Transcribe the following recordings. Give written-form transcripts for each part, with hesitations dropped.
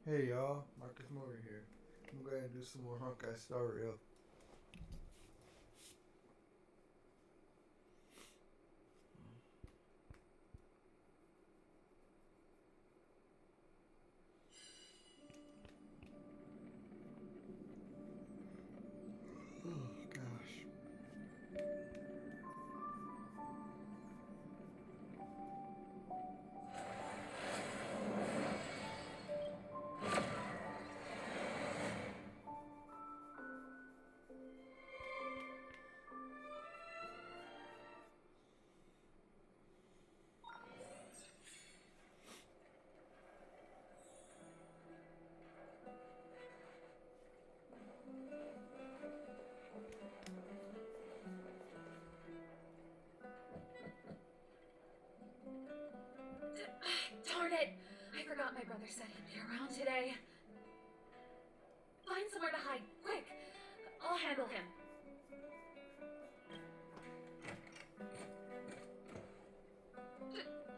Hey y'all, Marcus Morgan here. I'm going to do some more Honkai Star Rail. Oh gosh. Darn it! I forgot my brother said he'd be around today. Find somewhere to hide, quick! I'll handle him.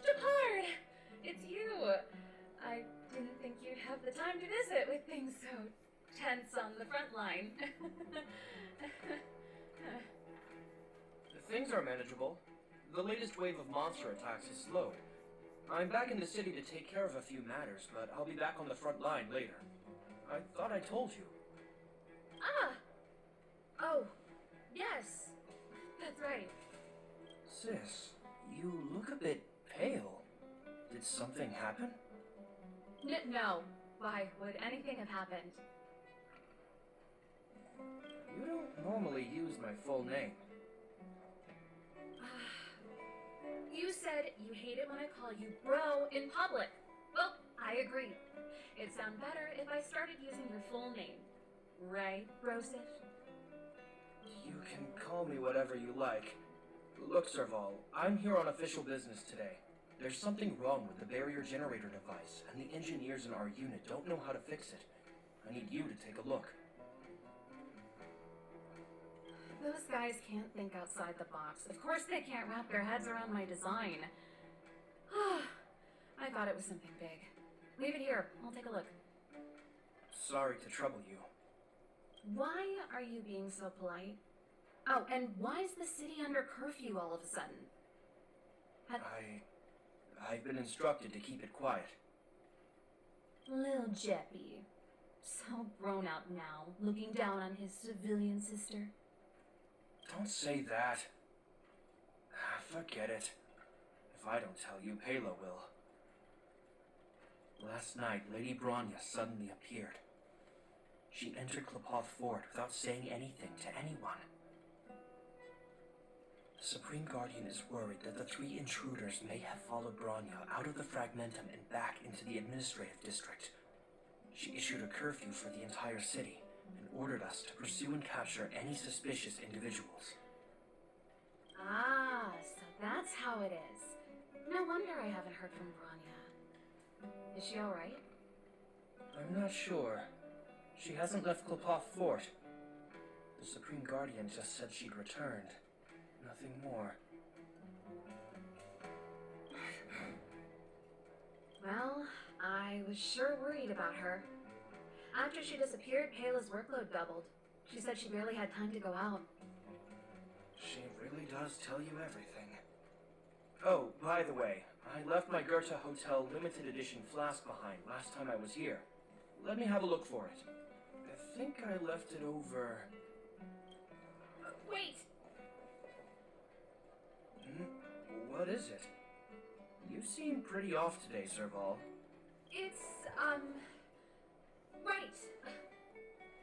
Japard! It's you! I didn't think you'd have the time to visit with things so tense on the front line. Things are manageable. The latest wave of monster attacks is slowed. I'm back in the city to take care of a few matters, but I'll be back on the front line later. I thought I told you. Ah! Oh, yes. That's right. Sis, you look a bit pale. Did something happen? No. Why would anything have happened? You don't normally use my full name. You said you hate it when I call you bro in public. Well, I agree. It'd sound better if I started using your full name. Right, Brosif? You can call me whatever you like. Look, Serval, I'm here on official business today. There's something wrong with the barrier generator device, and the engineers in our unit don't know how to fix it. I need you to take a look. Those guys can't think outside the box. Of course they can't wrap their heads around my design. I thought it was something big. Leave it here. I'll take a look. Sorry to trouble you. Why are you being so polite? Oh, and why is the city under curfew all of a sudden? I've been instructed to keep it quiet. Lil Jeppy. So grown up now, looking down on his civilian sister. Don't say that. Forget it. If I don't tell you, Pela will. Last night, Lady Bronya suddenly appeared. She entered Klapoth Fort without saying anything to anyone. The Supreme Guardian is worried that the three intruders may have followed Bronya out of the Fragmentum and back into the administrative district. She issued a curfew for the entire city and ordered us to pursue and capture any suspicious individuals. Ah, so that's how it is. No wonder I haven't heard from Bronya. Is she alright? I'm not sure. She hasn't left Klapoth Fort. The Supreme Guardian just said she'd returned. Nothing more. Well, I was sure worried about her. After she disappeared, Pela's workload doubled. She said she barely had time to go out. She really does tell you everything. Oh, by the way, I left my Goethe Hotel limited edition flask behind last time I was here. Let me have a look for it. I think I left it over... Wait! What is it? You seem pretty off today, Serval. It's, right.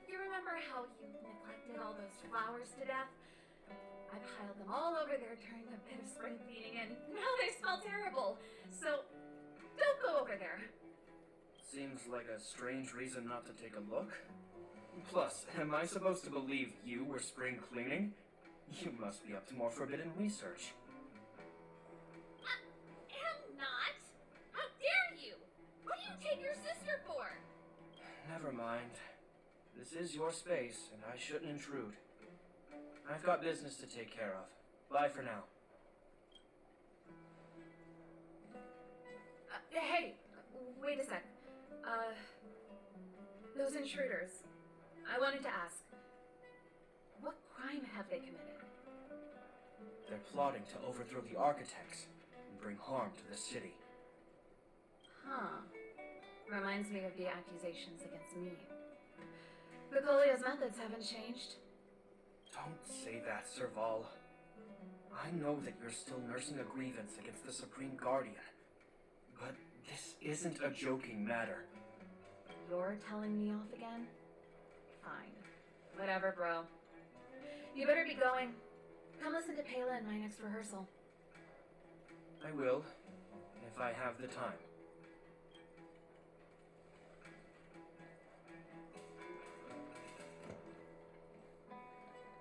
You remember how you neglected all those flowers to death? I piled them all over there during a bit of spring cleaning, and now they smell terrible. So, don't go over there. Seems like a strange reason not to take a look. Plus, am I supposed to believe you were spring cleaning? You must be up to more forbidden research. I'm not. How dare you? What do you take your sister for? Never mind. This is your space, and I shouldn't intrude. I've got business to take care of. Bye for now. Hey, wait a sec. Those intruders. I wanted to ask, what crime have they committed? They're plotting to overthrow the architects and bring harm to the city. Huh. Reminds me of the accusations against me. Vicolia's methods haven't changed. Don't say that, Serval. I know that you're still nursing a grievance against the Supreme Guardian, but this isn't a joking matter. You're telling me off again? Fine. Whatever, bro. You better be going. Come listen to Pela in my next rehearsal. I will, if I have the time.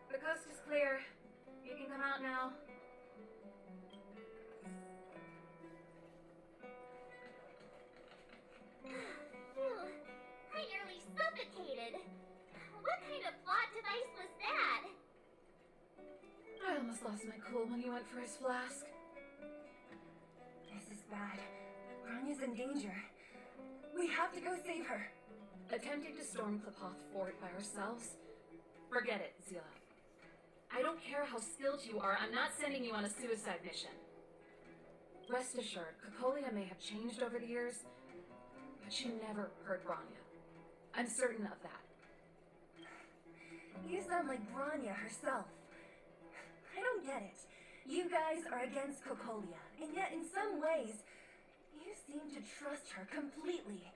The coast is clear. You can come out now. I nearly suffocated. What kind of plot device was that? I almost lost my cool when he went for his flask. This is bad. Granya's in danger. We have to go save her. Attempting to storm Klapoth Fort by ourselves? Forget it, Zila. I don't care how skilled you are, I'm not sending you on a suicide mission. Rest assured, Cocolia may have changed over the years, but she never hurt Grania. I'm certain of that. You sound like Grania herself. I don't get it. You guys are against Cocolia, and yet in some ways, you seem to trust her completely.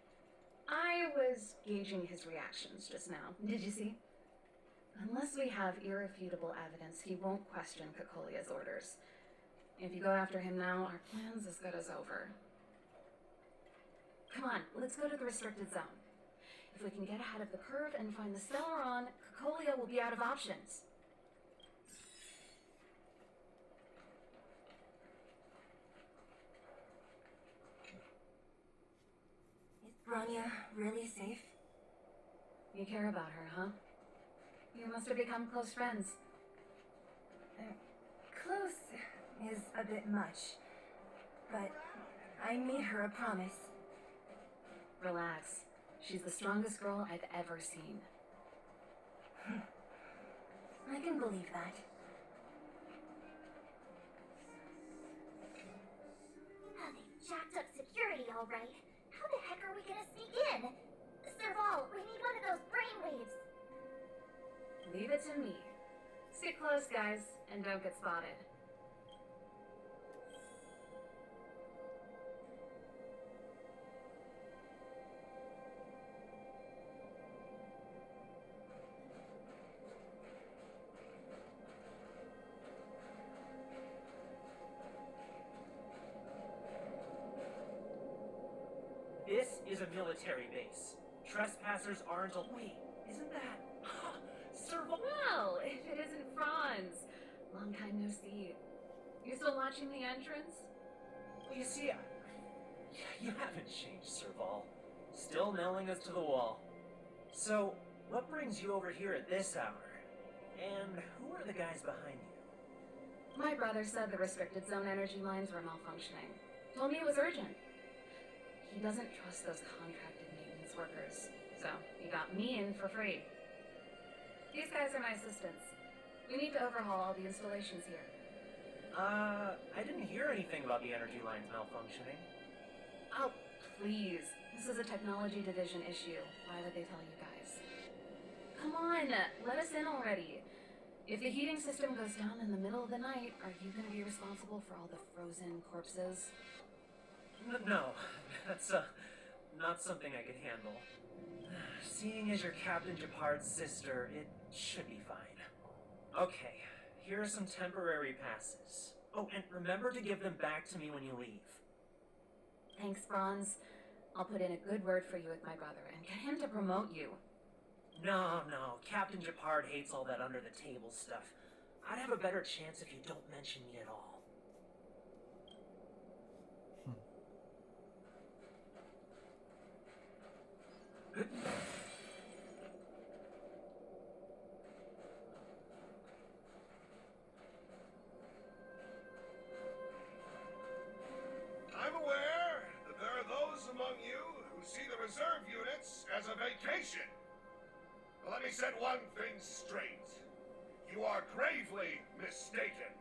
I was gauging his reactions just now. Did you see? Unless we have irrefutable evidence, he won't question Cocolia's orders. If you go after him now, our plan's as good as over. Come on, let's go to the restricted zone. If we can get ahead of the curve and find the Stellaron, Cocolia will be out of options. Is Grania really safe? You care about her, huh? You must have become close friends. Close is a bit much, but I made her a promise. Relax. She's the strongest girl I've ever seen. I can believe that. Oh, they jacked up security all right. How the heck are we gonna sneak in? Serval, we need one of those brainwaves. Leave it to me. Stick close, guys, and don't get spotted. This is a military base. Trespassers aren't a... Wait, isn't that... Serval... Well, if it isn't Franz. Long time no see. You still watching the entrance? Well, you see, you haven't changed, Serval. Still nailing us to the wall. So, what brings you over here at this hour? And who are the guys behind you? My brother said the restricted zone energy lines were malfunctioning. Told me it was urgent. He doesn't trust those contracted maintenance workers, so he got me in for free. These guys are my assistants. We need to overhaul all the installations here. I didn't hear anything about the energy lines malfunctioning. Oh, please. This is a technology division issue. Why would they tell you guys? Come on, let us in already. If the heating system goes down in the middle of the night, are you going to be responsible for all the frozen corpses? No, that's not something I can handle. Seeing as you're Captain Japard's sister, it should be fine. Okay, here are some temporary passes. Oh, and remember to give them back to me when you leave. Thanks, Franz. I'll put in a good word for you with my brother and get him to promote you. No, Captain Japard hates all that under-the-table stuff. I'd have a better chance if you don't mention me at all. I'm aware that there are those among you who see the reserve unit units as a vacation. Let me set one thing straight. You are gravely mistaken.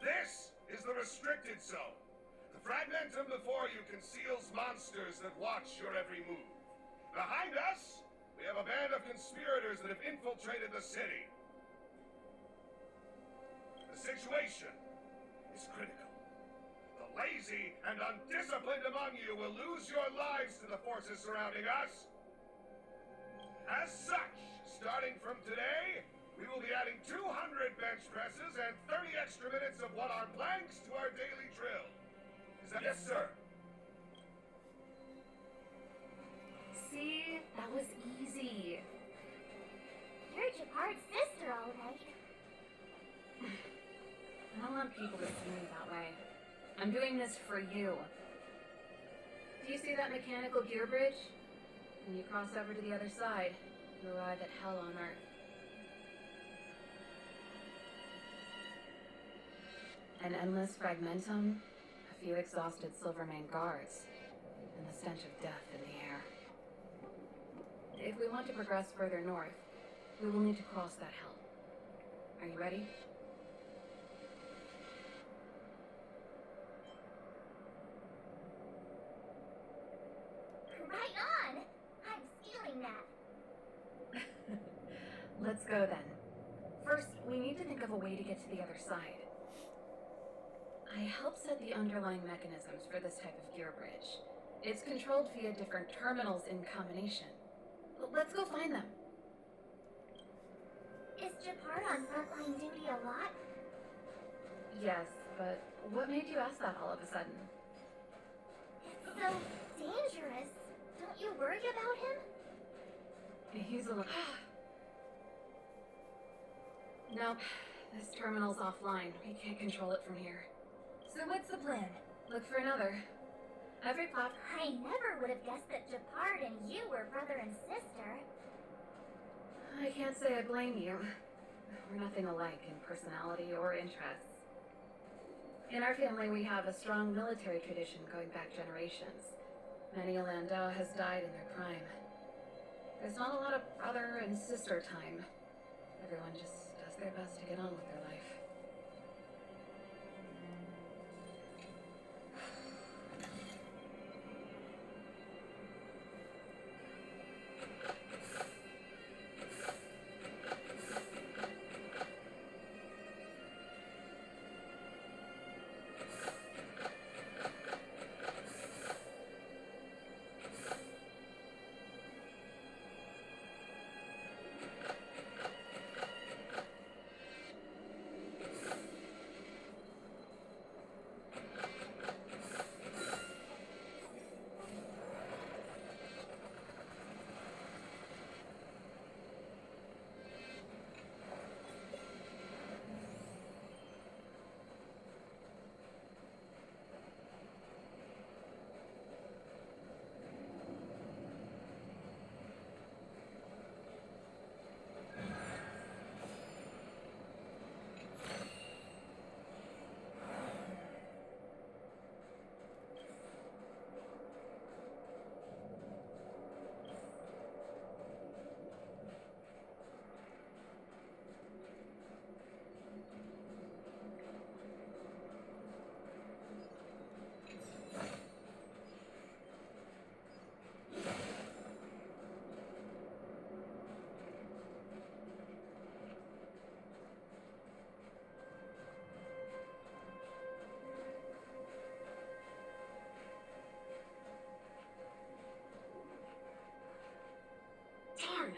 This is the restricted zone. The fragmentum before you conceals monsters that watch your every move. Behind us, we have a band of conspirators that have infiltrated the city. The situation is critical. The lazy and undisciplined among you will lose your lives to the forces surrounding us. As such, starting from today, we will be adding 200 bench presses and 30 extra minutes of one-arm planks to our daily drill. Is that yes, sir? See? That was easy. You're Japard's sister, all right. I don't want people to see me that way. I'm doing this for you. Do you see that mechanical gear bridge? When you cross over to the other side, you arrive at hell on Earth. An endless fragmentum, a few exhausted Silvermane guards, and the stench of death in the air. If we want to progress further north, we will need to cross that hell. Are you ready? Right on! I'm stealing that. Let's go then. First, we need to think of a way to get to the other side. I helped set the underlying mechanisms for this type of gear bridge. It's controlled via different terminals in combination. Let's go find them. Is Japard on frontline duty a lot? Yes, but what made you ask that all of a sudden? It's so dangerous. Don't you worry about him? He's a little... Nope, this terminal's offline. We can't control it from here. So what's the plan? Look for another. Every platform... I never would have guessed that Japard and you were brother and sister. I can't say I blame you. We're nothing alike in personality or interests. In our family, we have a strong military tradition going back generations. Many a Landau has died in their prime. There's not a lot of brother and sister time. Everyone just does their best to get on with their life. Darn!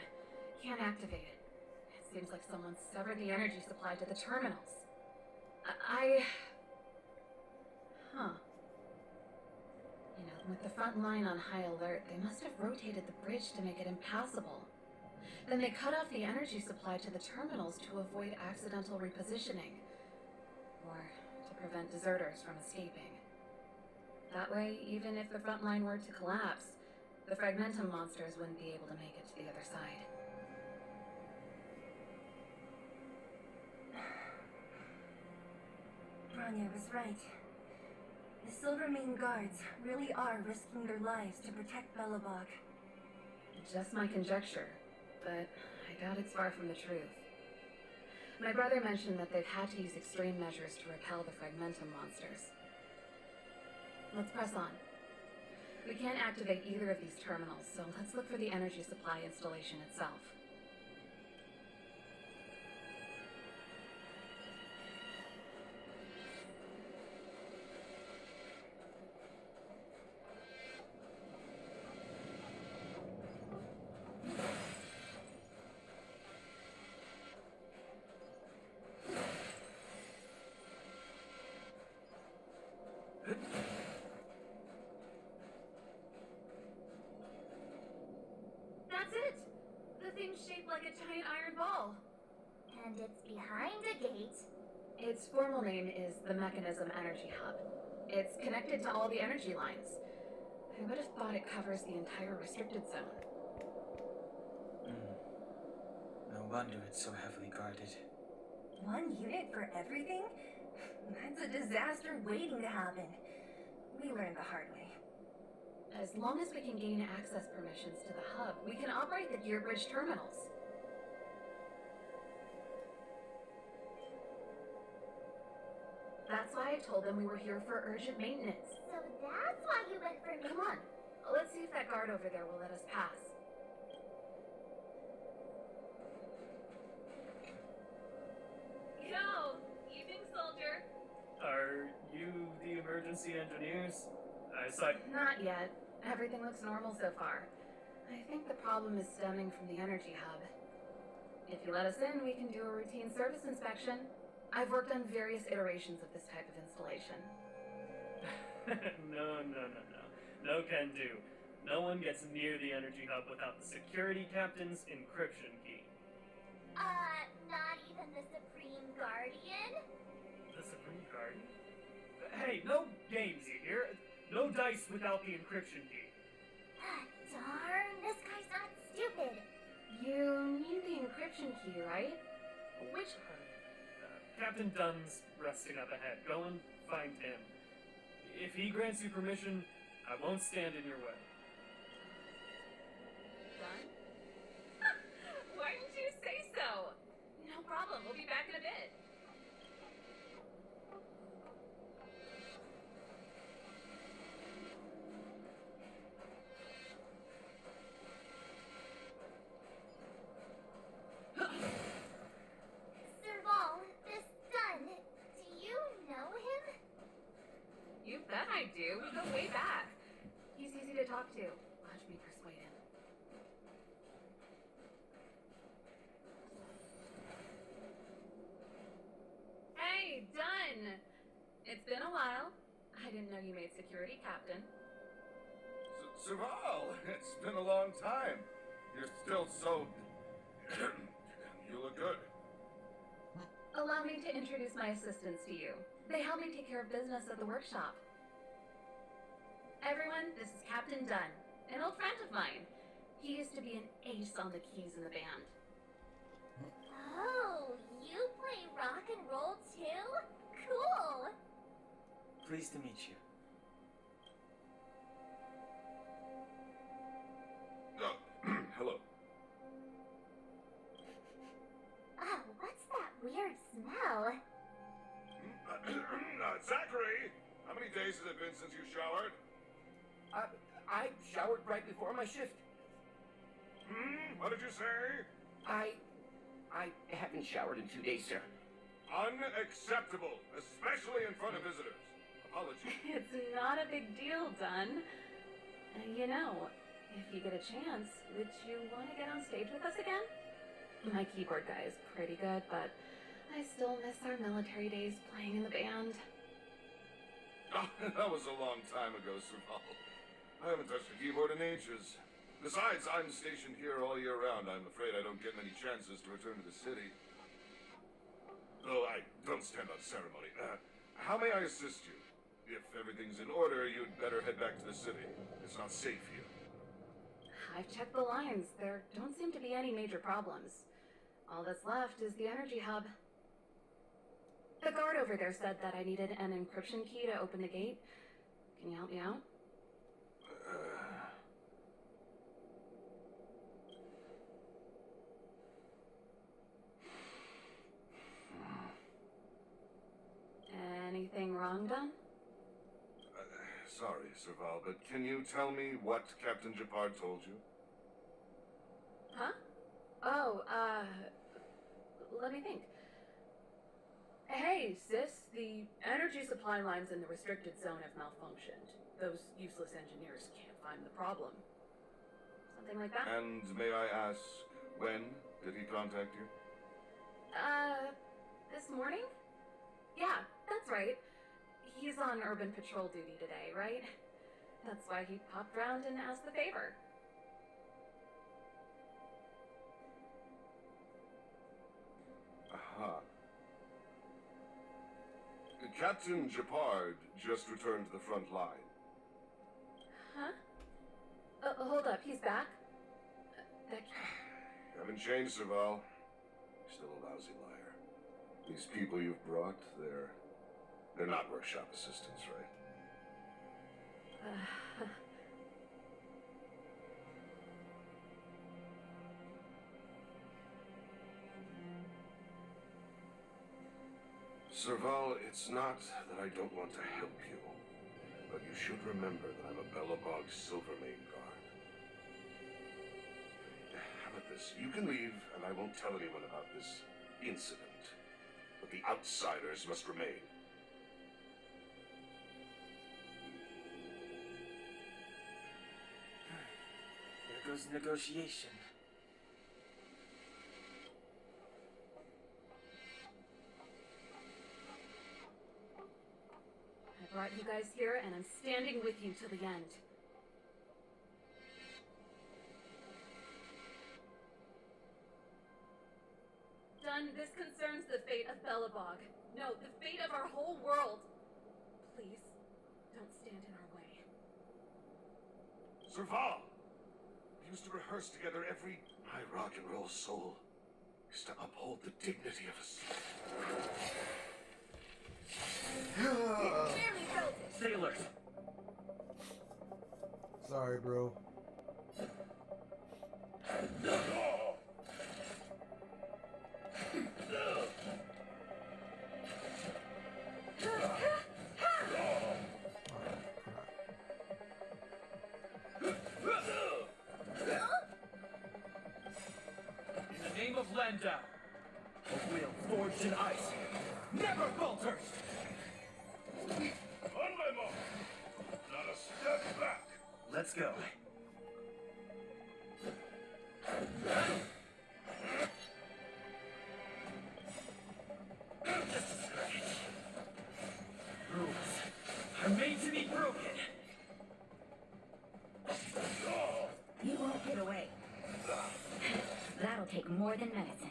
Can't activate it. It seems like someone severed the energy supply to the terminals. Huh. You know, with the front line on high alert, they must have rotated the bridge to make it impassable. Then they cut off the energy supply to the terminals to avoid accidental repositioning. Or to prevent deserters from escaping. That way, even if the front line were to collapse, the fragmentum monsters wouldn't be able to make it to the other side. Bronya was right. The Silvermane guards really are risking their lives to protect Belobog. Just my conjecture, but I doubt it's far from the truth. My brother mentioned that they've had to use extreme measures to repel the Fragmentum monsters. Let's press on. We can't activate either of these terminals, so let's look for the energy supply installation itself. That's it! The thing's shaped like a giant iron ball. And it's behind a gate. Its formal name is the Mechanism Energy Hub. It's connected to all the energy lines. I would have thought it covers the entire restricted zone. No wonder it's so heavily guarded. One unit for everything? That's a disaster waiting to happen. We learned the hard way. As long as we can gain access permissions to the hub, we can operate the gear bridge terminals. That's why I told them we were here for urgent maintenance. So that's why you went for me. Come on, let's see if that guard over there will let us pass. Yo, evening, soldier. Are you the emergency engineers? I saw. Not yet. Everything looks normal so far. I think the problem is stemming from the energy hub. If you let us in, we can do a routine service inspection. I've worked on various iterations of this type of installation. No. No can do. No one gets near the energy hub without the security captain's encryption key. Not even the Supreme Guardian? The Supreme Guardian? Hey, no games, you hear? No dice without the encryption key. Darn, this guy's not stupid. You need the encryption key, right? Which... Captain Dunn's resting up ahead. Go and find him. If he grants you permission, I won't stand in your way. Done? Why didn't you say so? No problem, we'll be back in a bit. Serval, this Dunn, do you know him? You bet I do. We go way back. He's easy to talk to. Watch me persuade him. Hey, Dunn! It's been a while. I didn't know you made security captain. Serval, it's been a long time. You're still so... You look good. Allow me to introduce my assistants to you. They help me take care of business at the workshop. Everyone, this is Captain Dunn, an old friend of mine. He used to be an ace on the keys in the band. Oh, you play rock and roll too? Cool! Pleased to meet you. Hello. Oh, what's that weird smell? Zachary, how many days has it been since you showered? I showered right before my shift. What did you say? I haven't showered in 2 days, sir. Unacceptable, especially in front of visitors. Apologies. It's not a big deal, Dunn. You know, if you get a chance, would you want to get on stage with us again? My keyboard guy is pretty good, but I still miss our military days playing in the band. Oh, that was a long time ago, Serval. I haven't touched a keyboard in ages. Besides, I'm stationed here all year round. I'm afraid I don't get many chances to return to the city. Though I don't stand on ceremony. How may I assist you? If everything's in order, you'd better head back to the city. It's not safe here. I've checked the lines. There don't seem to be any major problems. All that's left is the energy hub. The guard over there said that I needed an encryption key to open the gate. Can you help me out? Anything wrong, Dunn? Sorry, Serval, but can you tell me what Captain Japard told you? Huh? Oh, let me think. Hey, sis, the energy supply lines in the restricted zone have malfunctioned. Those useless engineers can't find the problem. Something like that? And may I ask, when did he contact you? This morning? Yeah, that's right. He's on urban patrol duty today, right? That's why he popped round and asked the favor. Aha. Captain Japard just returned to the front line. Huh? Hold up, he's back? That You haven't changed, Serval. You're still a lousy liar. These people you've brought, they're not workshop assistants, right? Serval, it's not that I don't want to help you, but you should remember that I'm a Belobog Silvermane guard. How about this? You can leave, and I won't tell anyone about this incident. But the outsiders must remain. There goes negotiation. I brought you guys here, and I'm standing with you till the end. Dunn, this concerns the fate of Belobog. No, the fate of our whole world. Please, don't stand in our way. Serval! We used to rehearse together every... My rock and roll soul is to uphold the dignity of us. Barely felt it. Sailors! Sorry, bro. In the name of Landau, a will forged in ice never falters! On my mark! Not a step back! Let's go. Rules are made to be broken. You won't get away. That'll take more than medicine.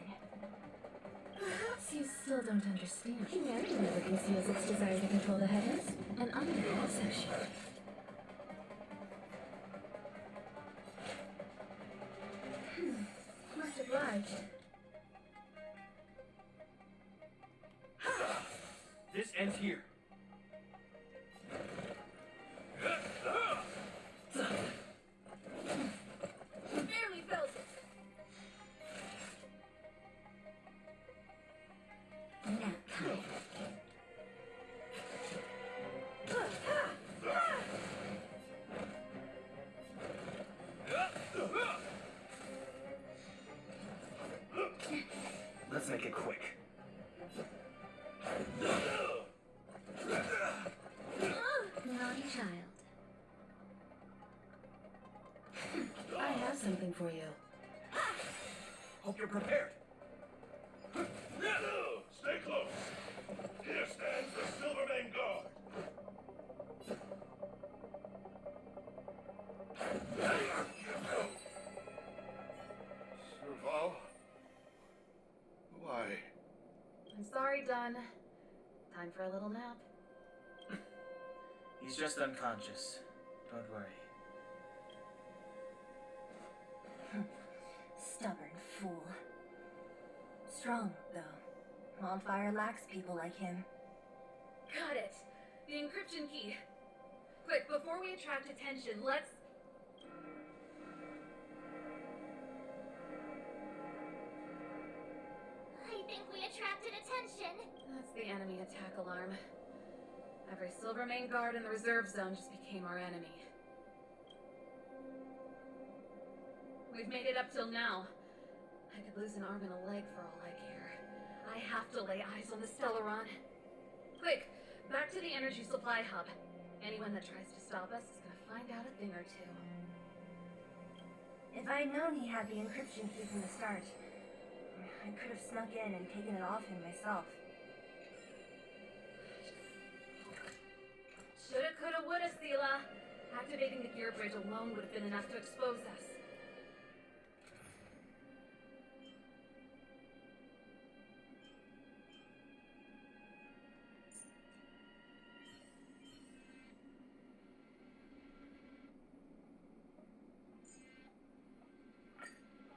Perhaps you still don't understand. Humanity never conceals its desire to control the heavens, and I'm no exception. Much obliged. This ends here. Barely felt it. Nap time. Let's make it quick. Naughty child. I have something for you. Hope you're prepared. Stay close! Here stands the Silvermane Guard! Serval? Why? I'm sorry, Dunn. Time for a little nap. He's just unconscious. Don't worry. Stubborn fool. Strong, though. Wildfire lacks people like him. Got it. The encryption key. Quick, before we attract attention, let's... I think we attracted attention. That's the enemy attack alarm. Every Silvermane guard in the reserve zone just became our enemy. We've made it up till now. I could lose an arm and a leg for all I care. I have to lay eyes on the Stellaron. Quick, back to the energy supply hub. Anyone that tries to stop us is gonna find out a thing or two. If I'd known he had the encryption key from the start, I could have snuck in and taken it off him myself. Shoulda, coulda, woulda, Sela. Activating the gear bridge alone would have been enough to expose us.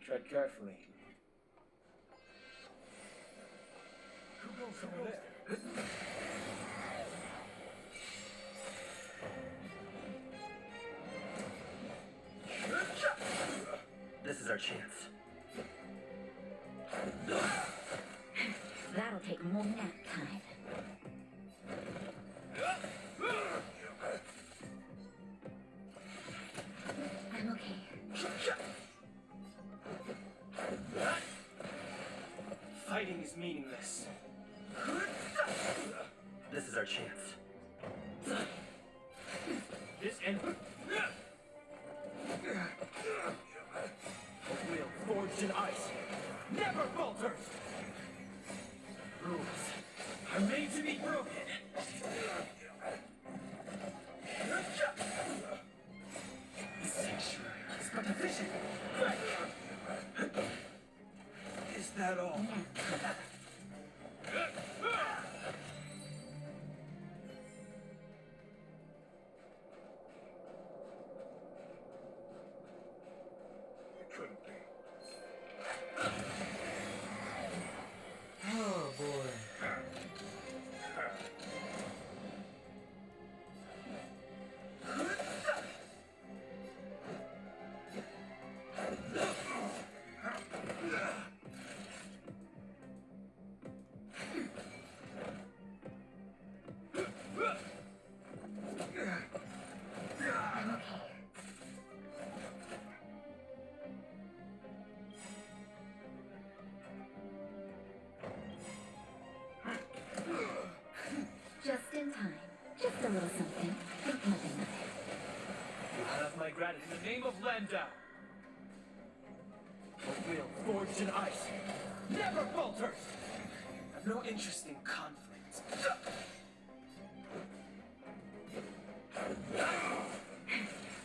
Tread carefully. Who goes over there? This is our chance. That'll take more nap time. I'm okay. Fighting is meaningless. This is our chance. This end. A will forged in ice never falters. Rules are made to be broken. The sanctuary is but a vision. Is that all? It couldn't be. Oh boy. Just in time. Just a little something. Think nothing of it. You have my gratitude in the name of Landau. A will forged in ice never falters. I've no interest in conflict.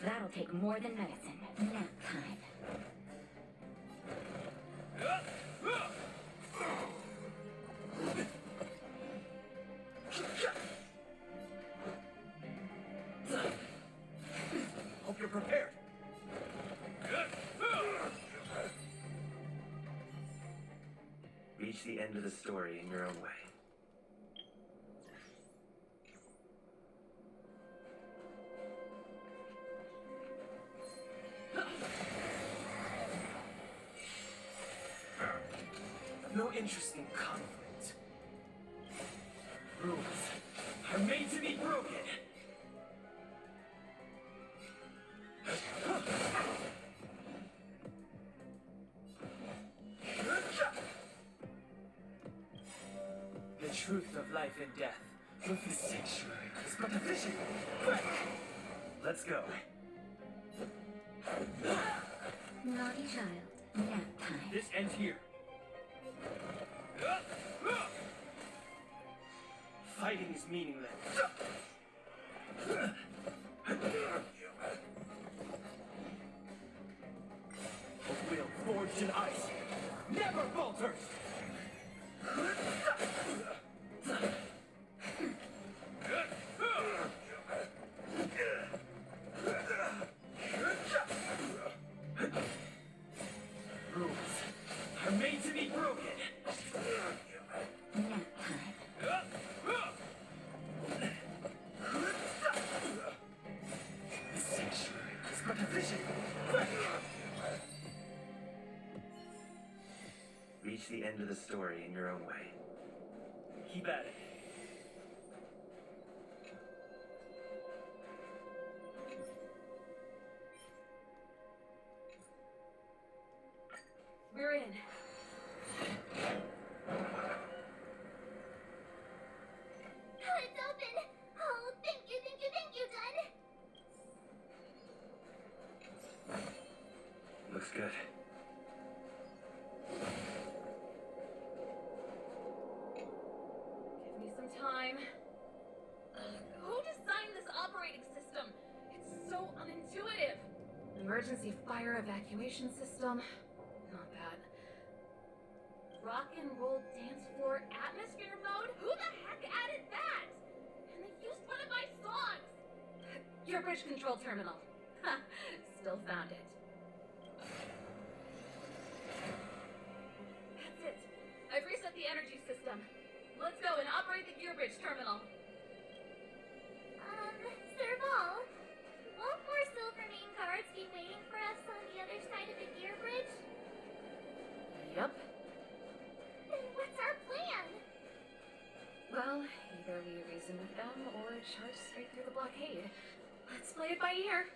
That'll take more than medicine. Nap time. Hope you're prepared. Reach the end of the story in your own way. I've no interest in conflict. Rules are made to be broken. The truth of life and death with the sanctuary is but a vision. Let's go. Naughty child. Nap time. This ends here. Fighting is meaningless. A will forged in ice never falters. Rules are made to be broken. Nap time. reach the end of the story in your own way. Keep at it. We're in. It's open! Oh, thank you, Dun! Looks good. Give me some time. Who designed this operating system? It's so unintuitive. Emergency fire evacuation system. Not bad. Rock and roll dance floor atmosphere mode? Who the heck added that? And they used one of my songs! Your bridge control terminal. Ha! Still found it. That's it. I've reset the energy system. Let's go and operate the gear bridge terminal. Serval, won't more Silvermane guards be waiting for us on the other side of the gear bridge? Yep. Then what's our plan? Well, either we reason with them or charge straight through the blockade. Let's play it by ear.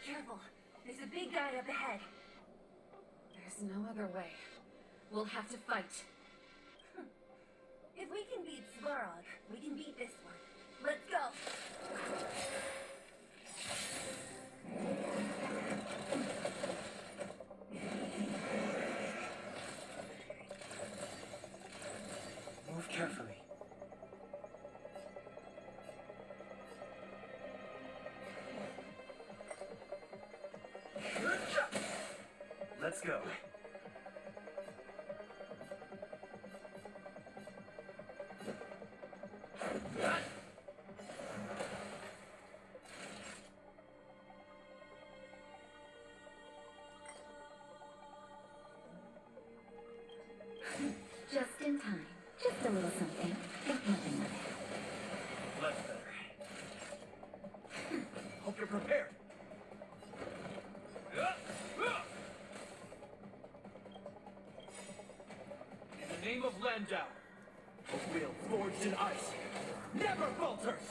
Careful. There's a big guy up ahead. There's no other way. We'll have to fight. If we can beat Svarog, we can beat this one. Let's go. Move carefully. Let's go. Just in time. Just a little something. Think nothing of it. Much better. Hope you're prepared. In the name of Landau, a will forged in ice never falters!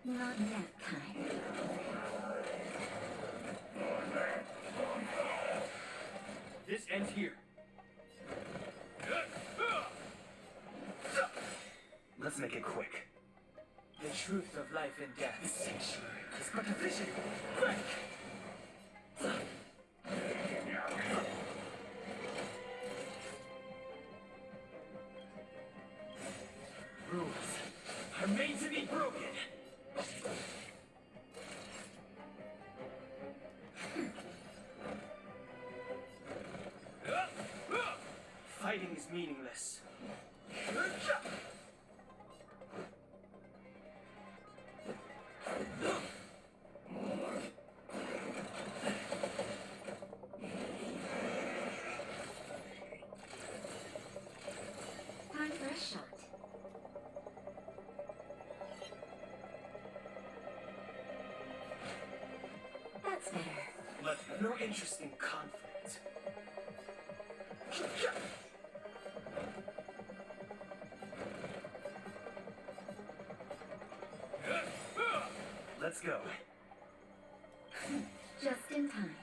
Not that kind. This ends here. Let's make it quick. The truth of life and death is but a vision. Quick! Rules are made to be broken. Fighting is meaningless. Time for a shot. That's better. But no interest in conflict. Let's go. Just in time.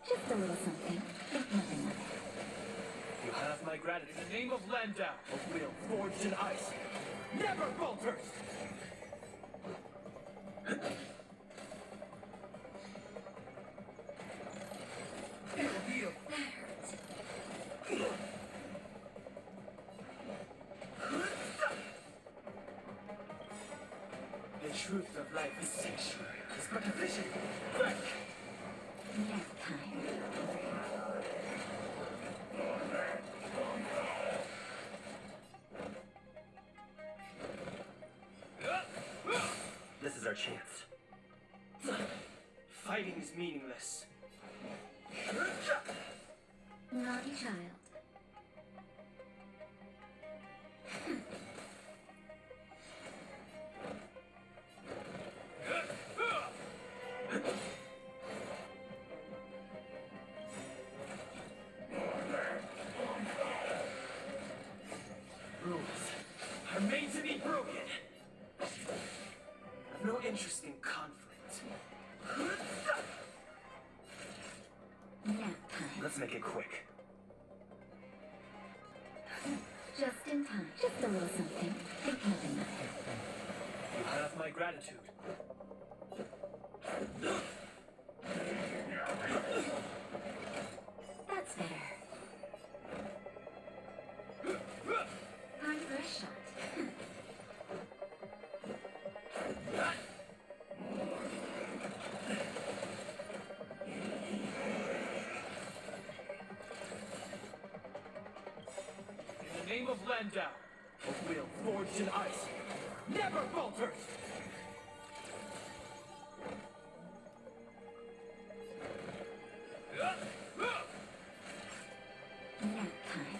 Just a little something. Think nothing of it. You have my gratitude. In the name of Landau, a will forged in ice never falters! It will heal. That hurts. The truth of life is sanctuary. It's but a vision. Quick! That kind. This is our chance. Fighting is meaningless. Naughty child. Let's make it quick. Just in time. Just a little something. Think nothing of it. You have my gratitude. That's better. Time for a shot. In the name of Landau, a will forged in ice never falters! Nap time.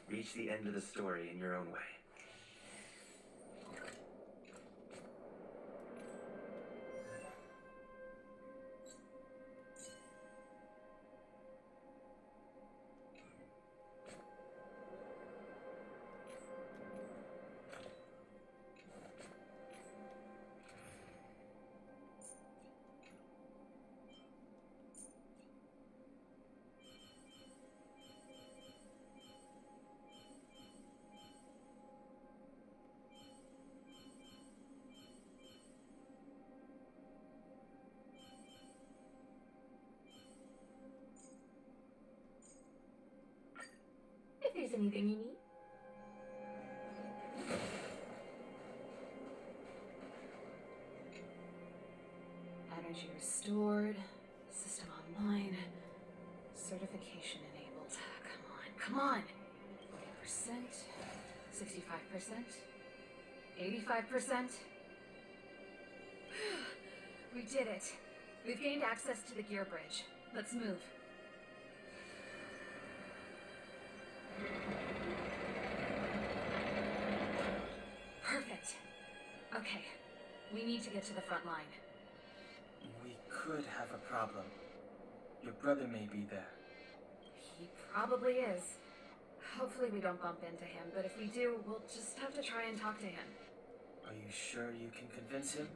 Reach the end of the story in your own way. If there's anything you need. Energy restored, system online, certification enabled. Come on. 40%, 65%, 85%. We did it. We've gained access to the gear bridge. Let's move. Perfect. Okay, we need to get to the front line. We could have a problem. Your brother may be there. He probably is. Hopefully we don't bump into him, but if we do, we'll just have to try and talk to him. Are you sure you can convince him?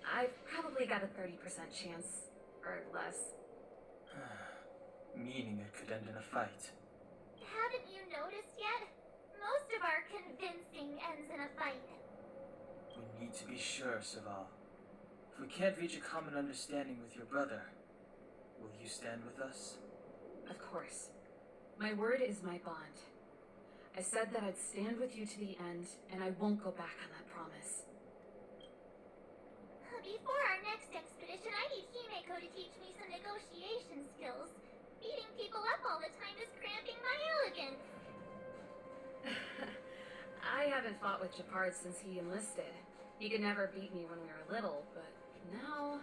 I've probably got a 30% chance, or less. Meaning it could end in a fight. Haven't you noticed yet? Most of our convincing ends in a fight. We need to be sure, Saval. If we can't reach a common understanding with your brother, will you stand with us? Of course. My word is my bond. I said that I'd stand with you to the end, and I won't go back on that promise. Before our next expedition, I need Himeko to teach me some negotiation skills. Beating people up all the time is cramping my elegance. I haven't fought with Japard since he enlisted. He could never beat me when we were little, but now...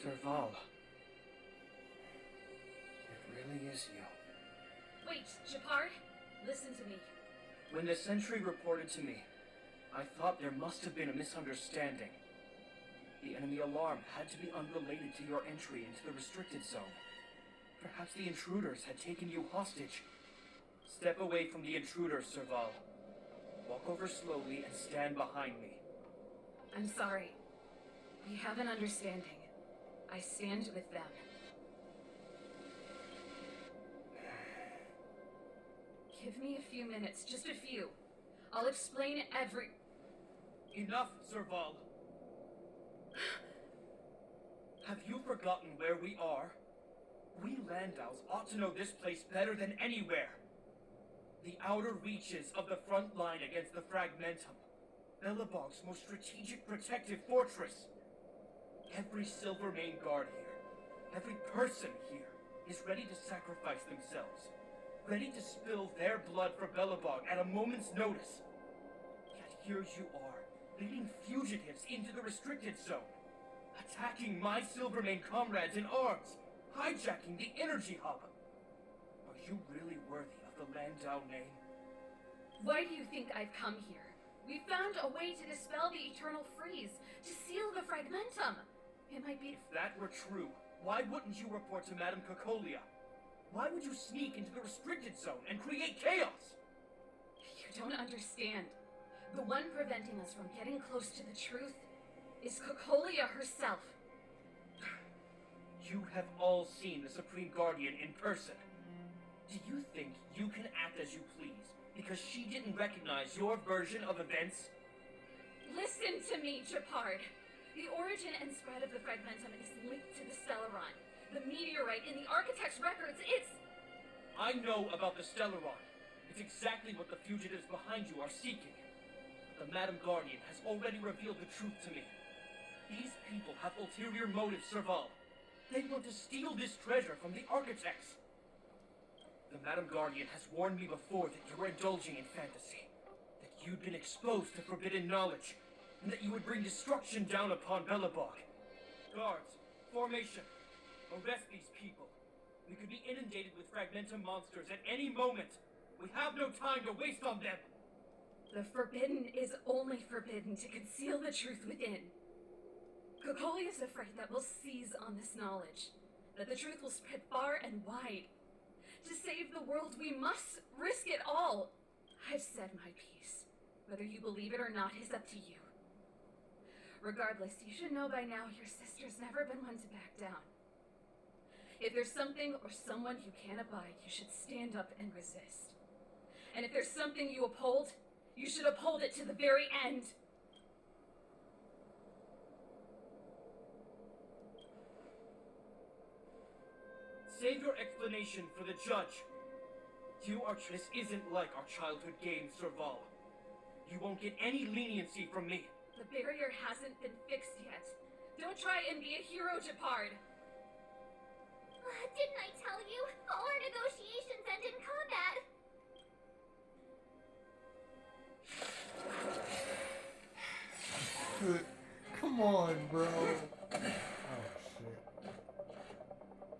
Serval. It really is you. Wait, Japard, listen to me. When the sentry reported to me, I thought there must have been a misunderstanding. The enemy alarm had to be unrelated to your entry into the restricted zone. Perhaps the intruders had taken you hostage. Step away from the intruders, Serval. Walk over slowly and stand behind me. I'm sorry. We have an understanding. I stand with them. Give me a few minutes, just a few. I'll explain every... Enough, Serval. Have you forgotten where we are? We Landaus ought to know this place better than anywhere. The outer reaches of the front line against the Fragmentum. Belobog's most strategic protective fortress. Every Silvermane guard here, every person here, is ready to sacrifice themselves, ready to spill their blood for Belobog at a moment's notice. Yet here you are, leading fugitives into the restricted zone, attacking my Silvermane comrades in arms, hijacking the energy hub. Are you really worthy of the Landau name? Why do you think I've come here? We found a way to dispel the eternal freeze, to seal the fragmentum. It might be... If that were true, why wouldn't you report to Madame Cocolia? Why would you sneak into the restricted zone and create chaos? You don't understand. The one preventing us from getting close to the truth is Cocolia herself. You have all seen the Supreme Guardian in person. Do you think you can act as you please because she didn't recognize your version of events? Listen to me, Chapard. The origin and spread of the fragmentum is linked to the Stellaron. The meteorite in the Architect's records, it's... I know about the Stellaron. It's exactly what the fugitives behind you are seeking. But the Madam Guardian has already revealed the truth to me. These people have ulterior motives, Serval. They want to steal this treasure from the Architects. The Madam Guardian has warned me before that you were indulging in fantasy, that you'd been exposed to forbidden knowledge, and that you would bring destruction down upon Belobog. Guards, formation, arrest these people. We could be inundated with Fragmentum monsters at any moment. We have no time to waste on them. The forbidden is only forbidden to conceal the truth within. Cocolia is afraid that we'll seize on this knowledge, that the truth will spread far and wide. To save the world, we must risk it all. I've said my piece. Whether you believe it or not is up to you. Regardless, you should know by now your sister's never been one to back down. If there's something or someone you can't abide, you should stand up and resist. And if there's something you uphold, you should uphold it to the very end. Save your explanation for the judge. This isn't like our childhood game, Serval. You won't get any leniency from me. The barrier hasn't been fixed yet. Don't try and be a hero, Japard. Didn't I tell you? All our negotiations end in combat. Come on, bro. Oh, shit.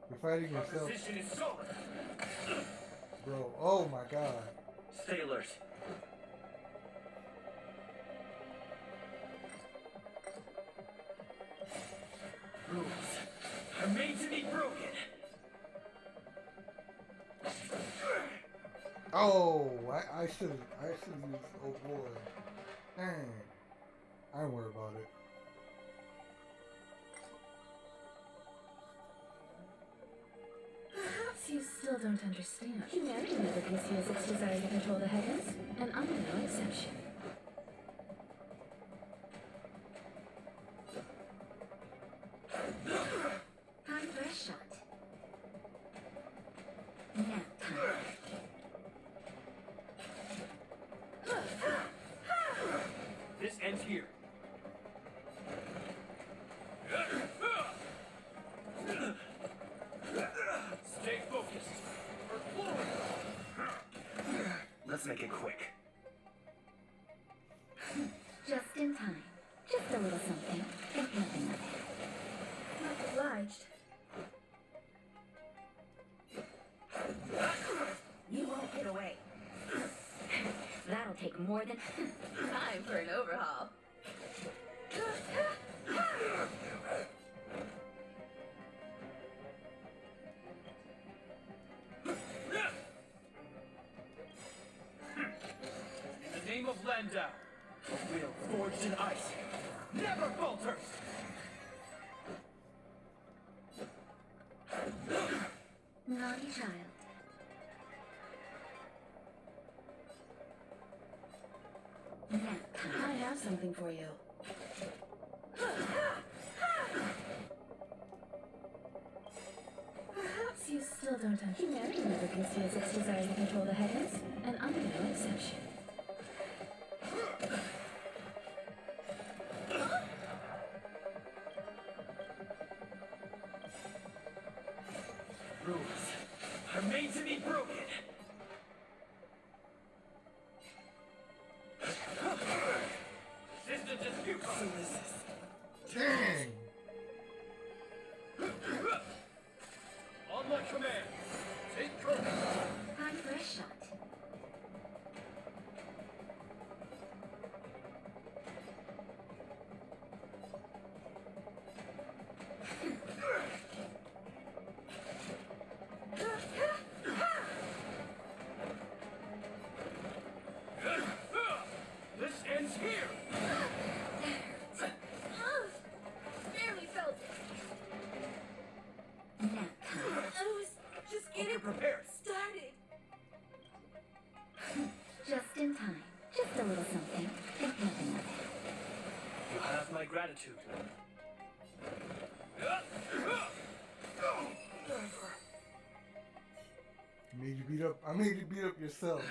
You're fighting Our yourself. position is solid. Bro, oh my god. Sailors. Rules are made to be broken. Oh, I should use oh boy. Dang. I don't worry about it. Perhaps you still don't understand. Humanity never conceals its desire to control the heavens, and I'm no exception. Time for a shot. Nap time. This ends here. Stay focused. We're forward. Let's make it quick. Just in time. Just a little something. Think nothing of it. Much obliged. You won't get away. That'll take more than Time for an overhaul. In the name of Landau, a will forged in ice never falters. naughty child. Nap time. I have something for you. Perhaps you still don't understand. Humanity never conceals its desire to control the heavens, and I'm no exception. Rules are made to be broken. Resistance is futile. Dang! On my command, take cover. Time for a shot. This ends here. Barely felt it. Nap time. I was just Get getting prepared. started. Just in time. Just a little something. Think nothing of it. You have my gratitude. I made you beat up yourself.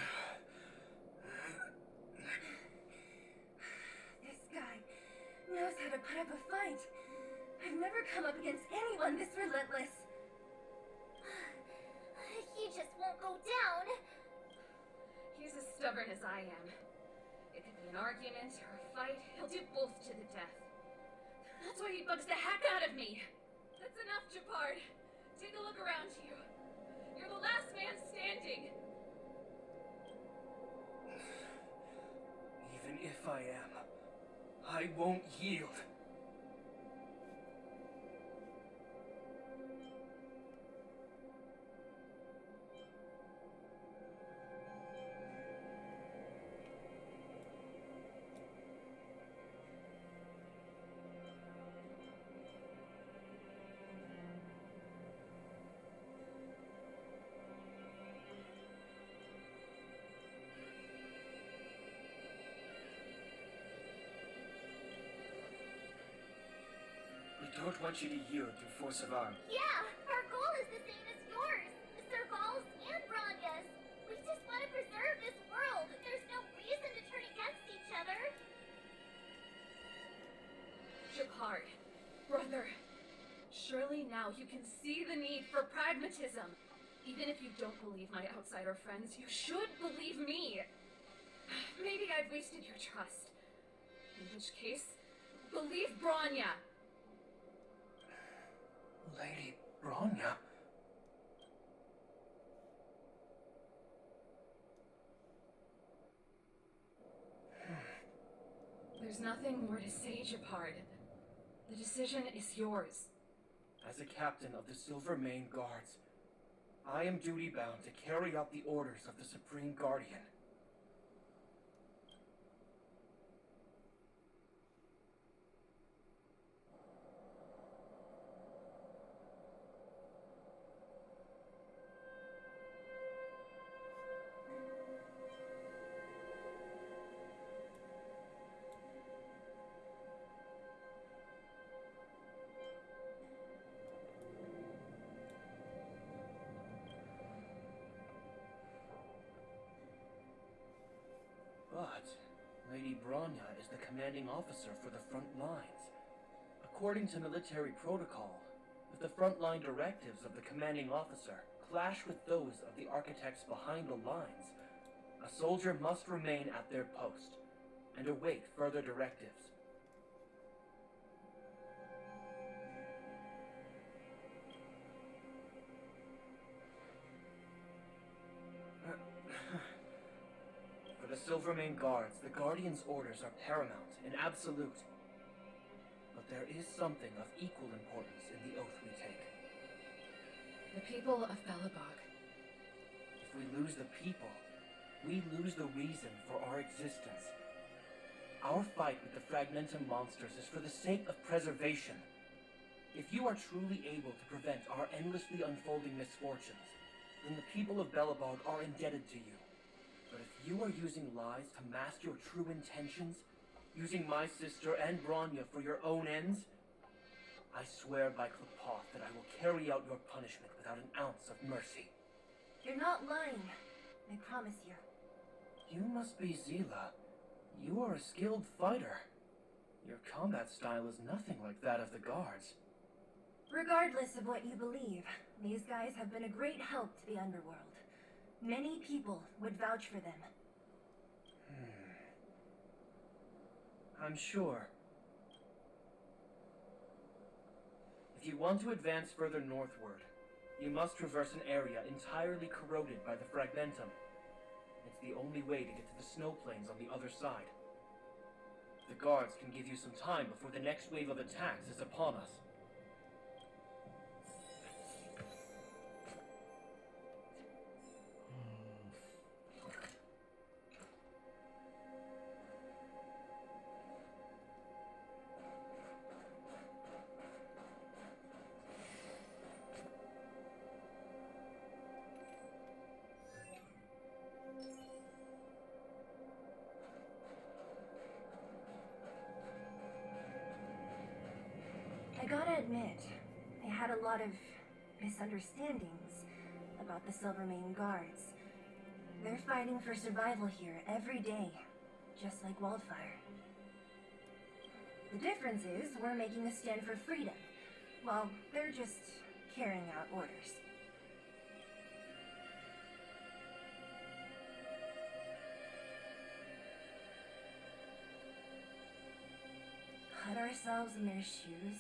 This guy knows how to put up a fight. I've never come up against anyone this relentless. He just won't go down. He's as stubborn as I am. It could be an argument or a fight. He'll do both to the death. That's why he bugs the heck out of me. That's enough, Japard. Take a look around you. You're the last man standing. Even if I am, I won't yield. We don't want you to yield through force of arm. Yeah, our goal is the same as yours. Sergal's and Bronya's. We just want to preserve this world. There's no reason to turn against each other. Japard, brother, surely now you can see the need for pragmatism. Even if you don't believe my outsider friends, you should believe me. Maybe I've wasted your trust. In which case, believe Bronya. Lady Bronya? There's nothing more to say, Japard. The decision is yours. As a captain of the Silver Mane Guards, I am duty-bound to carry out the orders of the Supreme Guardian. But Lady Bronya is the commanding officer for the front lines. According to military protocol, if the frontline directives of the commanding officer clash with those of the architects behind the lines, a soldier must remain at their post and await further directives. For the Silvermane Guards, the Guardian's orders are paramount and absolute. But there is something of equal importance in the oath we take. The people of Belobog. If we lose the people, we lose the reason for our existence. Our fight with the Fragmentum monsters is for the sake of preservation. If you are truly able to prevent our endlessly unfolding misfortunes, then the people of Belobog are indebted to you. But if you are using lies to mask your true intentions, using my sister and Bronya for your own ends, I swear by Klapoth that I will carry out your punishment without an ounce of mercy. You're not lying. I promise you. You must be Zila. You are a skilled fighter. Your combat style is nothing like that of the guards. Regardless of what you believe, these guys have been a great help to the underworld. Many people would vouch for them. I'm sure. If you want to advance further northward, you must traverse an area entirely corroded by the fragmentum. It's the only way to get to the snow plains on the other side. The guards can give you some time before the next wave of attacks is upon us. I gotta admit, I had a lot of misunderstandings about the Silvermane guards. They're fighting for survival here every day, just like Wildfire. The difference is we're making a stand for freedom, while they're just carrying out orders. Put ourselves in their shoes.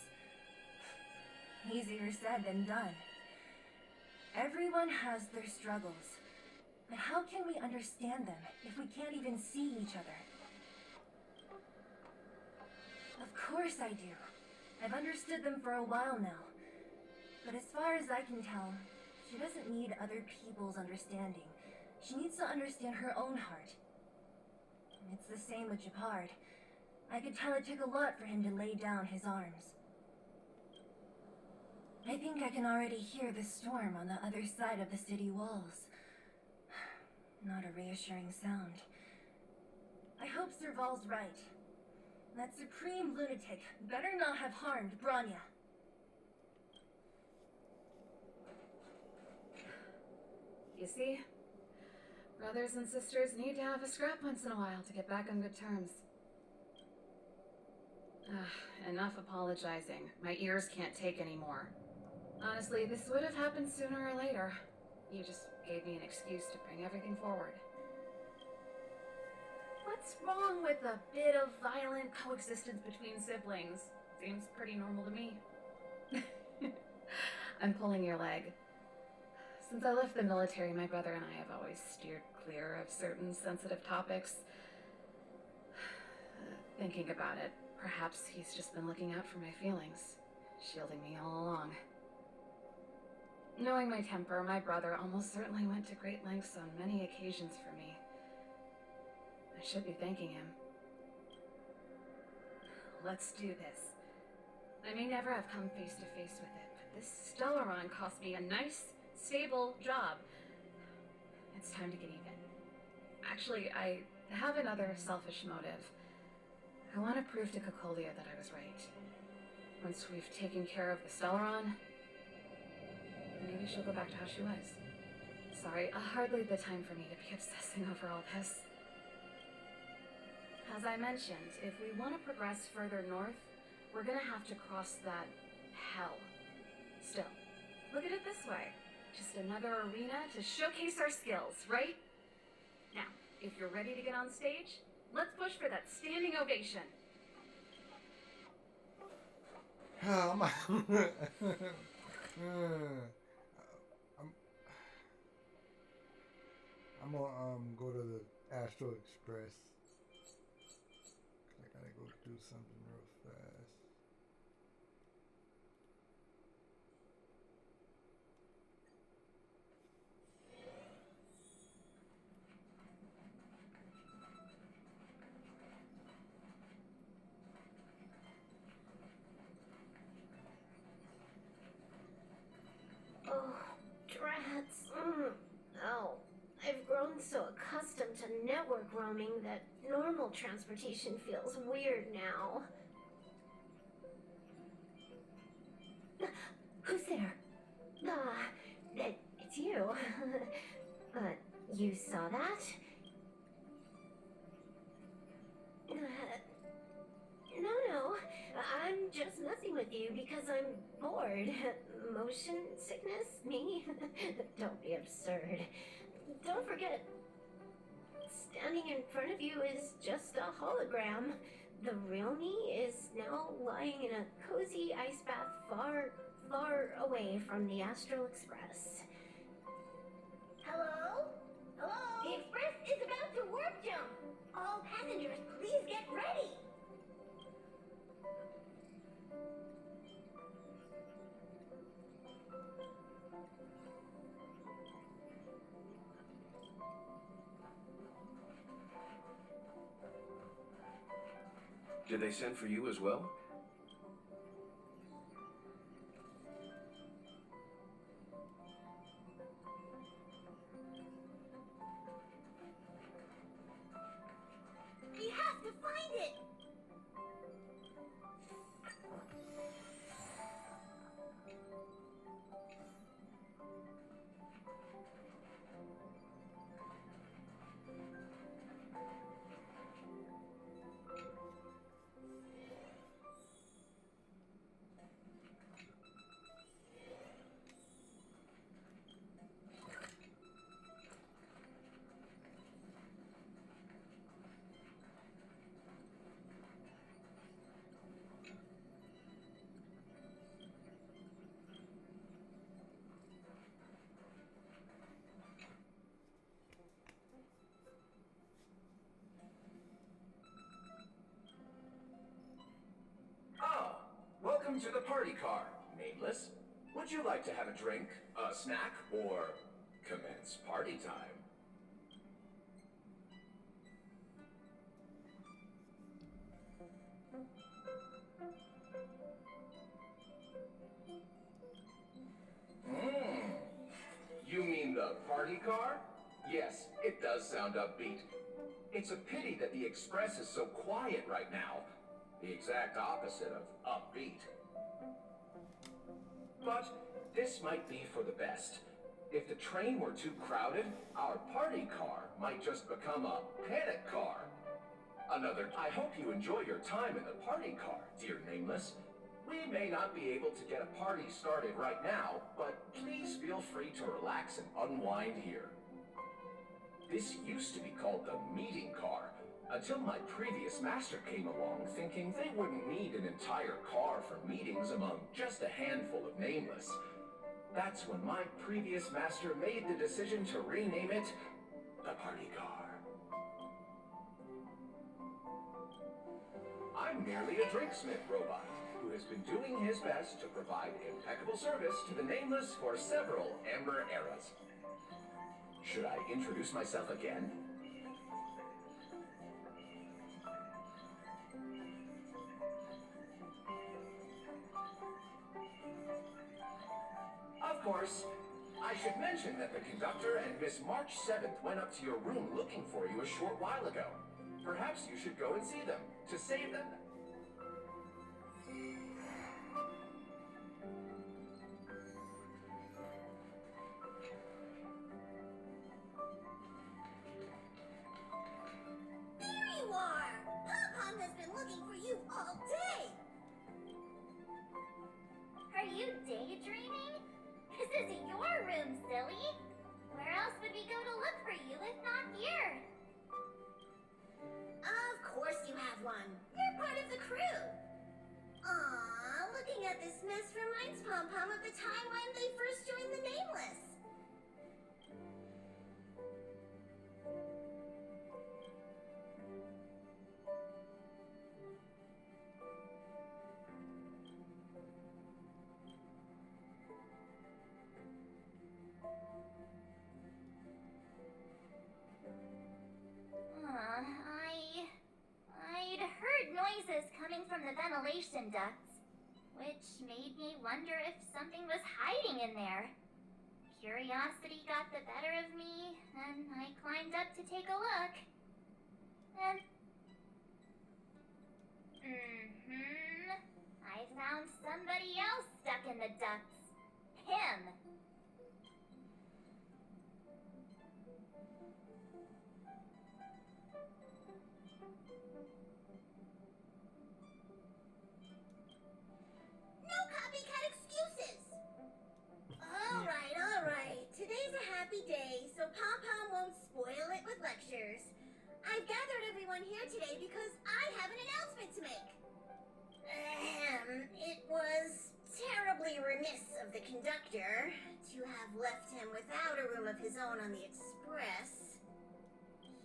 Easier said than done. Everyone has their struggles, but how can we understand them if we can't even see each other? Of course I do. I've understood them for a while now. But as far as I can tell, she doesn't need other people's understanding. She needs to understand her own heart. It's the same with Japard. I could tell it took a lot for him to lay down his arms. I think I can already hear the storm on the other side of the city walls. Not a reassuring sound. I hope Serval's right. That supreme lunatic better not have harmed Branya. You see? Brothers and sisters need to have a scrap once in a while to get back on good terms. Enough apologizing. My ears can't take any more. Honestly, this would have happened sooner or later. You just gave me an excuse to bring everything forward. What's wrong with a bit of violent coexistence between siblings? Seems pretty normal to me. I'm pulling your leg. Since I left the military, my brother and I have always steered clear of certain sensitive topics. Thinking about it, perhaps he's just been looking out for my feelings, shielding me all along. Knowing my temper, my brother almost certainly went to great lengths on many occasions for me. I should be thanking him. Let's do this. I may never have come face to face with it, but this Stellaron cost me a nice, stable job. It's time to get even. Actually, I have another selfish motive. I want to prove to Cocolia that I was right. Once we've taken care of the Stellaron, maybe she'll go back to how she was. Sorry, hardly the time for me to be obsessing over all this. As I mentioned, if we want to progress further north, we're gonna have to cross that hell. Still, look at it this way. Just another arena to showcase our skills, right? Now, if you're ready to get on stage, let's push for that standing ovation. I'm gonna go to the Astro Express. I gotta go do something real fast. Oh, drats. Oh, I've grown so accustomed to network roaming that normal transportation feels weird now. Who's there? It's you. You saw that? No. I'm just messing with you because I'm bored. Motion sickness? Me? Don't be absurd. Don't forget, standing in front of you is just a hologram. The real me is now lying in a cozy ice bath far, far away from the Astral Express. Hello? Hello? The express is about to warp jump. All passengers, please get ready. Did they send for you as well? We have to find it. Welcome to the party car, Nameless. Would you like to have a drink, a snack, or commence party time? You mean the party car? Yes, it does sound upbeat. It's a pity that the Express is so quiet right now. The exact opposite of upbeat. But this might be for the best. If the train were too crowded, our party car might just become a panic car. I hope you enjoy your time in the party car, dear Nameless. We may not be able to get a party started right now, but please feel free to relax and unwind here. This used to be called the meeting car, until my previous master came along thinking they wouldn't need an entire car for meetings among just a handful of Nameless. That's when my previous master made the decision to rename it the party car. I'm merely a drinksmith robot who has been doing his best to provide impeccable service to the Nameless for several Amber eras. Should I introduce myself again? Of course, I should mention that the conductor and Miss March 7th went up to your room looking for you a short while ago. Perhaps you should go and see them to save them. There you are! Pom-Pom has been looking for you all day! Are you daydreaming? This is your room, silly! Where else would we go to look for you if not here? Of course you have one. You're part of the crew. Aww, looking at this mess reminds Pom-Pom of the time when they first joined the Nameless. I'd heard noises coming from the ventilation ducts, which made me wonder if something was hiding in there. Curiosity got the better of me, and I climbed up to take a look. And... I found somebody else stuck in the ducts. Him. left him without a room of his own on the Express.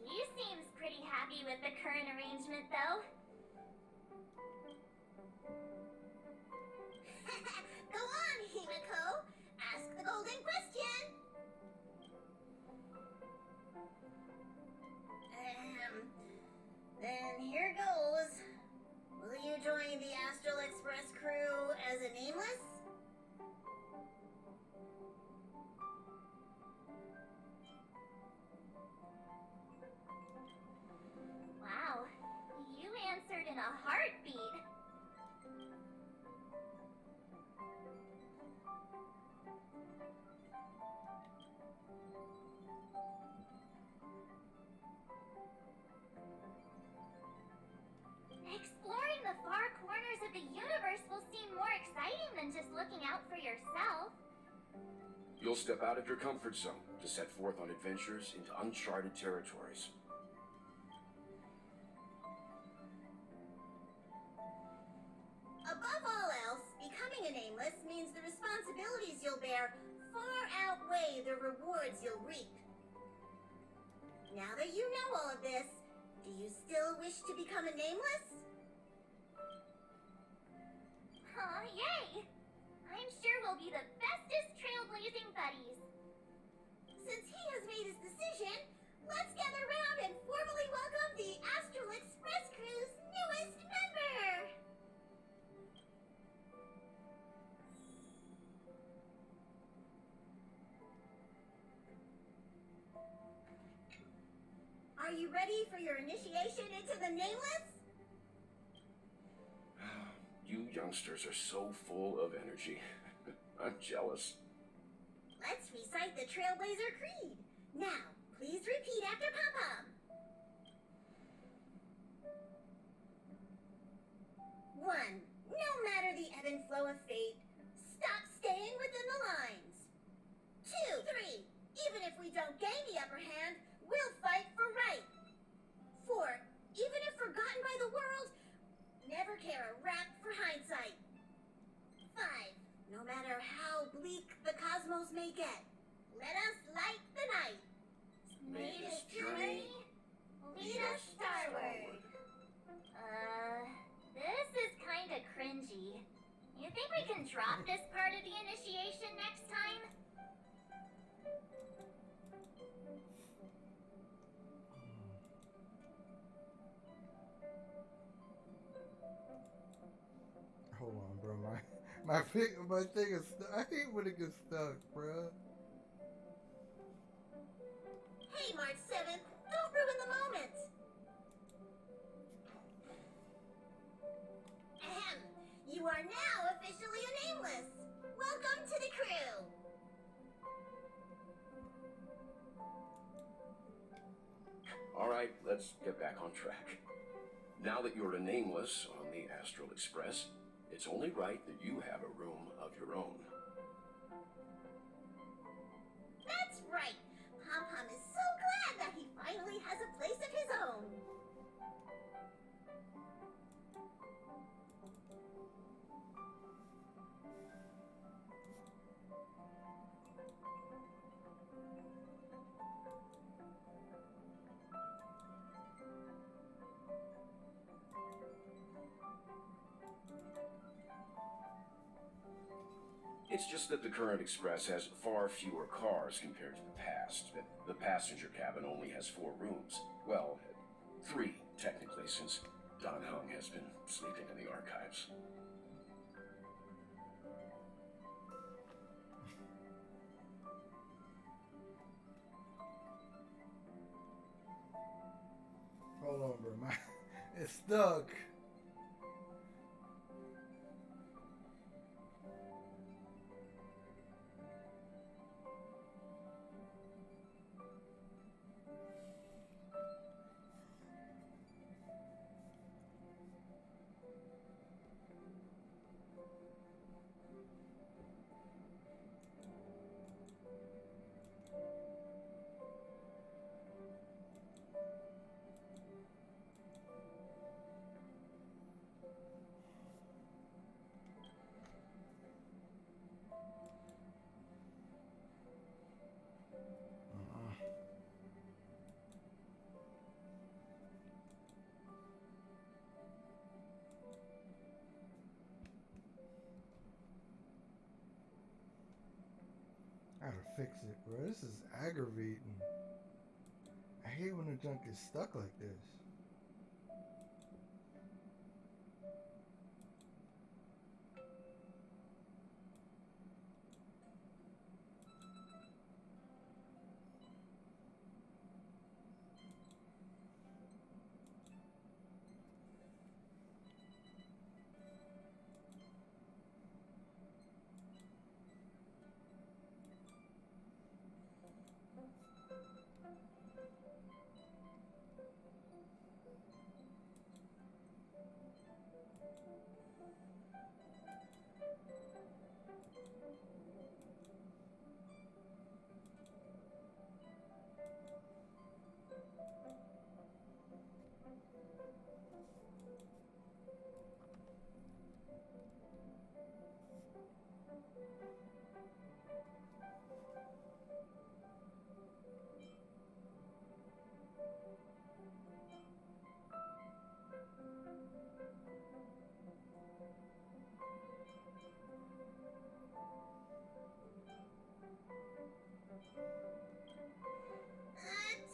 He seems pretty happy with the current arrangement, though. Go on, Himiko. Ask the golden question. Then here goes. Will you join the Astral Express crew as a nameless? Wow, you answered in a heartbeat. Exploring the far corners of the universe will seem more exciting than just looking out for yourself. You'll step out of your comfort zone to set forth on adventures into uncharted territories. Above all else, becoming a nameless means the responsibilities you'll bear far outweigh the rewards you'll reap. Now that you know all of this, do you still wish to become a nameless? Yay! I'm sure we'll be the bestest trailblazing buddies. Since he has made his decision, let's gather around and formally welcome the Astral Express crew's newest member! Are you ready for your initiation into the nameless? You youngsters are so full of energy. I'm jealous. Let's recite the Trailblazer Creed. Now, please repeat after Pom-Pom. 1. No matter the ebb and flow of fate, stop staying within the lines. 2, 3. Even if we don't gain the upper hand, we'll fight for right. 4. Even if forgotten by the world, never care a rap for hindsight. 5. No matter how bleak the cosmos may get, let us light the night. May this journey lead us starward. This is kinda cringy. You think we can drop this part of the initiation next time? Hold on, bro. My thing is. I hate when it gets stuck, bro. Hey, March 7th, don't ruin the moment. Ahem. You are now officially a nameless. Welcome to the crew. All right, let's get back on track. Now that you're a nameless on the Astral Express, it's only right that you have a room of your own. That's right. Pom-Pom is so glad that he finally has a place of his own. It's just that the current Express has far fewer cars compared to the past. The passenger cabin only has 4 rooms. Well, 3, technically, since Don Hung has been sleeping in the archives. Hold on, bro. It's stuck. Gotta fix it, bro. This is aggravating. I hate when the junk is stuck like this.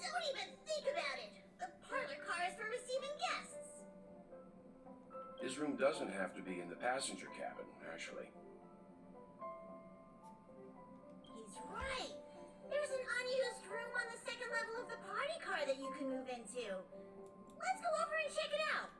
Don't even think about it. The parlor car is for receiving guests. His room doesn't have to be in the passenger cabin, actually. He's right. There's an unused room on the second level of the party car that you can move into. Let's go over and check it out.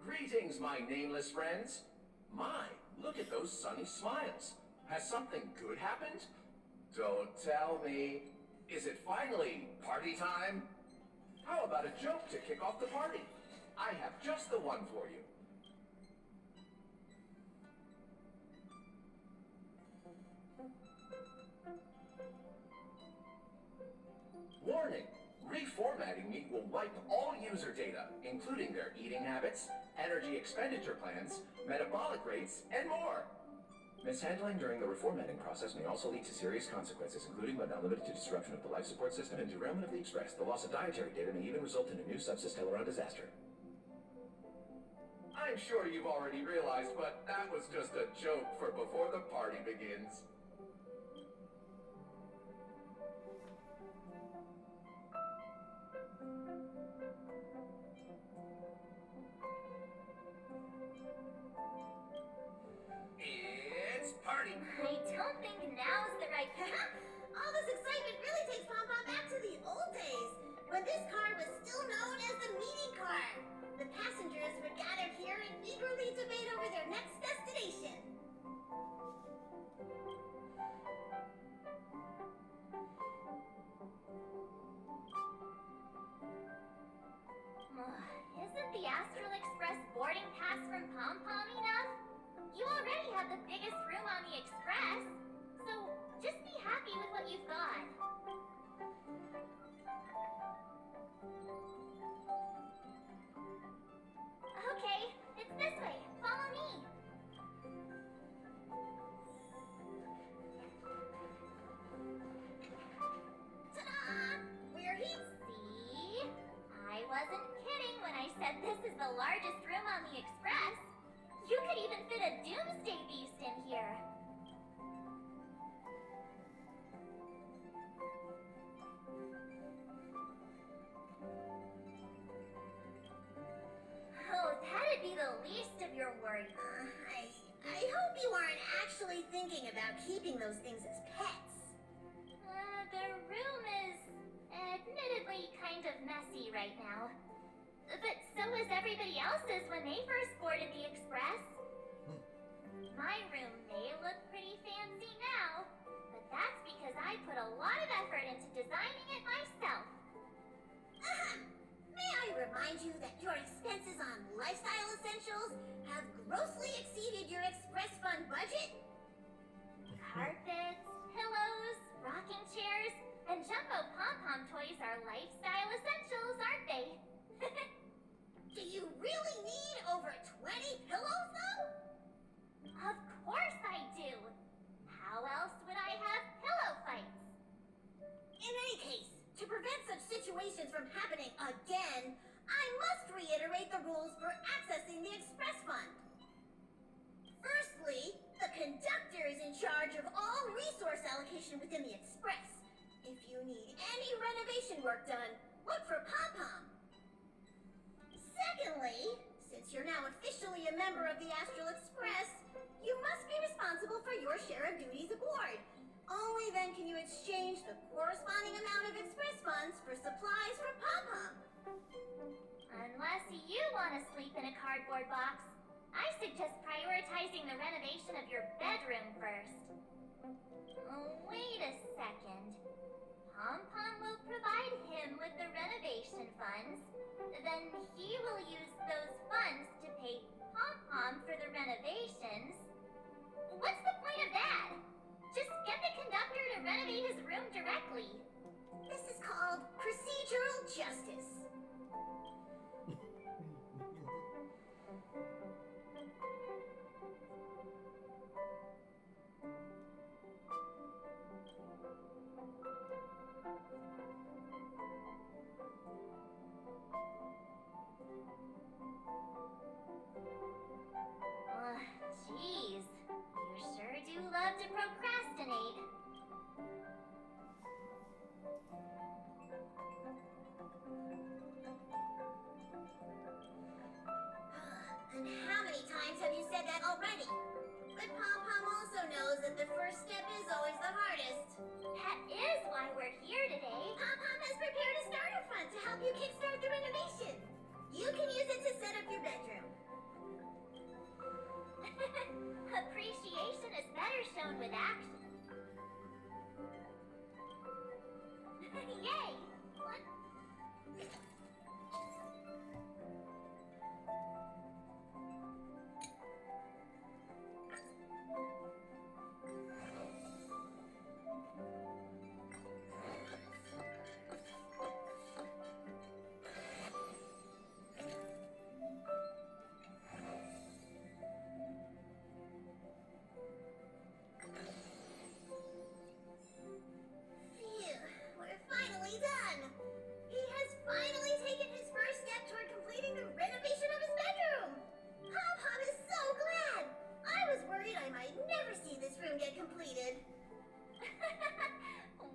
Greetings, my nameless friends. My, look at those sunny smiles. Has something good happened? Don't tell me. Is it finally party time? How about a joke to kick off the party? I have just the one for you. Warning! Reformatting me will wipe all user data, including their eating habits, energy expenditure plans, metabolic rates, and more. Mishandling during the reformatting process may also lead to serious consequences, including but not limited to disruption of the life support system and derailment of the Express. The loss of dietary data may even result in a new subsystem disaster. I'm sure you've already realized, but that was just a joke for before the party begins. It's party. I don't think now is the right time. All this excitement really takes Pom Pom back to the old days, when this car was still known as the meeting car. The passengers would gather here and eagerly debate over their next destination. Isn't the Astral Express boarding pass from Pom Pom enough? You already have the biggest room on the Express, so just be happy with what you've got. Okay, it's this way. Follow me. Ta-da! We're here. See? I wasn't kidding when I said this is the largest room on the Express. You could even fit a doomsday beast in here. Oh, that'd be the least of your worries. I hope you aren't actually thinking about keeping those things as pets. The room is admittedly kind of messy right now. But so was everybody else's when they first boarded the express. My room may look pretty fancy now, but that's because I put a lot of effort into designing it myself. May I remind you that your expenses on lifestyle essentials have grossly exceeded your express fund budget? Carpets, pillows, rocking chairs, and jumbo pom-pom toys are lifestyle essentials, aren't they? Do you really need over 20 pillows, though? Of course I do. How else would I have pillow fights? In any case, to prevent such situations from happening again, I must reiterate the rules for accessing the express fund. Firstly, the conductor is in charge of all resource allocation within the express. If you need any renovation work done, look for Pom-Pom. Secondly, since you're now officially a member of the Astral Express, you must be responsible for your share of duties aboard. Only then can you exchange the corresponding amount of express funds for supplies from Pom-Pom. Unless you want to sleep in a cardboard box, I suggest prioritizing the renovation of your bedroom first. Oh, wait a second. Pom-Pom will provide him with the renovation funds. Then he will use those funds to pay Pom-Pom for the renovations. What's the point of that? Just get the conductor to renovate his room directly. This is called procedural justice. Jeez. You sure do love to procrastinate. And how many times have you said that already? But Pom-Pom also knows that the first step is always the hardest. That is why we're here today. Pom-Pom has prepared a starter fund to help you kickstart the renovation. You can use it to set up your bedroom. Appreciation is better shown with action. Yay! What?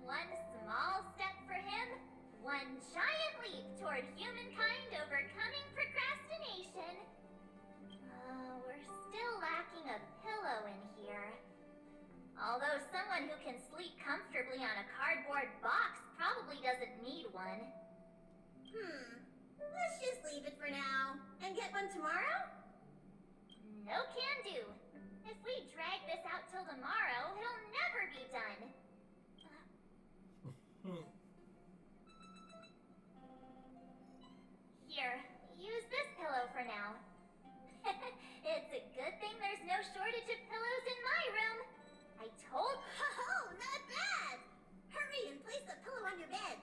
One small step for him, one giant leap toward humankind overcoming procrastination. We're still lacking a pillow in here. Although someone who can sleep comfortably on a cardboard box probably doesn't need one. Let's just leave it for now and get one tomorrow? No can do. If we drag this out till tomorrow, it'll never be done. Here, use this pillow for now. It's a good thing there's no shortage of pillows in my room. I told you. Oh, not bad! Hurry and place the pillow on your bed.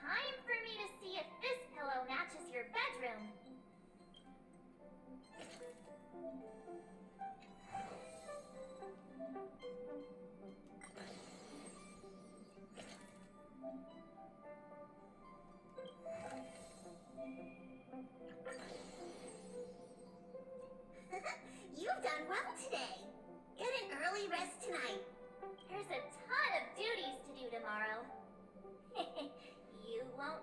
Time for me to see if this pillow matches your bedroom. You've done well today. Get an early rest tonight. There's a ton of duties to do tomorrow. You won't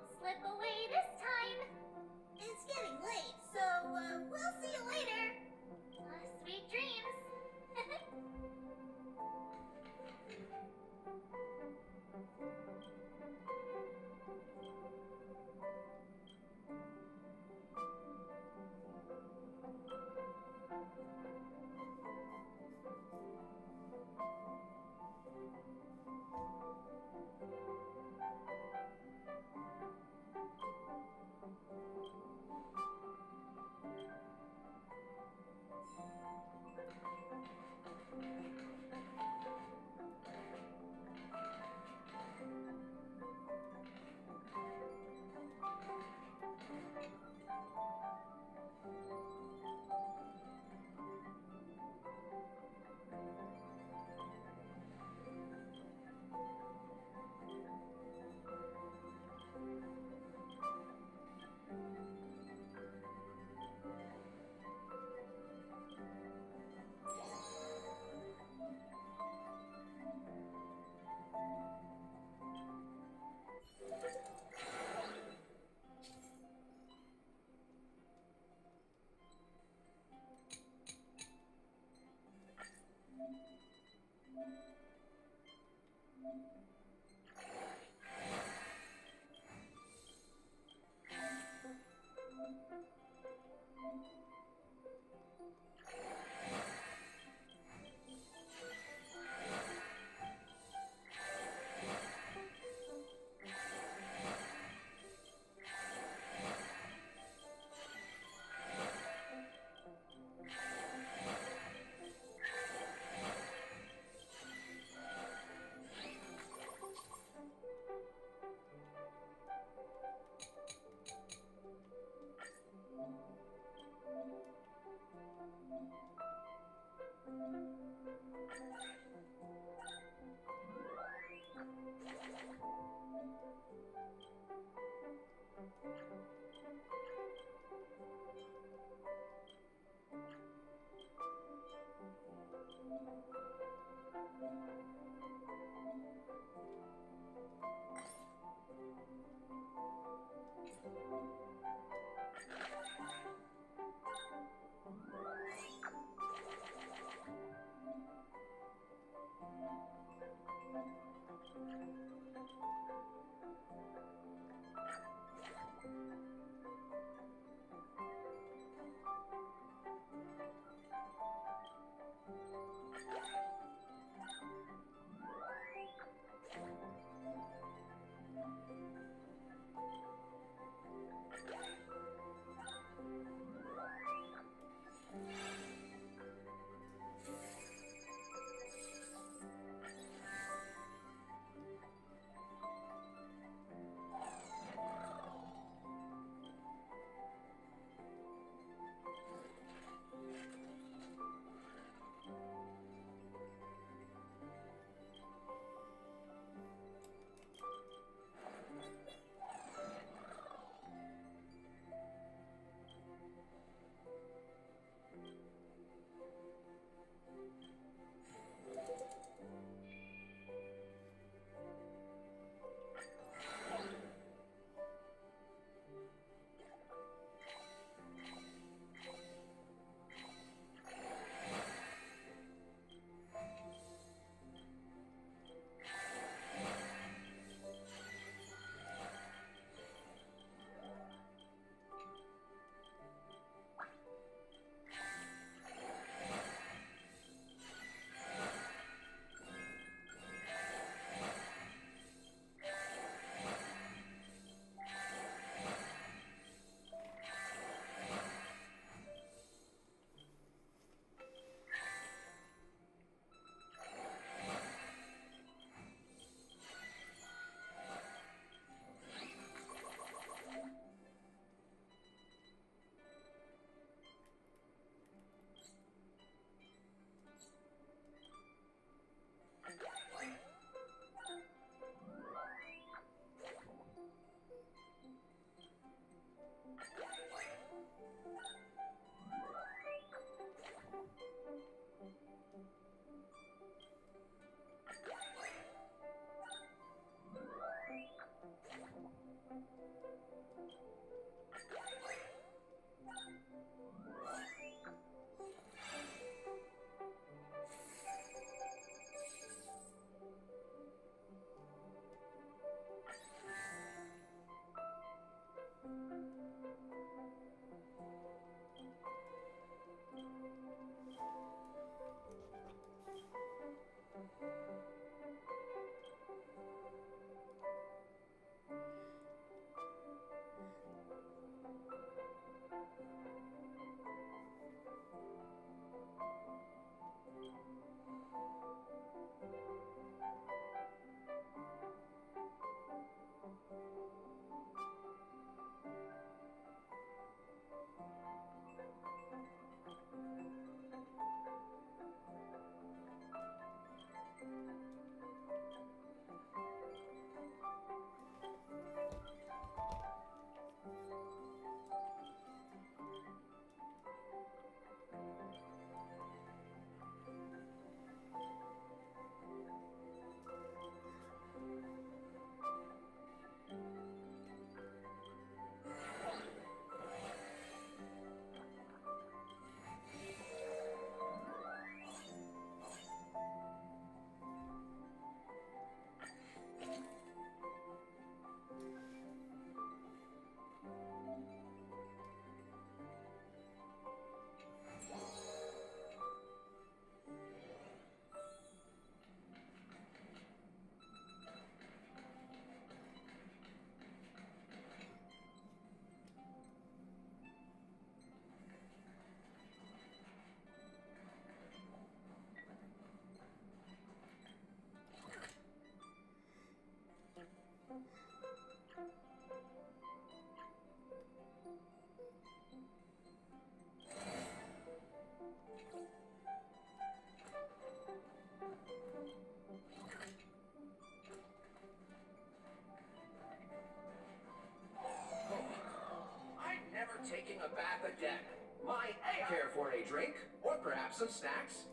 taking a bath again. Might care for a drink, or perhaps some snacks?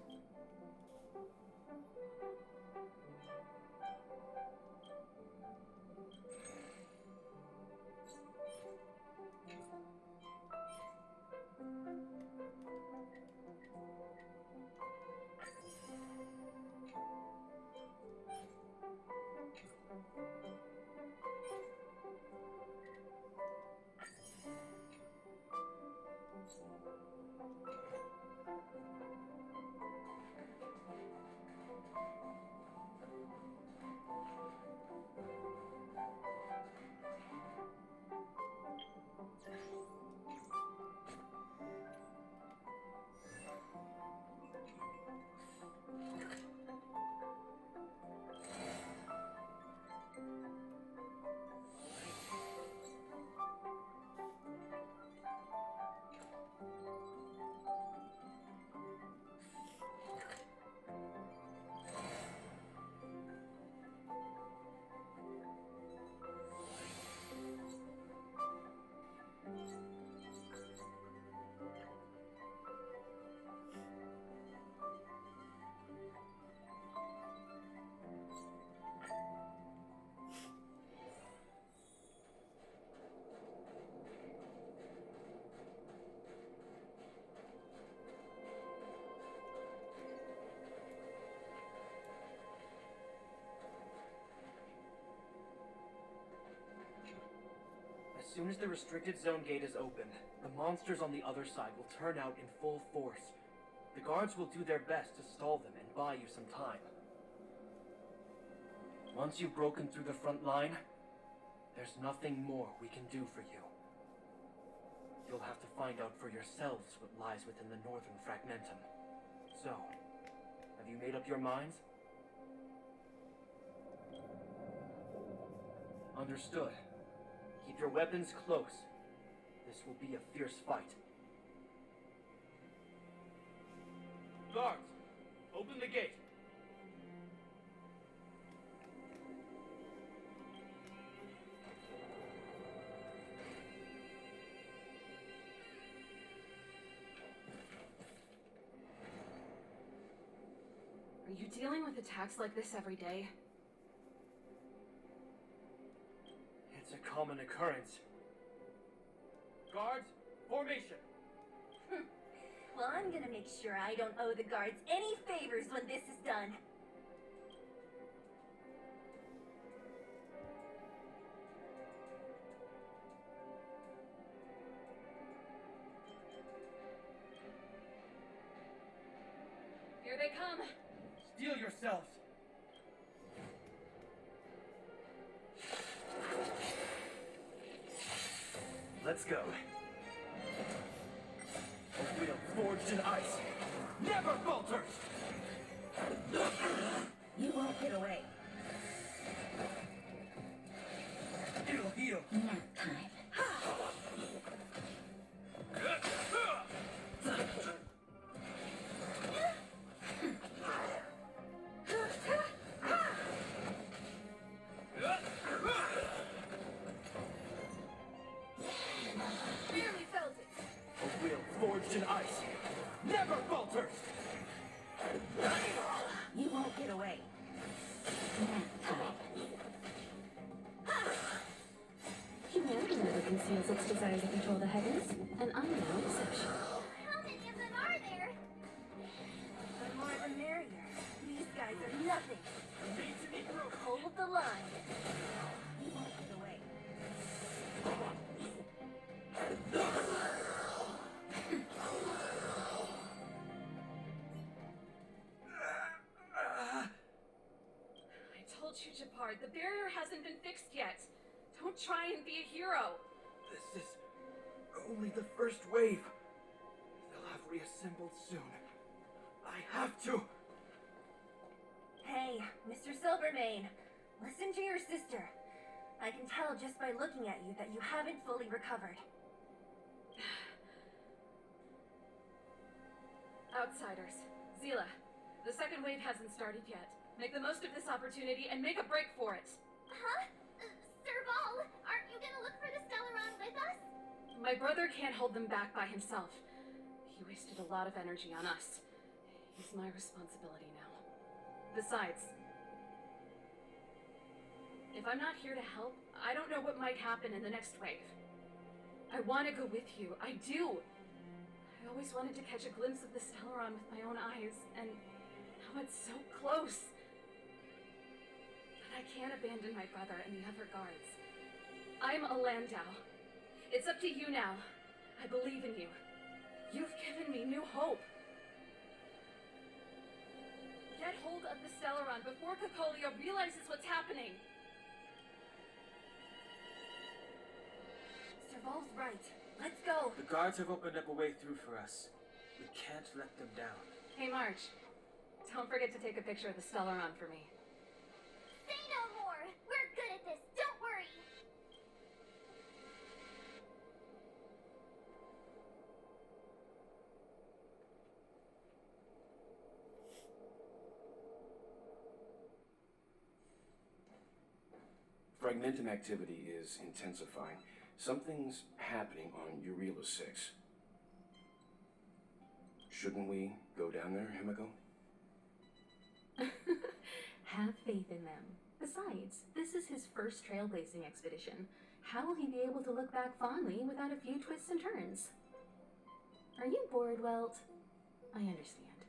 As soon as the restricted zone gate is opened, the monsters on the other side will turn out in full force. The guards will do their best to stall them and buy you some time. Once you've broken through the front line, there's nothing more we can do for you. You'll have to find out for yourselves what lies within the northern fragmentum. So, have you made up your minds? Understood. Keep your weapons close. This will be a fierce fight. Guards, open the gate. Are you dealing with attacks like this every day? It's a common occurrence. Guards, formation. Well, I'm gonna make sure I don't owe the guards any favors when this is done. Here they come. Steel yourselves. Let's go. A wheel forged in ice never falters! You won't get away. It'll heal. Nap time. Barely felt it. A wheel forged in ice never falters! You won't get away. Nap time. Humanity never conceals its desire to control the heavens, and I'm no exception. How many of them are there? The more the merrier. These guys are nothing. Hold the line. You won't get away. I told you, Japard, the barrier hasn't been fixed yet. Don't try and be a hero. This is only the first wave. They'll have reassembled soon. I have to. Hey, Mr. Silvermane, listen to your sister. I can tell just by looking at you that you haven't fully recovered. Outsiders. Zila, the second wave hasn't started yet. Make the most of this opportunity and make a break for it. Huh? Sir Ball, aren't you gonna look for the Stellaron with us? My brother can't hold them back by himself. He wasted a lot of energy on us. He's my responsibility now. Besides, if I'm not here to help, I don't know what might happen in the next wave. I want to go with you. I do. I always wanted to catch a glimpse of the Stellaron with my own eyes, and now it's so close. But I can't abandon my brother and the other guards. I'm a Landau. It's up to you now. I believe in you. You've given me new hope. Get hold of the Stellaron before Cocolia realizes what's happening. Serval's right. Let's go. The guards have opened up a way through for us. We can't let them down. Hey, March. Don't forget to take a picture of the Stellaron for me. Say no more! We're good at this, don't worry! Fragmentum activity is intensifying. Something's happening on Urela 6. Shouldn't we go down there, Himiko? Have faith in them. Besides, this is his first trailblazing expedition. How will he be able to look back fondly without a few twists and turns? Are you bored, Welt? I understand.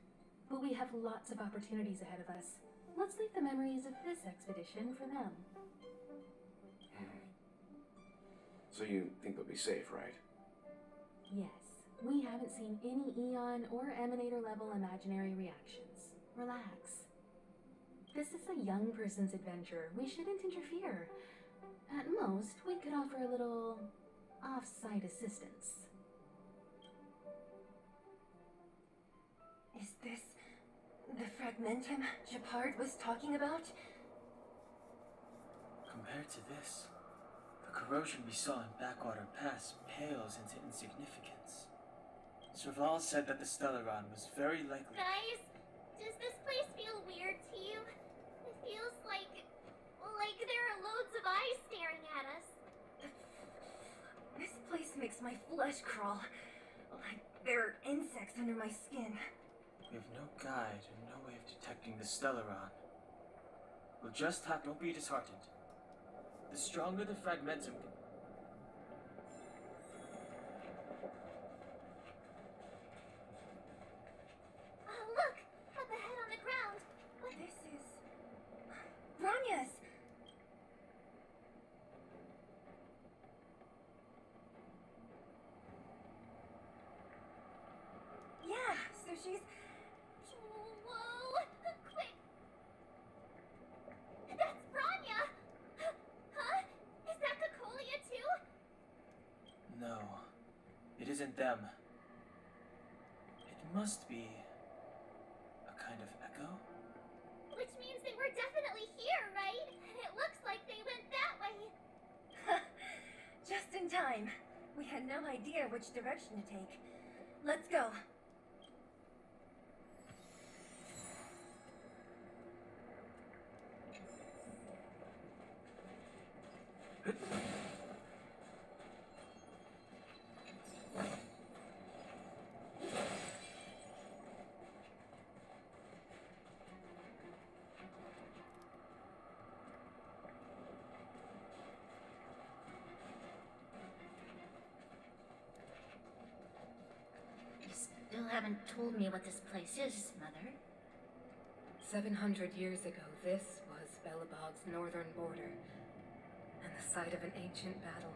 But we have lots of opportunities ahead of us. Let's leave the memories of this expedition for them. So you think they'll be safe, right? Yes. We haven't seen any Eon or Emanator level imaginary reactions. Relax. This is a young person's adventure. We shouldn't interfere. At most, we could offer a little off-site assistance. Is this the Fragmentum Gepard was talking about? Compared to this, the corrosion we saw in Backwater Pass pales into insignificance. Serval said that the Stellaron was very likely— Guys, does this place feel weird to you? It feels like there are loads of eyes staring at us. This place makes my flesh crawl. Like there are insects under my skin. we have no guide and no way of detecting the Stellaron. We'll just have— Don't be disheartened. The stronger the Fragmentum— Oh, look! Up ahead on the ground! What this is? Bronya's! Yeah, so she's... Whoa! Quick! That's Bronya! Huh? Is that Cocolia too? No, it isn't them. It must be a kind of echo? Which means they were definitely here, right? And it looks like they went that way. Just in time. We had no idea which direction to take. Let's go. You still haven't told me what this place is, Mother. 700 years ago, this was Belobog's northern border, and the site of an ancient battle.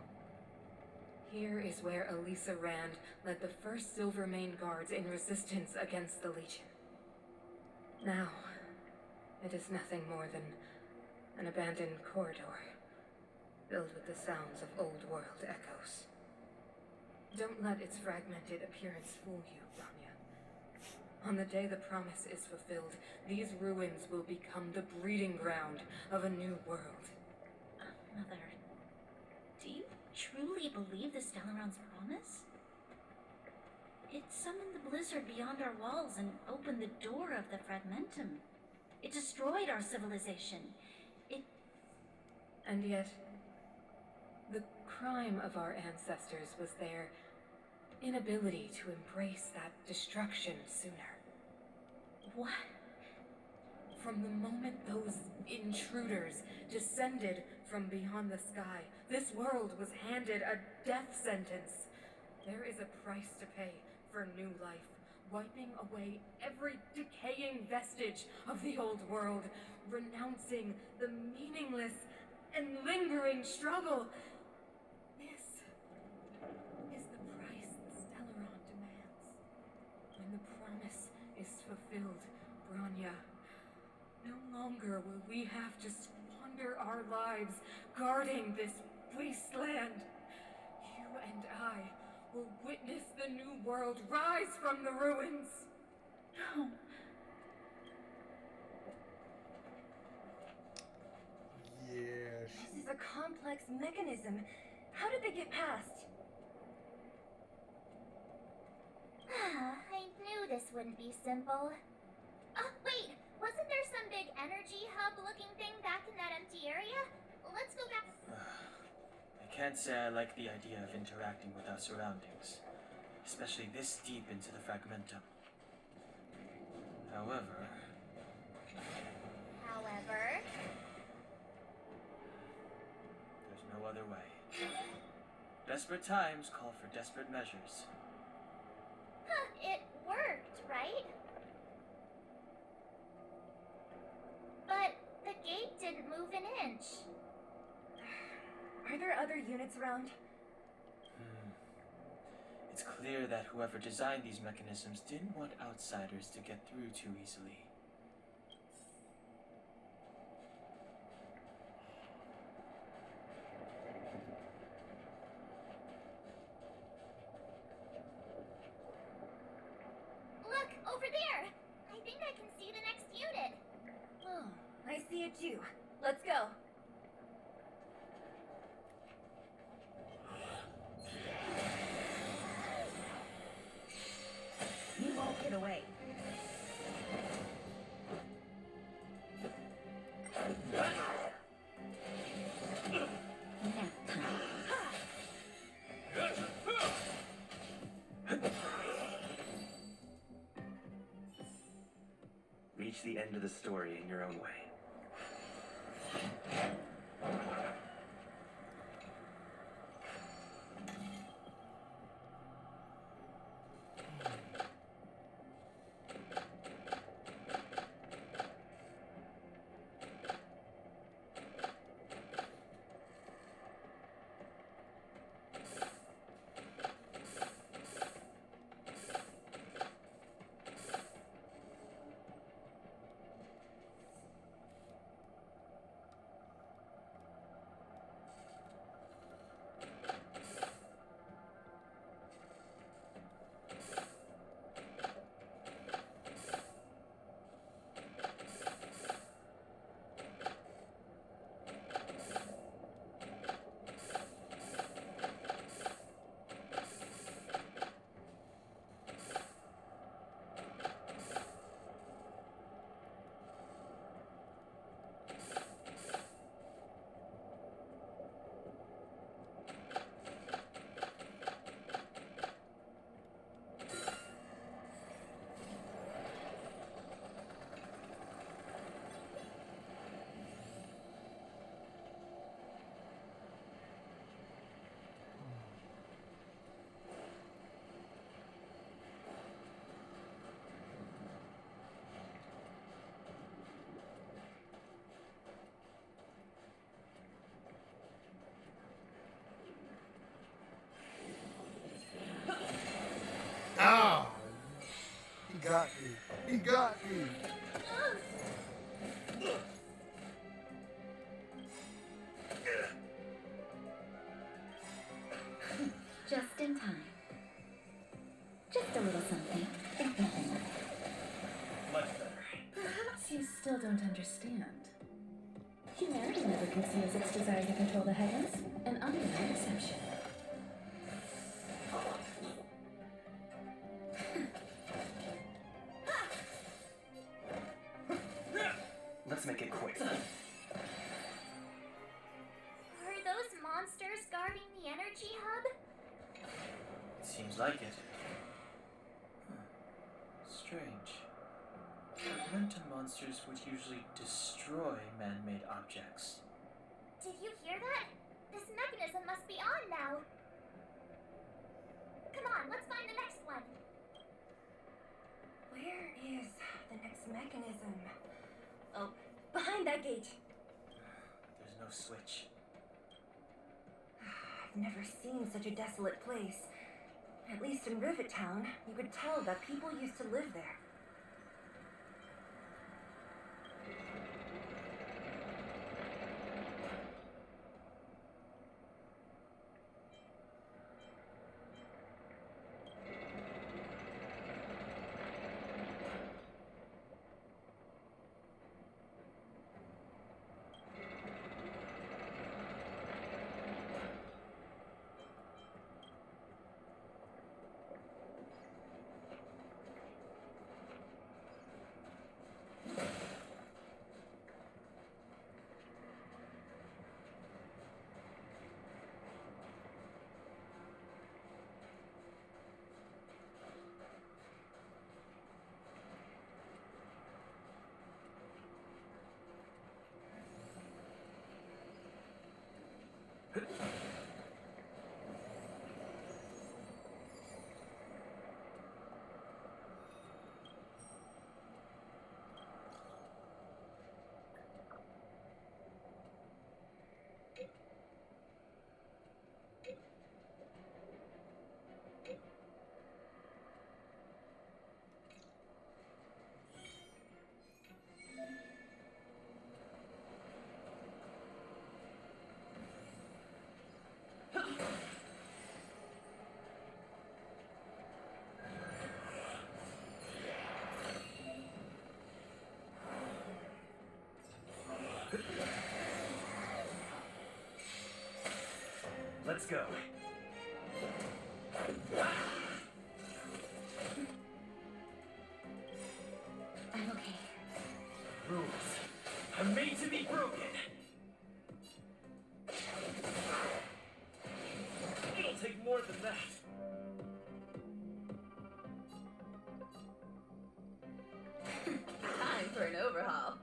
Here is where Elisa Rand led the first Silvermane Guards in resistance against the Legion. Now, it is nothing more than an abandoned corridor, filled with the sounds of old-world echoes. Don't let its fragmented appearance fool you, Bronya. On the day the promise is fulfilled, these ruins will become the breeding ground of a new world. Mother, do you truly believe the Stellaron's promise? It summoned the blizzard beyond our walls and opened the door of the Fragmentum. It destroyed our civilization. And yet, the crime of our ancestors was their inability to embrace that destruction sooner. What? From the moment those intruders descended from beyond the sky, this world was handed a death sentence. There is a price to pay for new life, wiping away every decaying vestige of the old world, renouncing the meaningless and lingering struggle. This is the price the Stellaron demands. When the promise is fulfilled, Bronya, no longer will we have to squander our lives guarding this wasteland. You and I will witness the new world rise from the ruins. No. Yeah. This is a complex mechanism. How did they get past? I knew this wouldn't be simple. Wait! Wasn't there some big energy hub-looking thing back in that empty area? Let's go back. I can't say I like the idea of interacting with our surroundings, especially this deep into the fragmentum. However, there's no other way. Desperate times call for desperate measures. It worked, right? But the gate didn't move an inch. Are there other units around? It's clear that whoever designed these mechanisms didn't want outsiders to get through too easily. Look, over there! I think I can see the next unit. Oh, I see it too. Let's go. You won't get away. Reach the end of the story in your own way. Ah! He got me. He got me. Just in time. Just a little something. Think nothing of it. Much better. Perhaps you still don't understand. Humanity never conceals its desire to control the heavens, and I'm no exception. Let's make it quick. Are those monsters guarding the energy hub? It seems like it. Huh. Strange. Fragmentum monsters would usually destroy man-made objects. Did you hear that? This mechanism must be on now. Come on, let's find the next one. Where is the next mechanism? Oh, behind that gate. There's no switch. I've never seen such a desolate place. At least in Rivet Town, you could tell that people used to live there. Let's go. I'm okay. Rules are made to be broken. It'll take more than that. Time for an overhaul.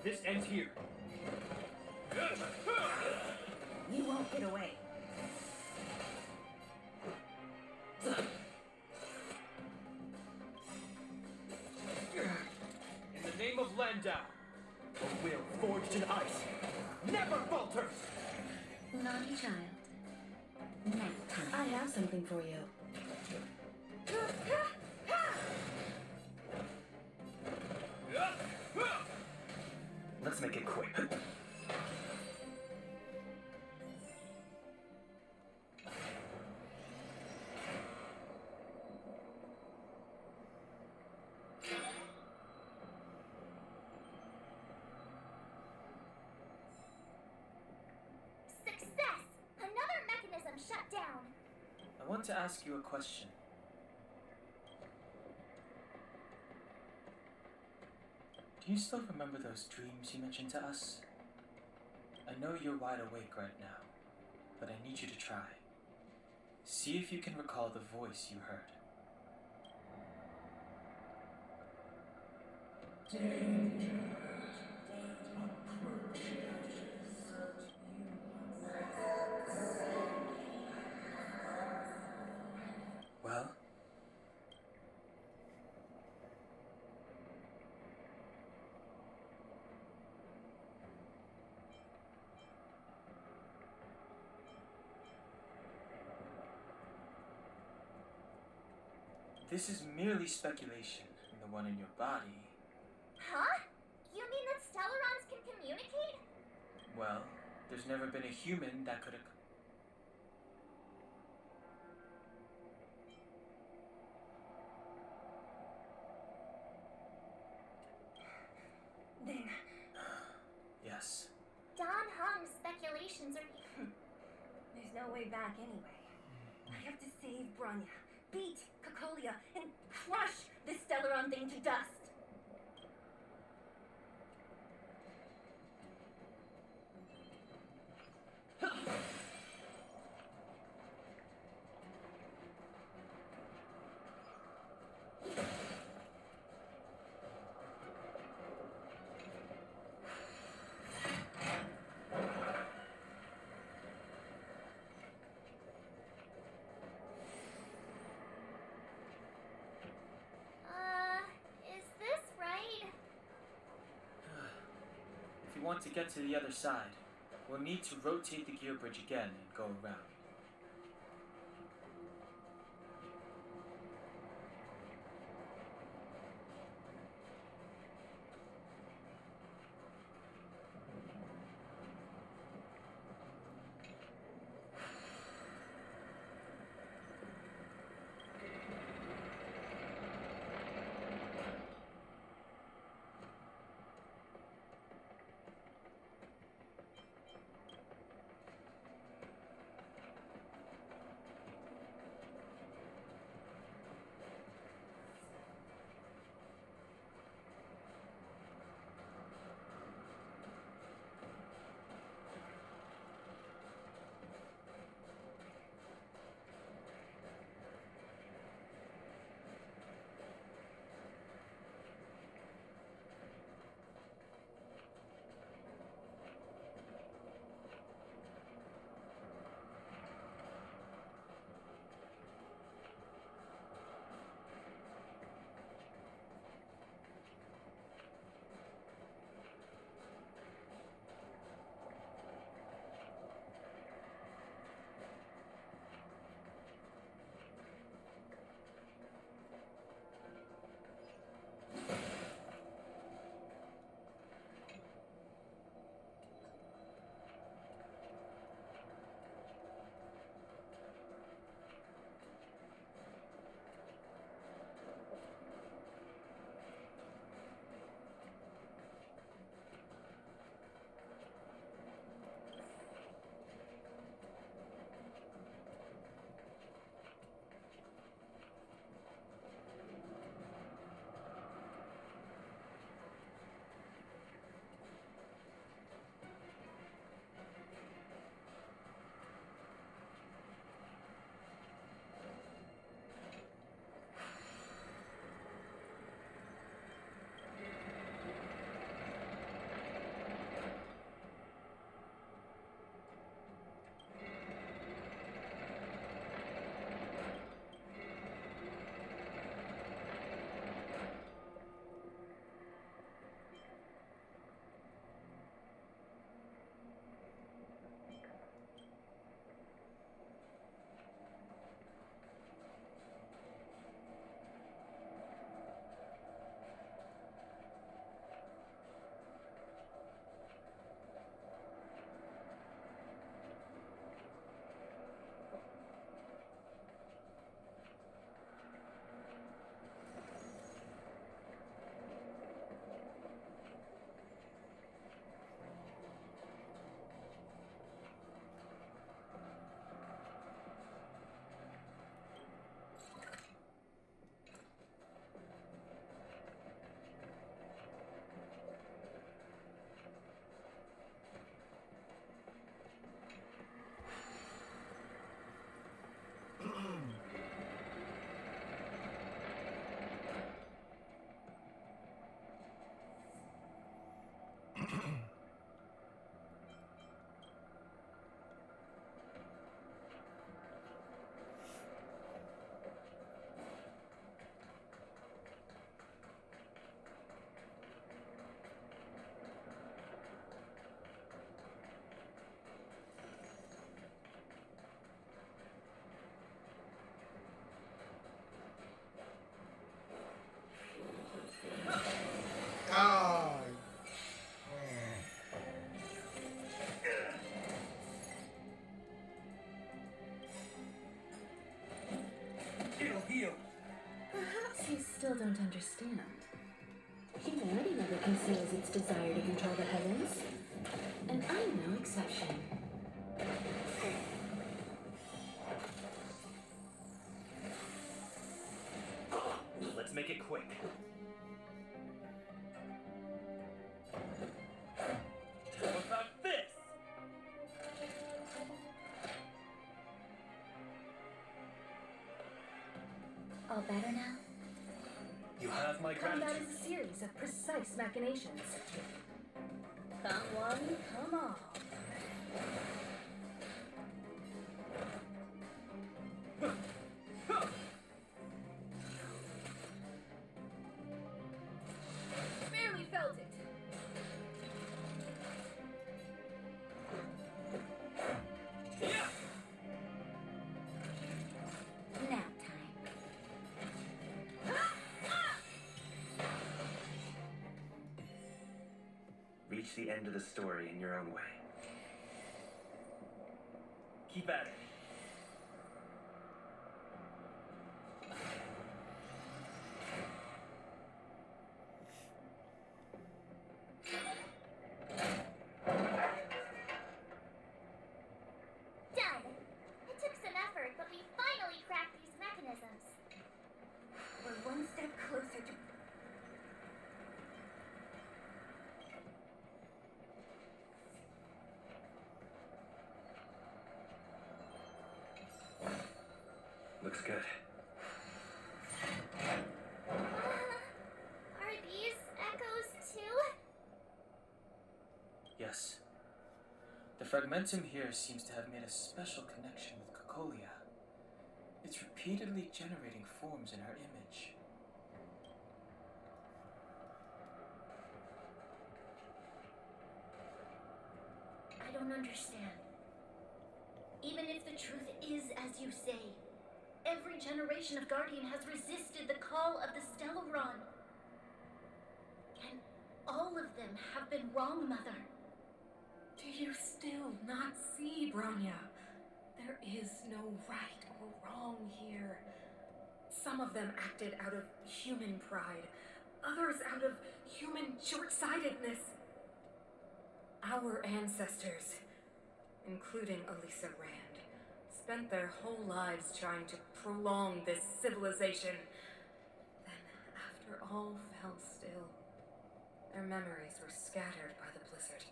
This ends here. You won't get away. In the name of Landau, a will forged in ice never falters! Naughty child. Nap time. I have something for you. Let's make it quick. Success! Another mechanism shut down. I want to ask you a question. Do you still remember those dreams you mentioned to us? I know you're wide awake right now, but I need you to try. See if you can recall the voice you heard. Well? This is merely speculation, and the one in your body, Huh? You mean that Stellarons can communicate? well, there's never been a human that could have. Then, Yes. Don Hong's speculations are... there's no way back anyway. I have to save Bronya, beat Cocolia, and crush this Stellaron thing to dust. want to get to the other side, we'll need to rotate the gear bridge again and go around. Still don't understand. Humanity never conceals its desire to control the heavens, and I'm no exception. Let's make it quick. What about this? All better now? You have my Combat gratitude. is a series of precise machinations. Come one, come all. Barely felt it. reach the end of the story in your own way. Keep at it. Done! It took some effort, but we finally cracked these mechanisms. We're one step closer to... Looks good. Are these echoes too? Yes. The fragmentum here seems to have made a special connection with Cocolia. It's repeatedly generating forms in our image. I don't understand. Even if the truth is as you say, every generation of Guardian has resisted the call of the Stellaron. Can all of them have been wrong, Mother? Do you still not see, Bronya? There is no right or wrong here. Some of them acted out of human pride, others out of human short-sightedness. Our ancestors, including Elisa Rand, spent their whole lives trying to prolong this civilization. Then, after all fell still, their memories were scattered by the blizzard.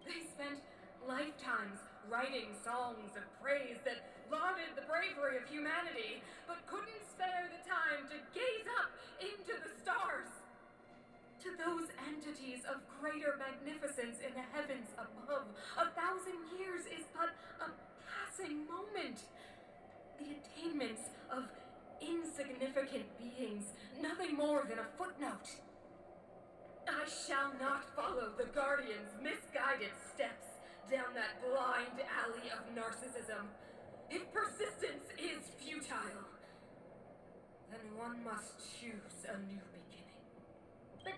They spent lifetimes writing songs of praise that lauded the bravery of humanity, but couldn't spare the time to gaze up into the stars. To those entities of greater magnificence in the heavens above, 1,000 years is but a passing moment. The attainments of insignificant beings, nothing more than a footnote. I shall not follow the Guardian's misguided steps down that blind alley of narcissism. If persistence is futile, then one must choose a new beginning. But,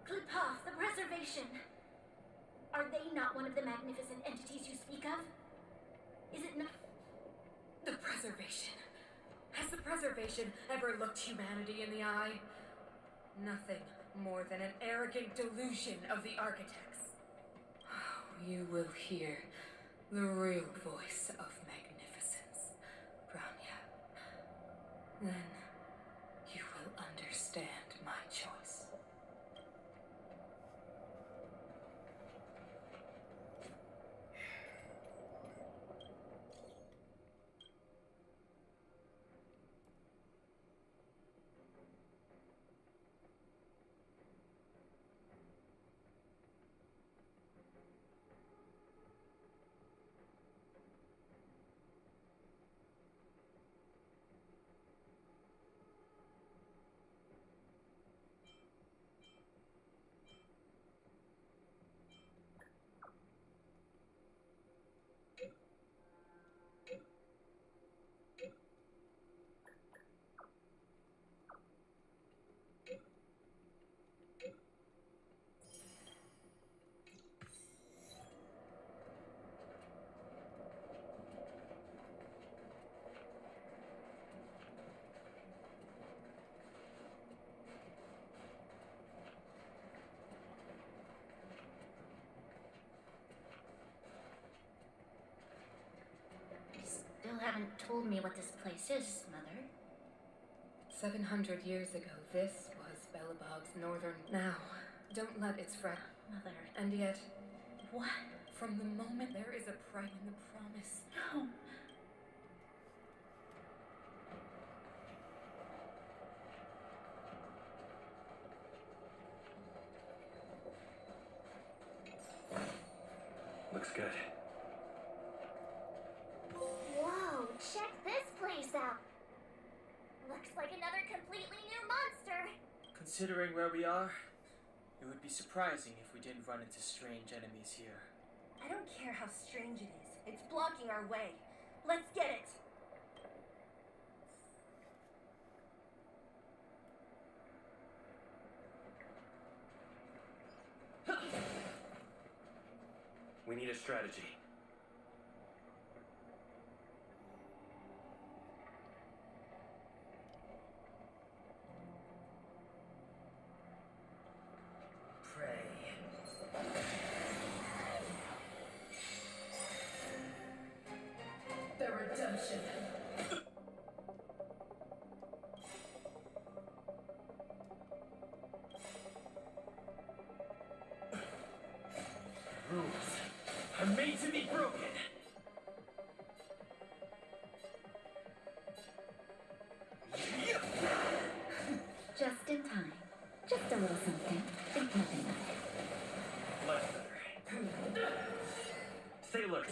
Klipoth, the Preservation, are they not one of the magnificent entities you speak of? Is it not? The Preservation. Has the Preservation ever looked humanity in the eye? Nothing more than an arrogant delusion of the architects. You will hear the real voice of magnificence, Bronya. Then you will understand my choice. You still haven't told me what this place is, Mother. 700 years ago, this was Belobog's northern... Now, don't let its fret. Mother. And yet... What? From the moment there is a pride in the promise... No. Looks good. Whoa, check this place out. Looks like another completely new monster. Considering where we are, it would be surprising if we didn't run into strange enemies here. I don't care how strange it is. It's blocking our way. Let's get it. need a strategy. The redemption. Rules are made to be broken. Just in time. Just a little something. Think nothing of it. Much better. Stay alert.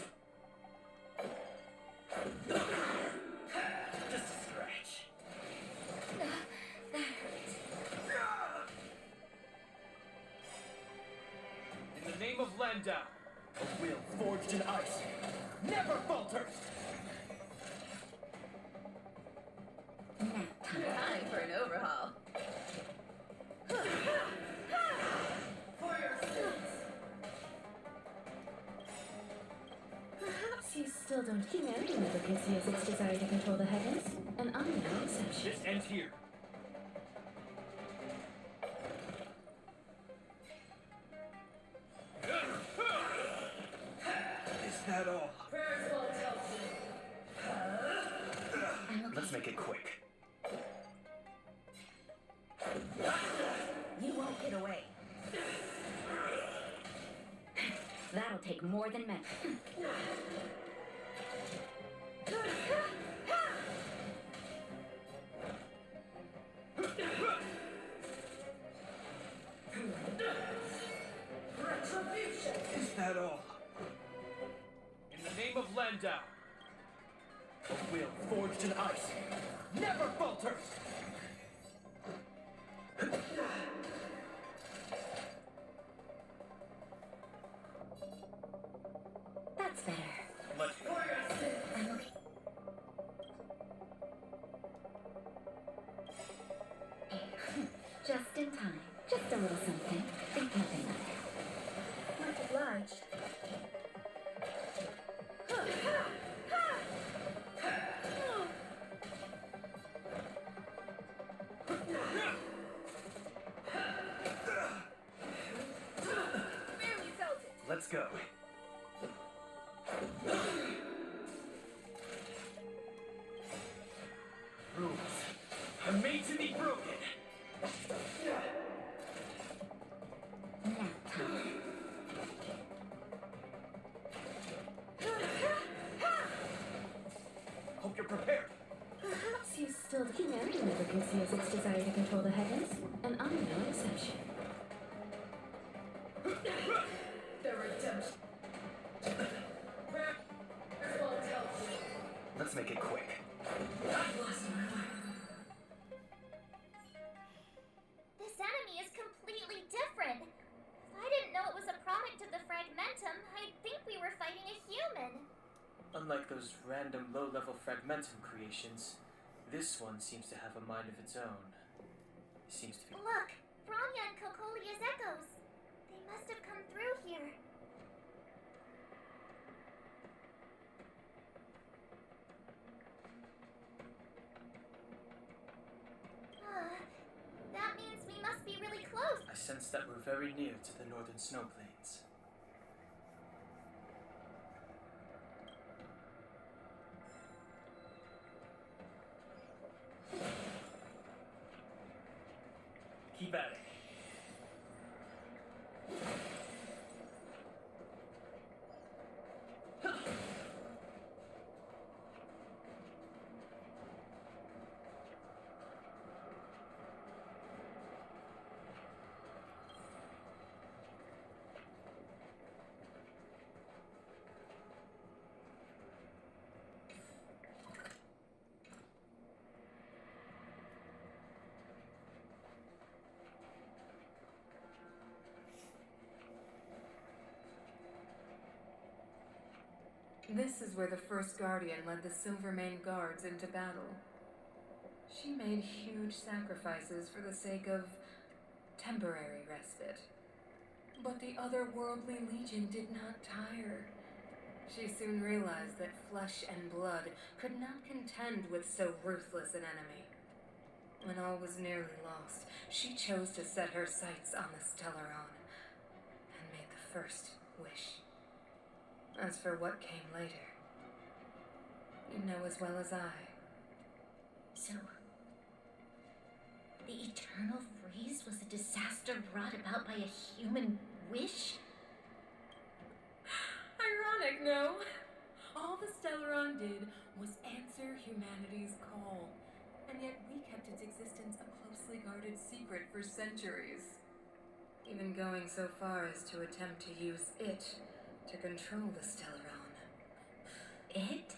Just a scratch. In the name of Landau, a will forged in ice never falters. Time for an overhaul. For your sins. Perhaps you still don't. Humanity never conceals its desire to control the heavens, and I'm no exception. This ends here. Is that all? Let's make it quick. You won't get away. That'll take more than medicine. Retribution! Is that all? In the name of Landau, a will forged in ice never falters! That's better. Much better. I'm okay. Just in time. Just a little something. Think nothing of it. Much obliged. Let's go. Rules are made to be broken. Nap time. Hope you're prepared. Perhaps you still. Humanity never conceals its desire to control the heavens, and I'm no exception. The redemption. Let's make it quick. This enemy is completely different. If I didn't know it was a product of the Fragmentum, I'd think we were fighting a human. Unlike those random low-level Fragmentum creations, this one seems to have a mind of its own. It seems to be... Look, Bronya and Kokolia's echoes. They must have come through here. That means we must be really close. I sense that we're very near to the northern snow plains. Keep at it. This is where the first Guardian led the Silvermane Guards into battle. She made huge sacrifices for the sake of temporary respite. But the otherworldly legion did not tire. She soon realized that flesh and blood could not contend with so ruthless an enemy. When all was nearly lost, she chose to set her sights on the Stellaron and made the first wish. As for what came later, you know as well as I. So, the eternal freeze was a disaster brought about by a human wish? Ironic, no? All the Stellaron did was answer humanity's call, and yet we kept its existence a closely guarded secret for centuries. Even going so far as to attempt to use it to control the Stellaron. It?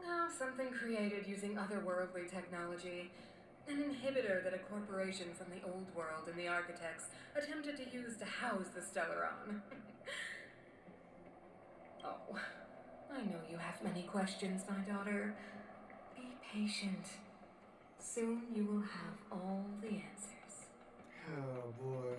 Oh, something created using otherworldly technology. An inhibitor that a corporation from the old world and the architects attempted to use to house the Stellaron. Oh, I know you have many questions, my daughter. Be patient. Soon you will have all the answers. Oh boy.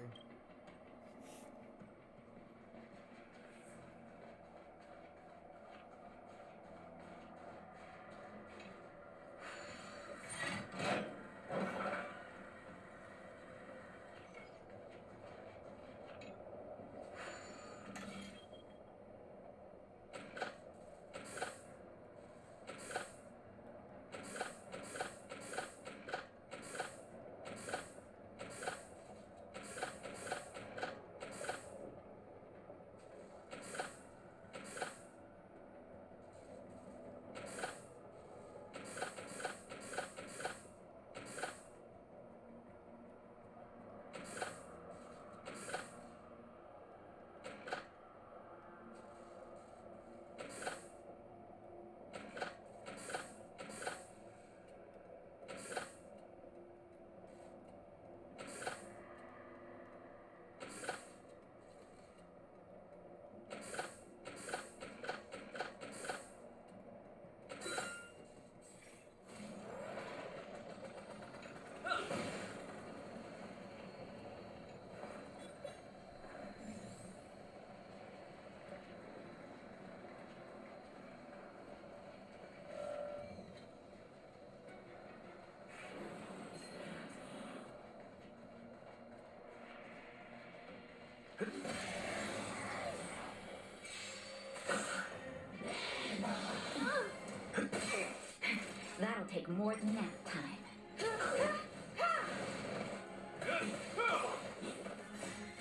That'll take more than nap time.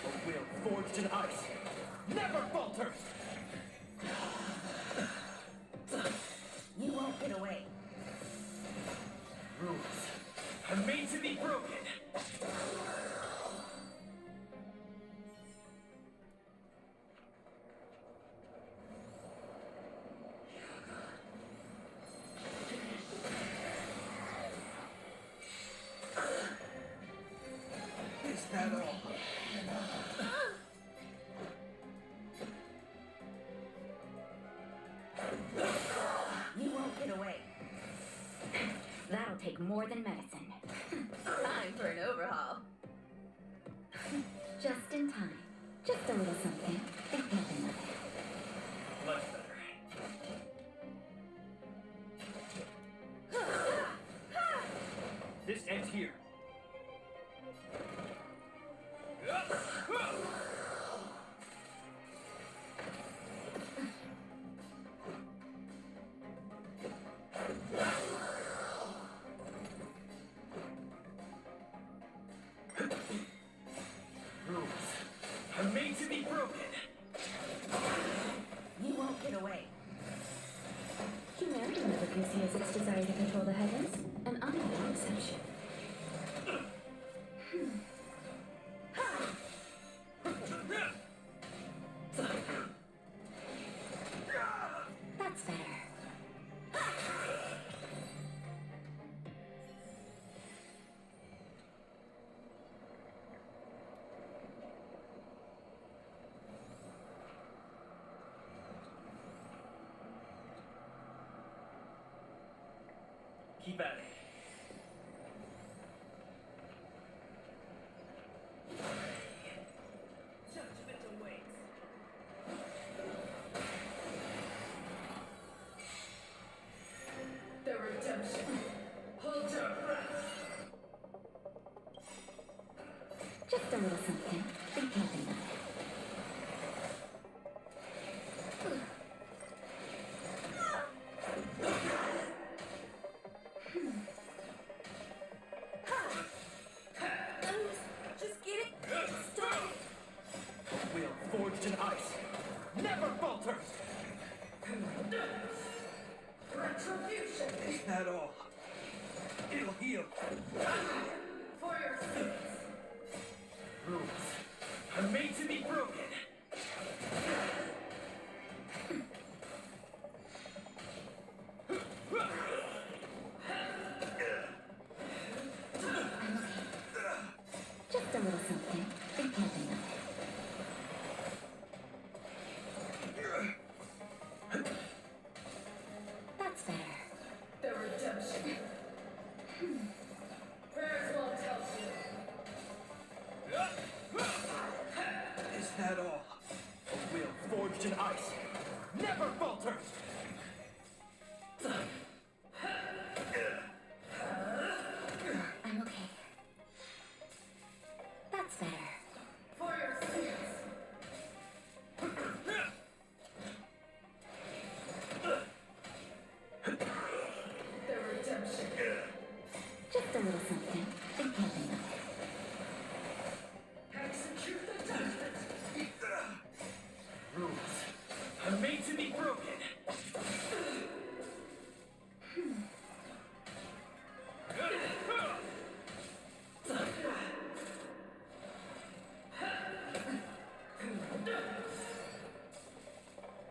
A will forged in ice never falters! You won't get away. Rules are made to be broken! Is that all? You won't get away. That'll take more than medicine. Time for an overhaul. Just in time. Just a little something. Think nothing of it. Much better. This ends here. Rules are made to be broken! You won't get away. Humanity never conceals its desire to control the heavens, and I'm no exception. That's better. Keep at it. Just a little something. Think nothing of it. Just get it. Stop. Will forged in ice never falters. Retribution. Is that all? It'll heal. For your sins. Rules are made to be broken. Just a little something. Think nothing of it. That's better. The redemption. Prayers won't help you. Is that all? A will forged in ice never falters. I'm okay. That's better. For your sins. The redemption. Just a little something. Think nothing of it. Execute the judgment. Rules are made to be broken.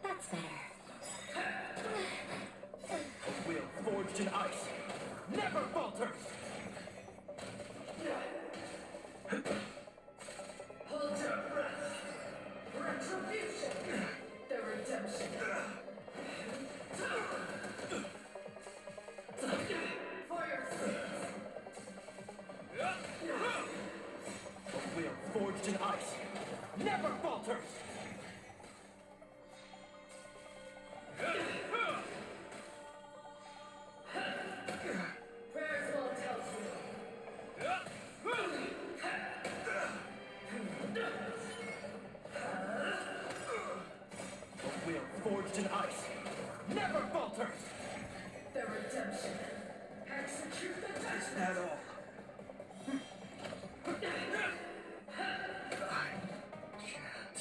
That's better. A will forged in ice never falters. Hold your breath. Retribution. The redemption. For your sins. A will forged in ice never falters. Prayers won't help you. A will forged in ice never falters. The redemption. Execute the Is judgment. that all? I can't.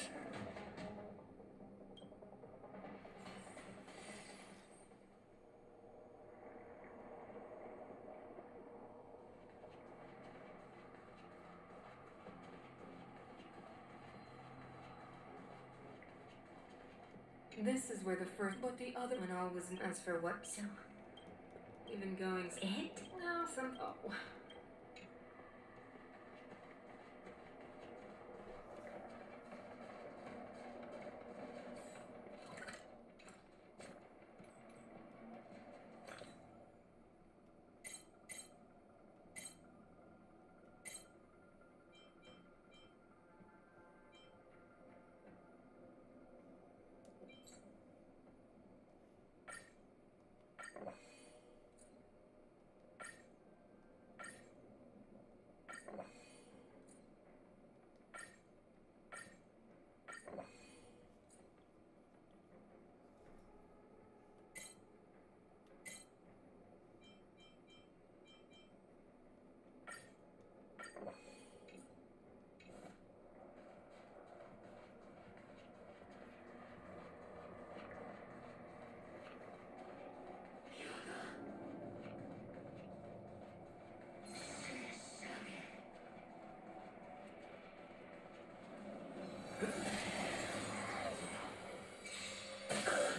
This is where the first, but the other one always. As for what? So, even going. It? No, some. Oh.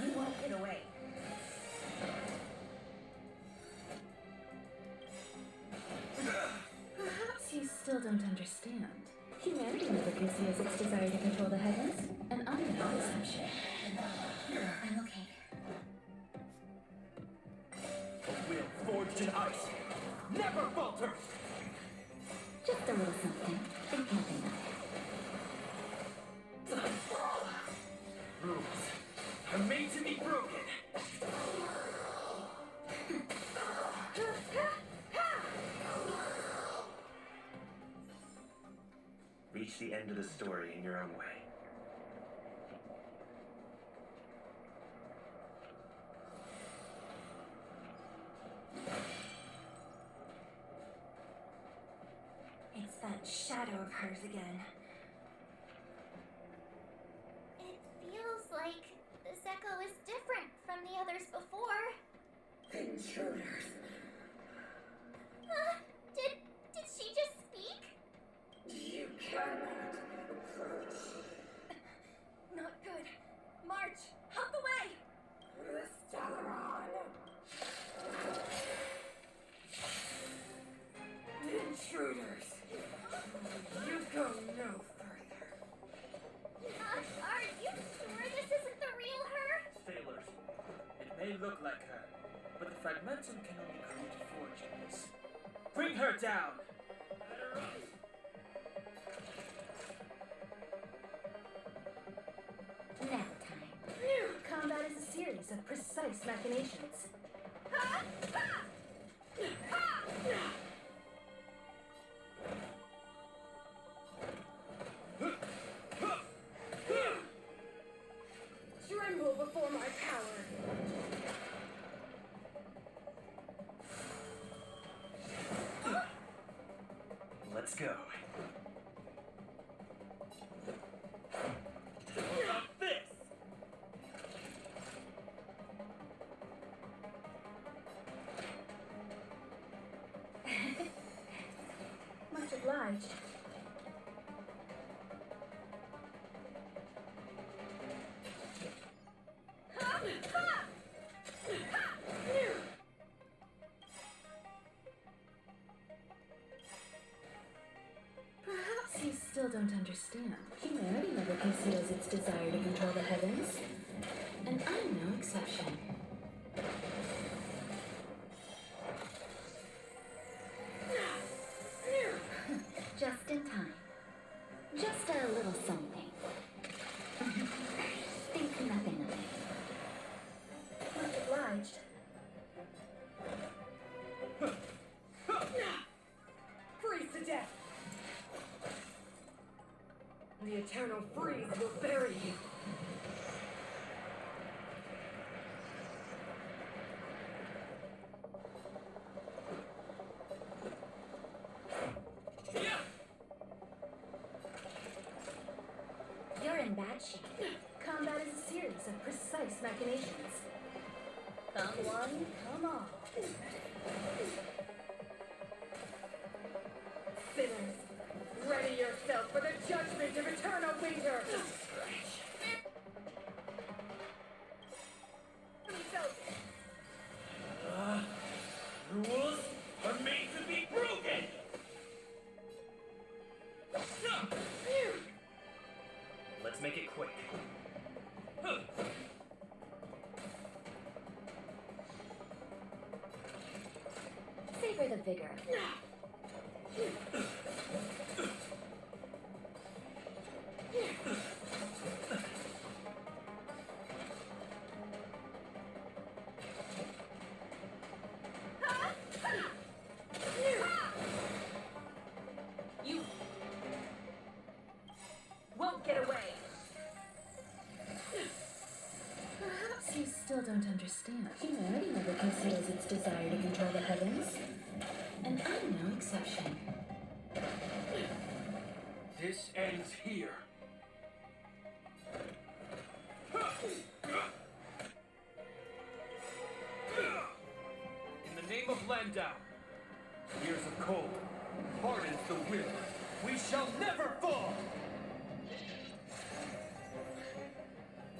You won't get away. Perhaps you still don't understand. Humanity never conceals its desire to control the heavens, and I'm an exception. I'm okay. A will forged in ice never falters. Just a little something. Think nothing of it. Rules are made to be broken. the end of the story in your own way. It's that shadow of hers again. It feels like this echo is different from the others before. Intruders. Did she just speak? You cannot approach. Not good. March, out the way! The Stellaron. Intruders. You go no further. Are you sure this isn't the real her? Sailors, it may look like her, but the fragmentum can only create fortunes. Bring her down! Let her up. Nap time. Combat is a series of precise machinations. Tremble before my power. Let's go. How about this? Much obliged. Perhaps you still don't understand. Humanity never conceals its desire to control the heavens. And I'm no exception. Just in time. Just a little something. Think nothing of it. Much obliged. Freeze to death! The eternal freeze will bury you. You're in bad shape. Combat is a series of precise machinations. Come one, come all. Sinners, ready yourself for the judgment of eternal winter! Rules are made to be broken! Let's make it quick. Savor the vigor. You won't get away! Perhaps you still don't understand. Humanity never conceals its desire to control the heavens. And I'm no exception. This ends here. In the name of Landau, years of cold, hardens the will. We shall never fall!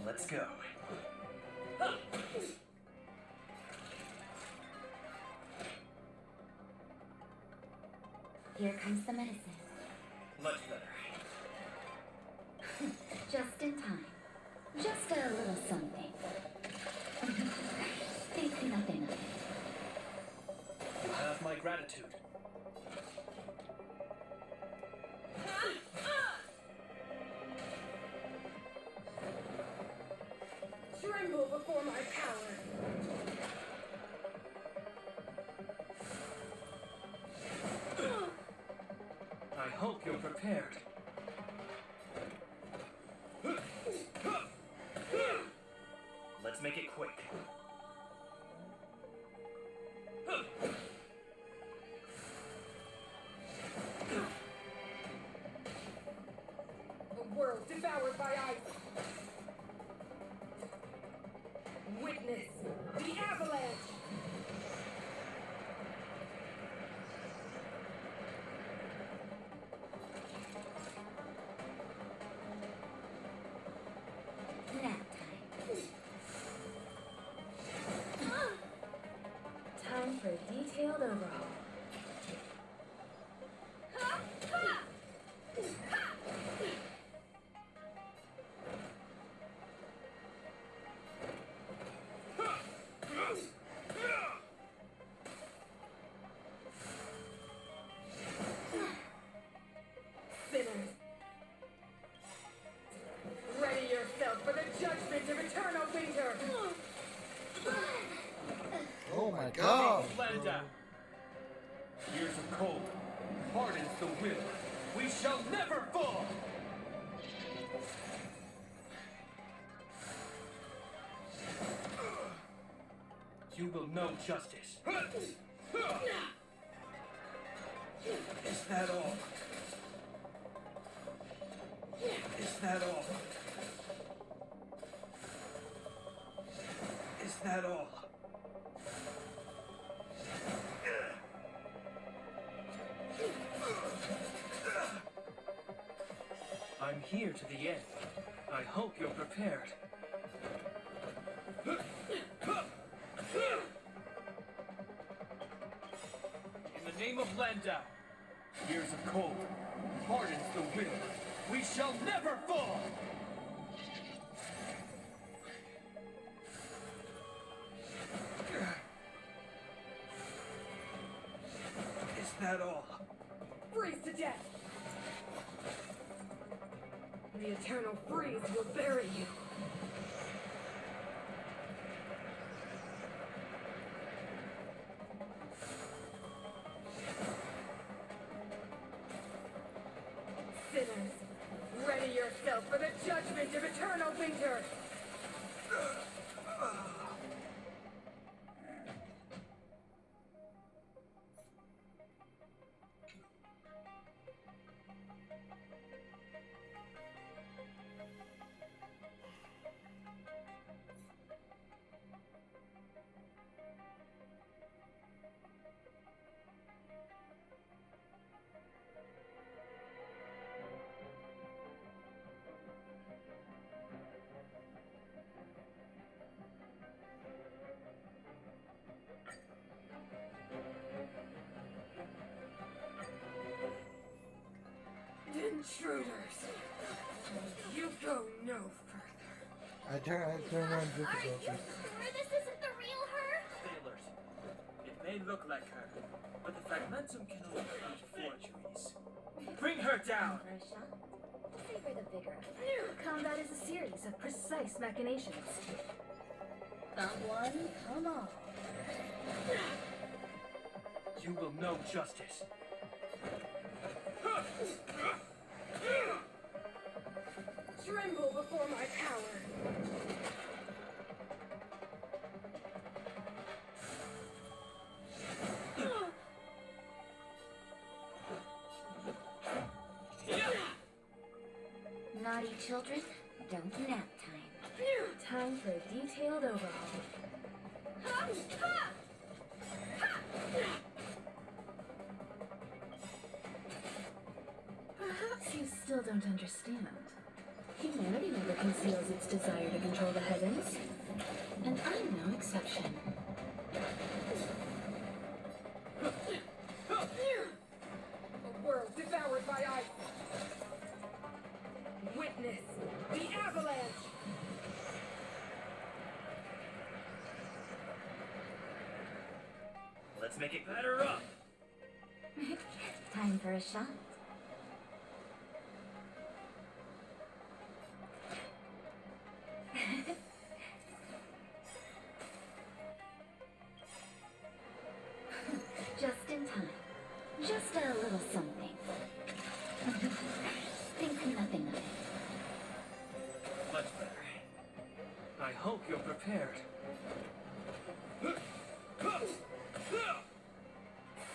Let's go. Here comes the medicine. Much better. Just in time. Just a little something. Think nothing of it. You have my gratitude. Tremble before my power! I hope you're prepared. Witness the avalanche! Nap time. Time for a detailed overhaul. Sinners! Ready yourself for the judgment of eternal winter! Oh my god. Landa. Years of cold hardens the will. We shall never fall. You will know justice. Is that all? Is that all? Is that all? I'm here to the end. I hope you're prepared. In the name of Landau, years of cold hardens the will. We shall never fall! Is that all? Freeze to death! The eternal freeze will bury you. Sinners, ready yourself for the judgment of eternal winter! Intruders! You go no further. I turn on difficulty. Sure this isn't the real her? Sailors. It may look like her, but the fragmentum can only create forgeries. Bring her down! For a shot. Favor the vigor of it. Combat is a series of precise machinations. Come one, come all. You will know justice. Tremble before my power! Naughty children, don't nap time. Time for a detailed overhaul. Perhaps you still don't understand. Humanity never conceals its desire to control the heavens. And I'm no exception. A world devoured by ice! Witness the avalanche! Let's make it batter up. Time for a shot. Just in time. Just a little something. Think nothing of it. Much better. I hope you're prepared.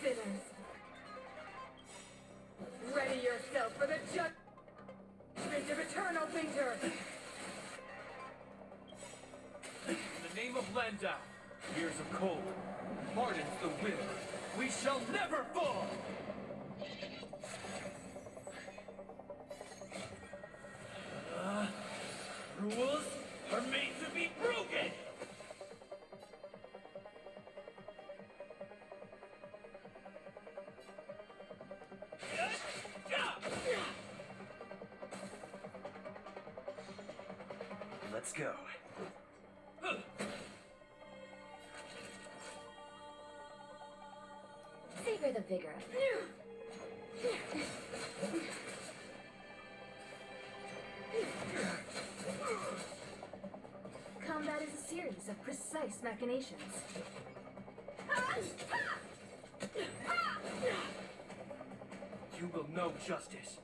Sinners, ready yourself for the judgment of eternal winter! In the name of Landau. Years of cold hardens the will. We shall never fall! Rules are made to be broken! Let's go. Savor the vigor. Combat is a series of precise machinations. You will know justice.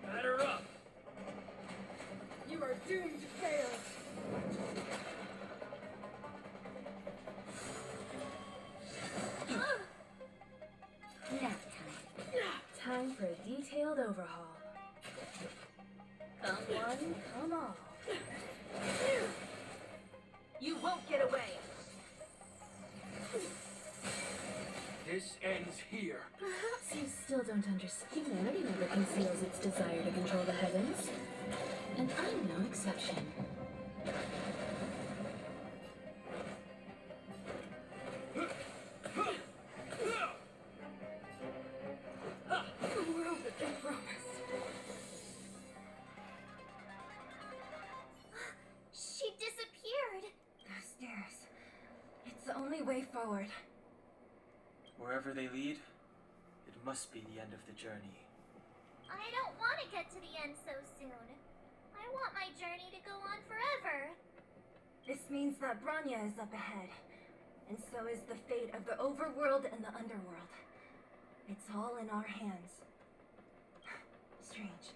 Batter up! You are doomed to fail. Nap time. Time for a detailed overhaul. Come one, come all. You won't get away! This ends here. Perhaps you still don't understand. Humanity never conceals its desire to control the heavens. And I'm no exception. The world that they promised. She disappeared. Those stairs. It's the only way forward. Wherever they lead, it must be the end of the journey. I don't want to get to the end so soon. I want my journey to go on forever. This means that Bronya is up ahead. And so is the fate of the overworld and the underworld. It's all in our hands. Strange.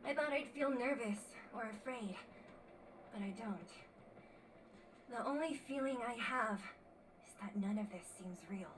I thought I'd feel nervous or afraid, but I don't. The only feeling I have is that none of this seems real.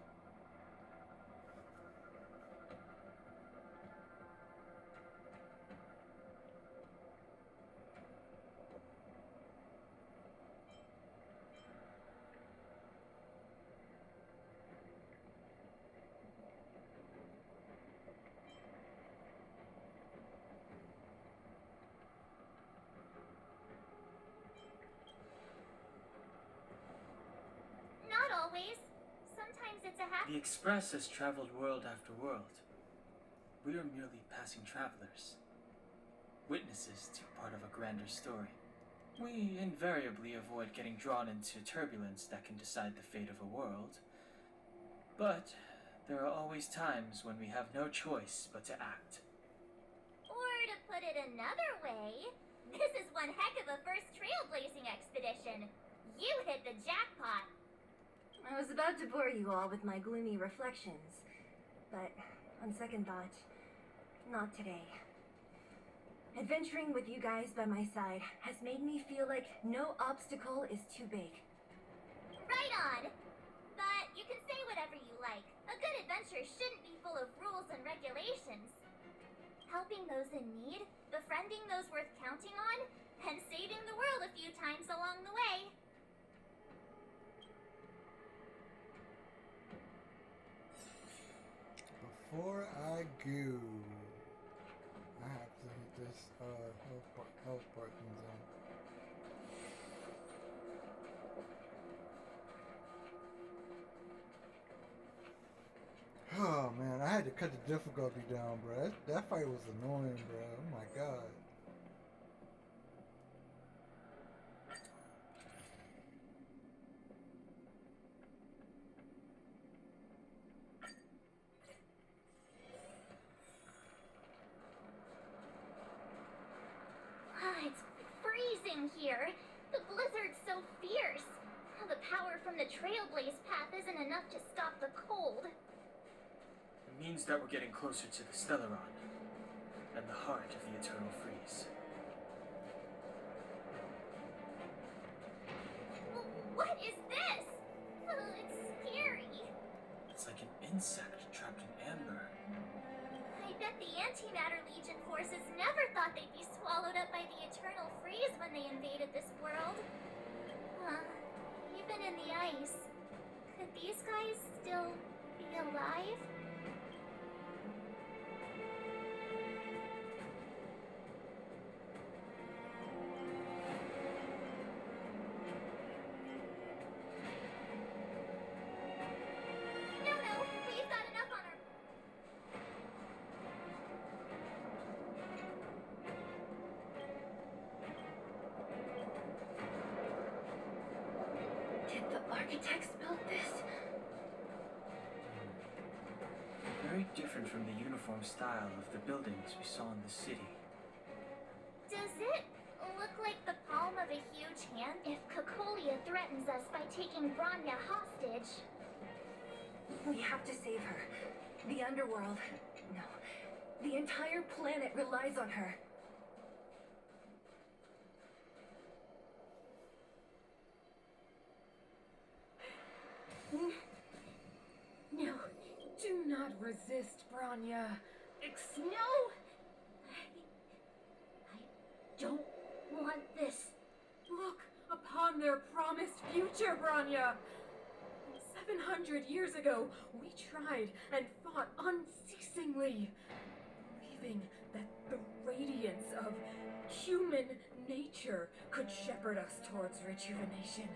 Not always. Sometimes it's a The Express has traveled world after world. We are merely passing travelers, witnesses to part of a grander story. We invariably avoid getting drawn into turbulence that can decide the fate of a world. But there are always times when we have no choice but to act. Or to put it another way, this is one heck of a first trailblazing expedition. You hit the jackpot. I was about to bore you all with my gloomy reflections, but on second thought, not today. Adventuring with you guys by my side has made me feel like no obstacle is too big. Right on. But you can say whatever you like. A good adventure shouldn't be full of rules and regulations. Helping those in need, befriending those worth counting on, and saving the world a few times along the way. Before I go, I have to hit this health button then. Oh man, I had to cut the difficulty down, bro. That fight was annoying, bro. Oh my god. It's freezing here. The blizzard's so fierce. The power from the trailblaze path isn't enough to stop the cold. It means that we're getting closer to the Stellaron, and the heart of the Eternal Freeze. What is this? It's scary. It's like an insect trapped in amber. I bet the Antimatter Legion forces never thought they'd be swallowed up by the Eternal Freeze when they invaded this world. Even in the ice, could these guys still be alive? No, we've got enough on our... Did the architects build this? Very different from the uniform style of the buildings we saw in the city. Does it look like the palm of a huge hand if Cocolia threatens us by taking Bronya hostage? We have to save her. The underworld. No. The entire planet relies on her. No. Do not resist, Bronya. No! I don't want this. Look upon their promised future, Bronya. 700 years ago, we tried and fought unceasingly, believing that the radiance of human nature could shepherd us towards rejuvenation.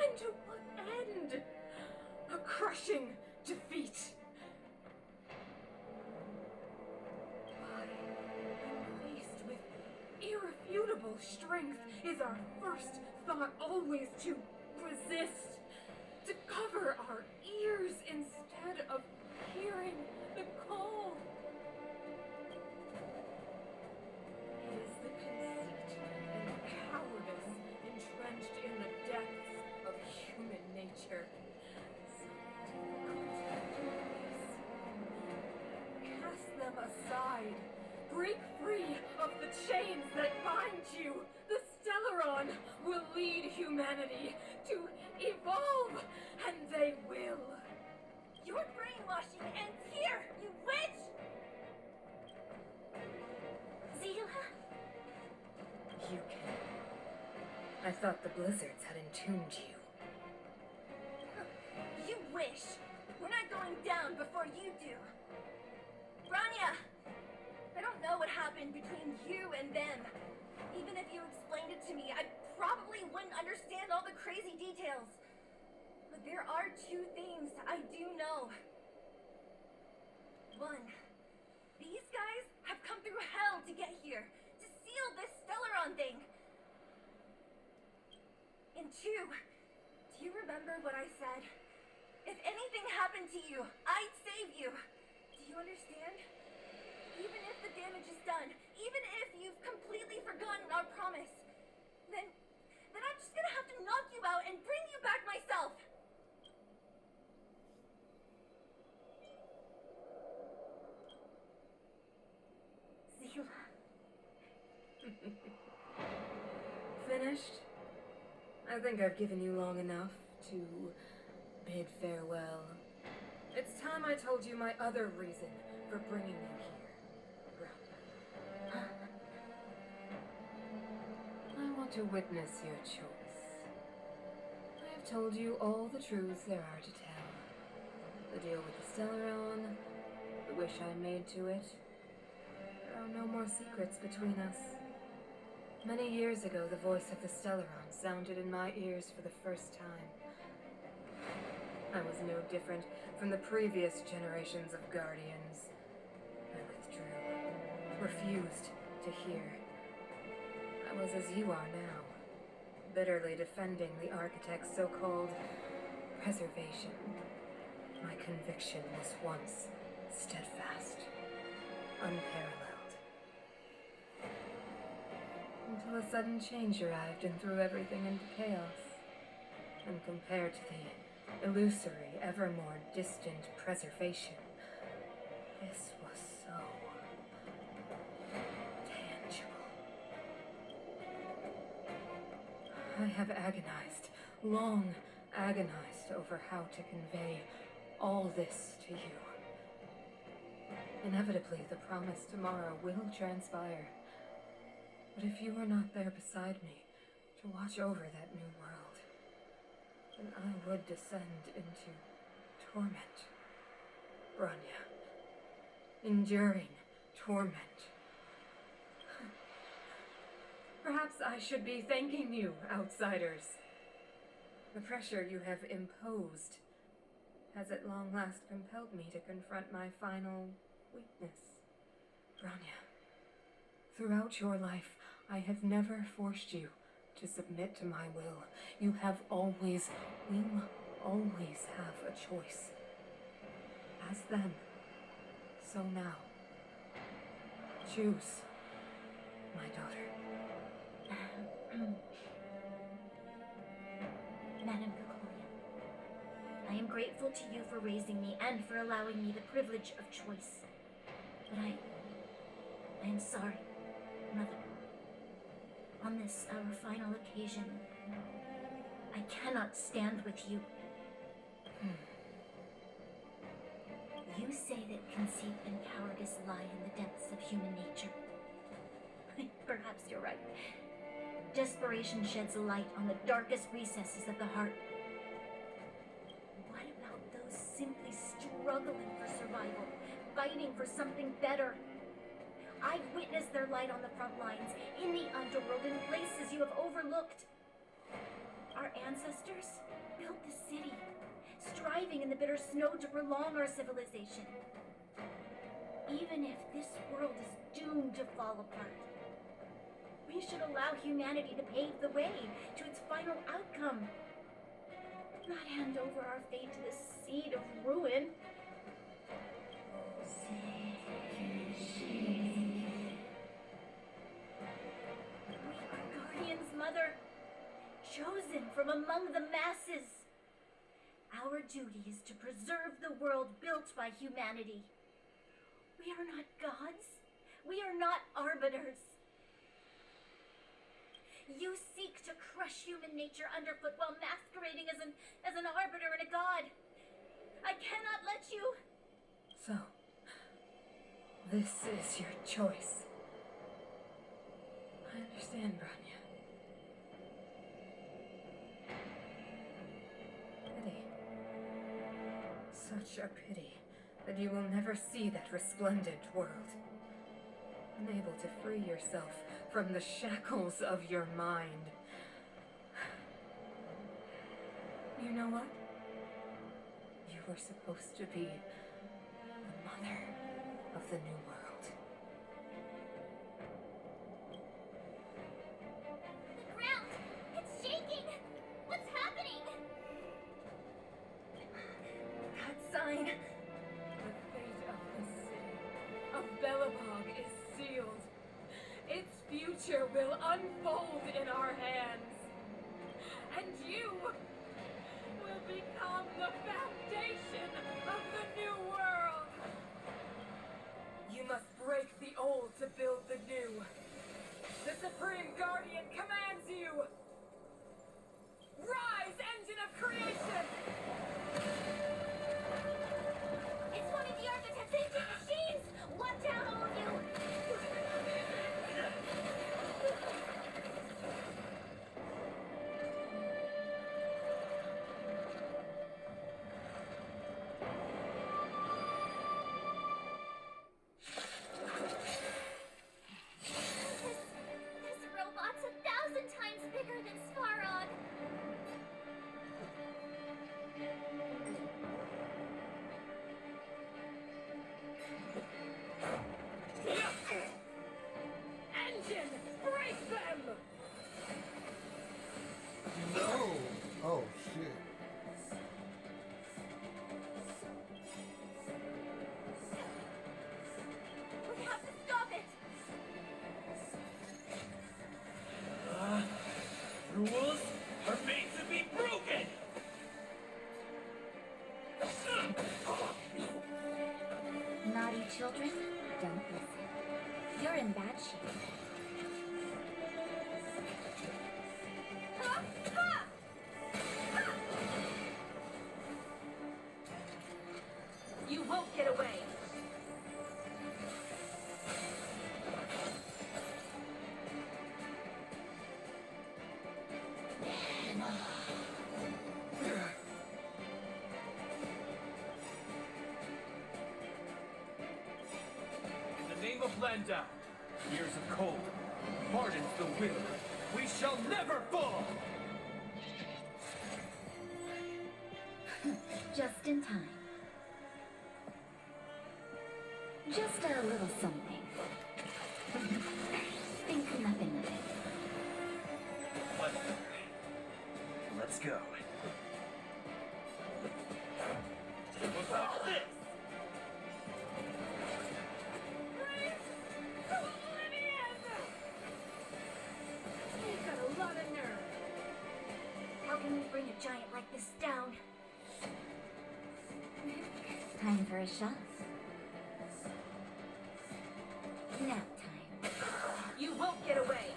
And to what end? A crushing defeat. Why, when faced with irrefutable strength, is our first thought always to resist? To cover our ears instead of hearing the call. It is the conceit and cowardice entrenched in the depths of human nature. So difficult to face. Cast them aside. Break free of the chains that bind you. The Stellaron will lead humanity to evolve, and they will. Your brainwashing ends here, you witch! Zila? You can. I thought the blizzards had entombed you. You wish. We're not going down before you do. Bronya! I don't know what happened between you and them. Even if you explained it to me, I probably wouldn't understand all the crazy details. But there are two things I do know. One, these guys have come through hell to get here, to seal this Stellaron thing. And two, do you remember what I said? If anything happened to you, I'd save you. Do you understand? Even if the damage is done, even if you've completely forgotten our promise, then I'm just gonna have to knock you out and bring you back myself. Zila. Finished? I think I've given you long enough to bid farewell. It's time I told you my other reason for bringing you here. I want to witness your choice. I have told you all the truths there are to tell. The deal with the Stellaron, the wish I made to it. There are no more secrets between us. Many years ago, the voice of the Stellaron sounded in my ears for the first time. I was no different from the previous generations of Guardians. I withdrew, refused to hear. I was as you are now, bitterly defending the Architect's so-called preservation. My conviction was once steadfast, unparalleled. Until a sudden change arrived and threw everything into chaos. And compared to the illusory, ever more distant preservation, this was so tangible. I have agonized, long agonized over how to convey all this to you. Inevitably, the promised tomorrow will transpire. But if you are not there beside me to watch over that new world, then I would descend into torment. Bronya. Enduring torment. Perhaps I should be thanking you, outsiders. The pressure you have imposed has at long last compelled me to confront my final weakness. Bronya, throughout your life, I have never forced you to submit to my will. You have always, will always have a choice. As then, so now. Choose, my daughter. Madam Kokoria, I am grateful to you for raising me and for allowing me the privilege of choice. But I am sorry, Mother. On this, our final occasion, I cannot stand with you. You say that conceit and cowardice lie in the depths of human nature. Perhaps you're right. Desperation sheds a light on the darkest recesses of the heart. What about those simply struggling for survival, fighting for something better? I've witnessed their light on the front lines, in the underworld, in places you have overlooked. Our ancestors built the city, striving in the bitter snow to prolong our civilization. Even if this world is doomed to fall apart, we should allow humanity to pave the way to its final outcome. Not hand over our fate to the seed of ruin. We are guardians, Mother, chosen from among the masses. Our duty is to preserve the world built by humanity. We are not gods. We are not arbiters. You seek to crush human nature underfoot while masquerading as an arbiter and a god. I cannot let you. So, this is your choice. I understand, Bronya. Pity. Such a pity that you will never see that resplendent world. Unable to free yourself from the shackles of your mind. You know what? You were supposed to be the mother of the new world. The ground! It's shaking! What's happening? That sign! The fate of the city of Belobog is sealed. Its future will unfold in our hands. And you will become the foundation of the new world. You must break the old to build the new. The Supreme Guardian commands you. Rise, engine of creation! It's one of the Architect's ancient machines! Watch out, all of you! This robot's 1,000 times bigger than Svarog! Engine, break them! No! Oh, shit. We have to stop it! Rules are made to be broken! Naughty children, don't listen. You're in bad shape. You won't get away. In the name of Landau, years of cold, hardens the will. We shall never fall! Just in time. Just a little something. Think nothing of it. Let's go. What's up this? You've got a lot of nerve. How can we bring a giant like this down? Time for a shot. Nap time. You won't get away.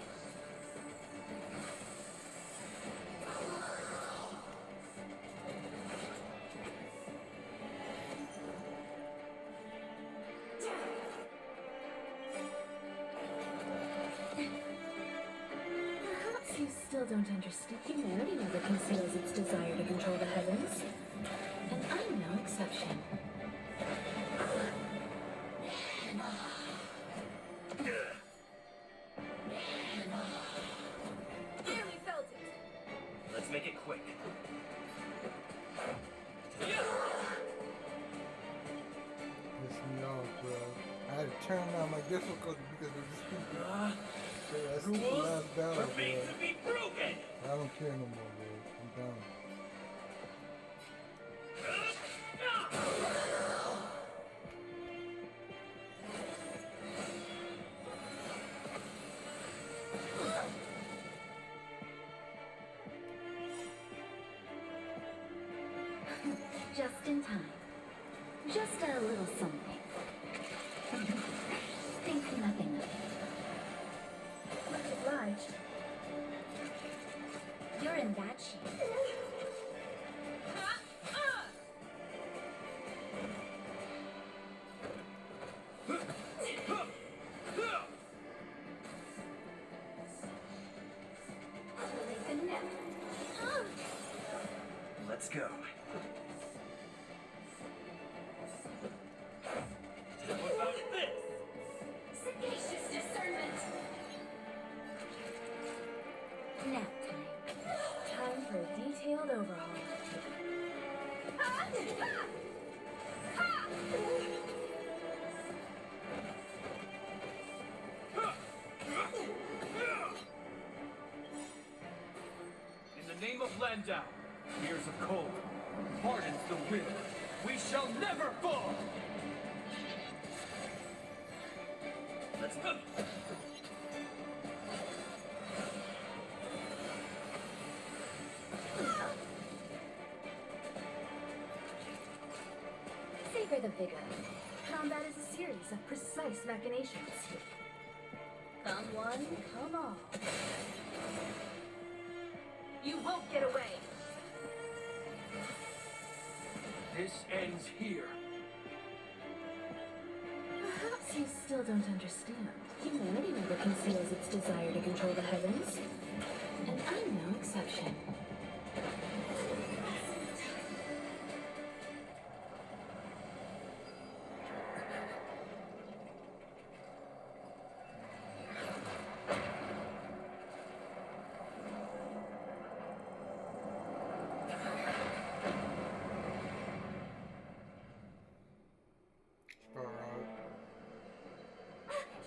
Perhaps you still don't understand. Humanity never conceals its desire to control the heavens. And I'm no exception. Barely felt it. Let's make it quick. Pissed me off, bro. I had to turn down my difficulty because of this stupid. That stupid last battle, bro. Be broken! I don't care no more, bro. I'm done. Just in time. Just a little something. Think nothing of it. Much obliged. You're in bad shape. Let's go. What's up this? Sagacious discernment. Nap time. Time for a detailed overhaul. In the name of Landau, years of cold, hardens the will. We shall never fall! Let's go. Savor the vigor. Combat is a series of precise machinations. Come one, come all. You won't get away. This ends here. Perhaps you still don't understand. Humanity never conceals its desire to control the heavens. And I'm no exception.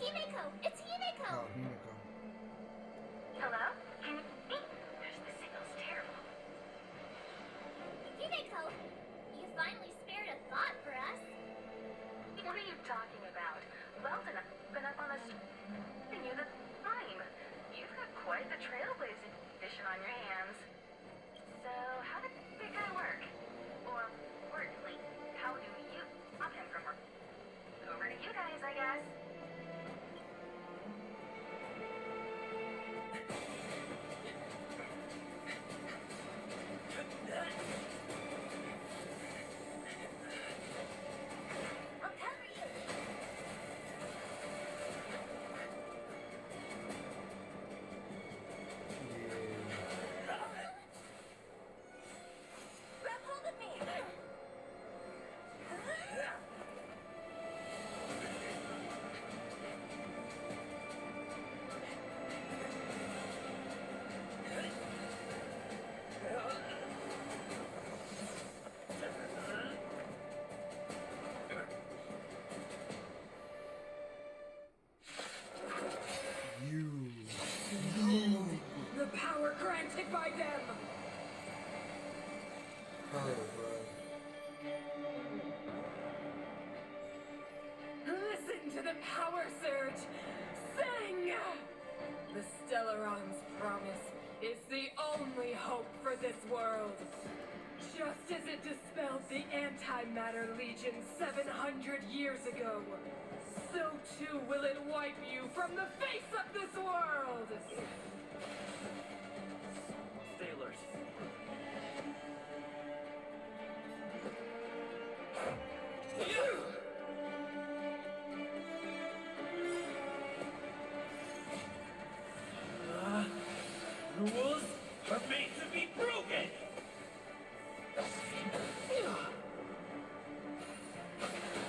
Himeko! It's Himeko! Oh, Himeko. Hello? Can you... The signal's terrible. Himeko! You finally spared a thought for us. What are you talking about? Weldon, I've been up on a thing you the time. You've got quite the trailblazing mission on your hands. So, how did that guy work? Or, wordly, how do you stop him from work? Over to you guys, I guess. I'll cover you! by them! Oh, bro. Listen to the power surge! Sing! The Stellaron's promise is the only hope for this world. Just as it dispelled the Antimatter Legion 700 years ago, so too will it wipe you from the face of this world! Sailors. Rules are made to be broken!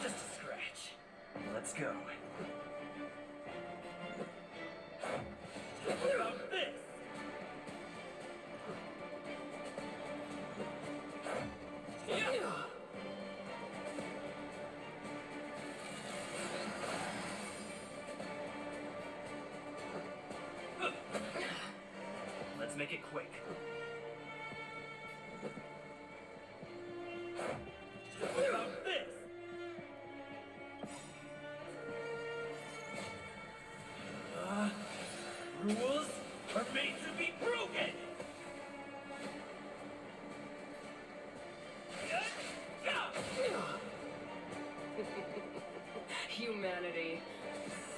Just a scratch. Let's go. What about this? Let's make it quick. What about this? Rules are made to be broken! Humanity,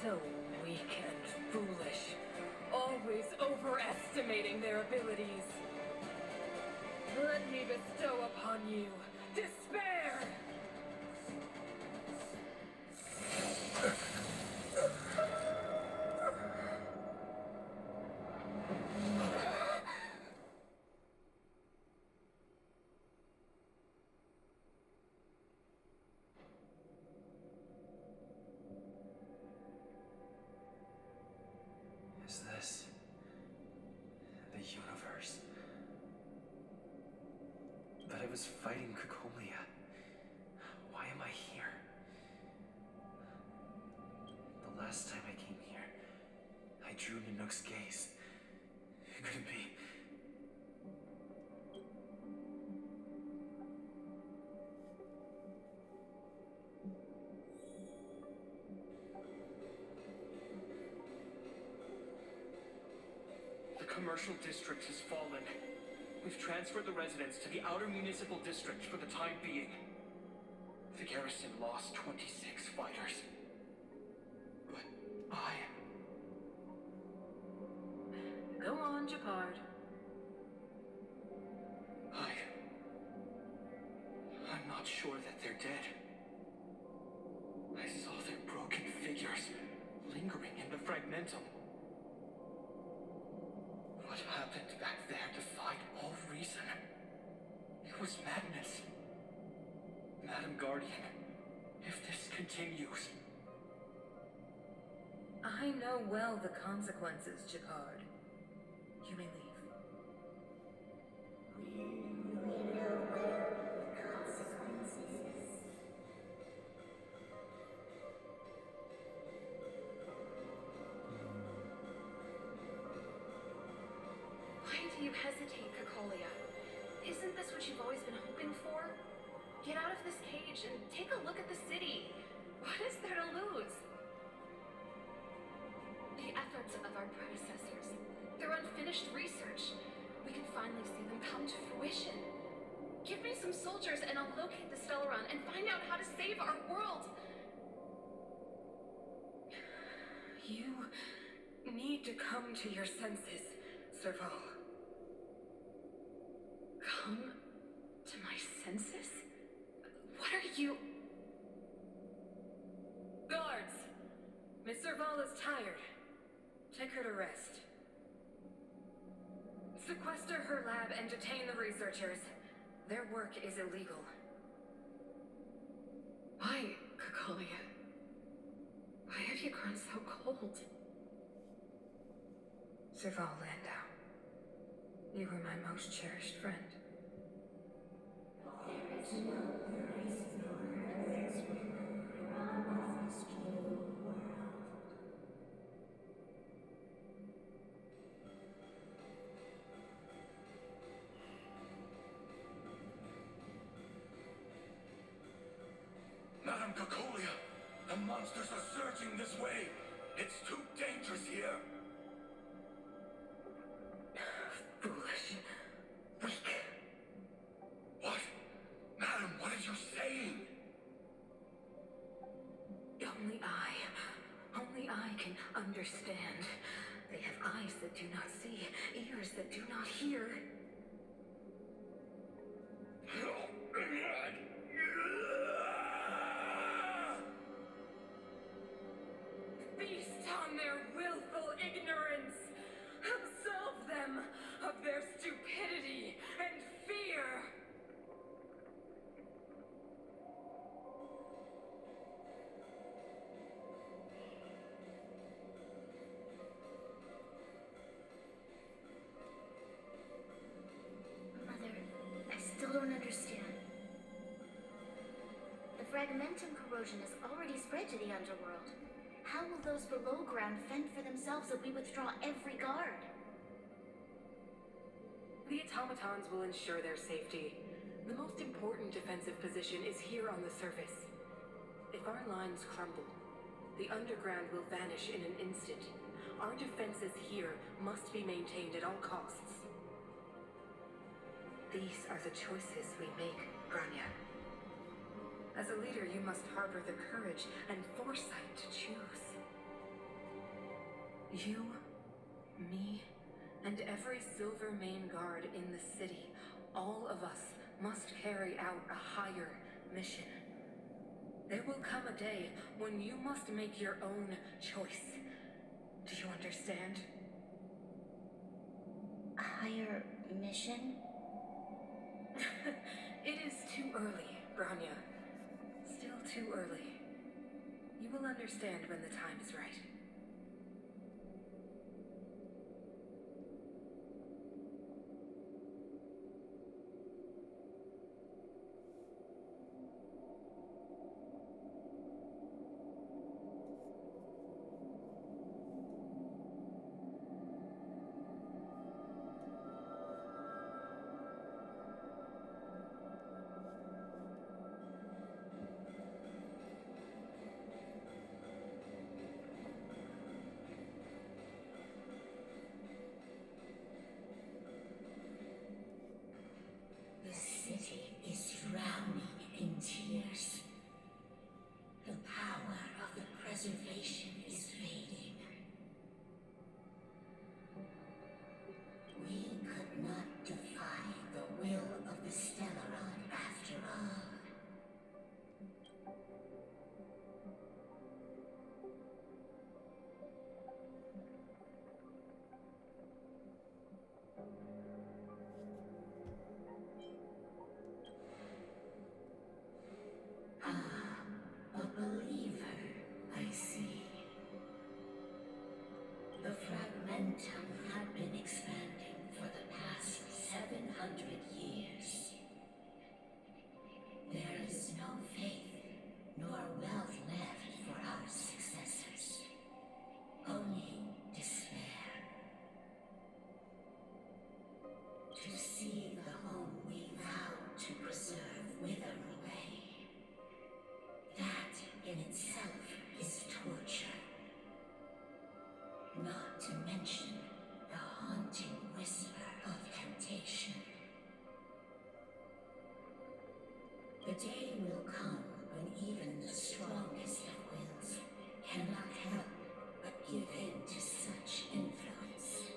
so weak and foolish, always overestimating their abilities. Let me bestow upon you despair! Is this the universe? But I was fighting Kukolia. Why am I here? The last time I came here, I drew Nanook's gaze. Could it be? The commercial district has fallen. We've transferred the residents to the outer municipal district for the time being. The garrison lost 26 fighters. But Go on, Japard. I'm not sure that they're dead. I saw their broken figures lingering in the fragmentum. What happened back there defied all reason. It was madness. Madam Guardian, if this continues... I know well the consequences, Japard. You may leave. Why do you hesitate, Kukolia? Isn't this what you've always been hoping for? Get out of this cage and take a look at the city. What is there to lose? The efforts of our predecessors, their unfinished research, we can finally see them come to fruition. Give me some soldiers and I'll locate the Stellaron and find out how to save our world. You need to come to your senses, Serval. Come to my senses? What are you... Guards! Miss Serval is tired. Take her to rest. Sequester her lab and detain the researchers. Their work is illegal. Why, Kukolia? Why have you grown so cold? Serval Landau, you were my most cherished friend. monsters are surging this way. It's too dangerous here. Foolish. Weak. What? Madam, what is you saying? Only I can understand. They have eyes that do not see, ears that do not hear. Feast on their willful ignorance! Absolve them of their stupidity and fear! Mother, I still don't understand. The fragmentum corrosion has already spread to the underworld. How will those below ground fend for themselves if we withdraw every guard? The automatons will ensure their safety. The most important defensive position is here on the surface. If our lines crumble, the underground will vanish in an instant. Our defenses here must be maintained at all costs. These are the choices we make, Grania. As a leader, you must harbor the courage and foresight to choose. You, me, and every Silver Main Guard in the city, all of us must carry out a higher mission. There will come a day when you must make your own choice. Do you understand? A higher mission? It is too early, Grania. Still too early. You will understand when the time is right. The city is drowning in tears. The power of the preservation is fading. We could not defy the will of the Stellaron after all. A believer, I see. The fragmentum had been expanding for the past 700 years. There is no faith nor wealth left for our successors. Only despair. To see the home we vowed to preserve wither away. That in itself is torture. Not to mention the haunting whisper of temptation. The day will come when even the strongest of wills cannot help but give in to such influence.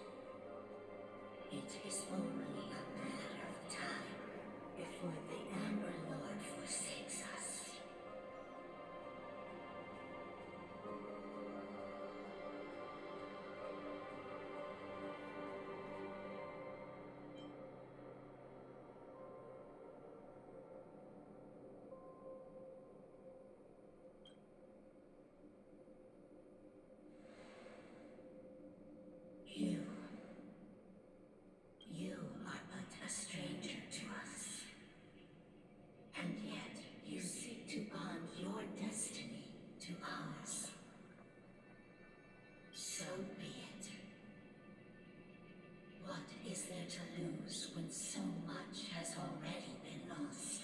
It is only a matter of time before the Amber Lord forsakes us. You are but a stranger to us. And yet you seek to bond your destiny to ours. So be it. What is there to lose when so much has already been lost?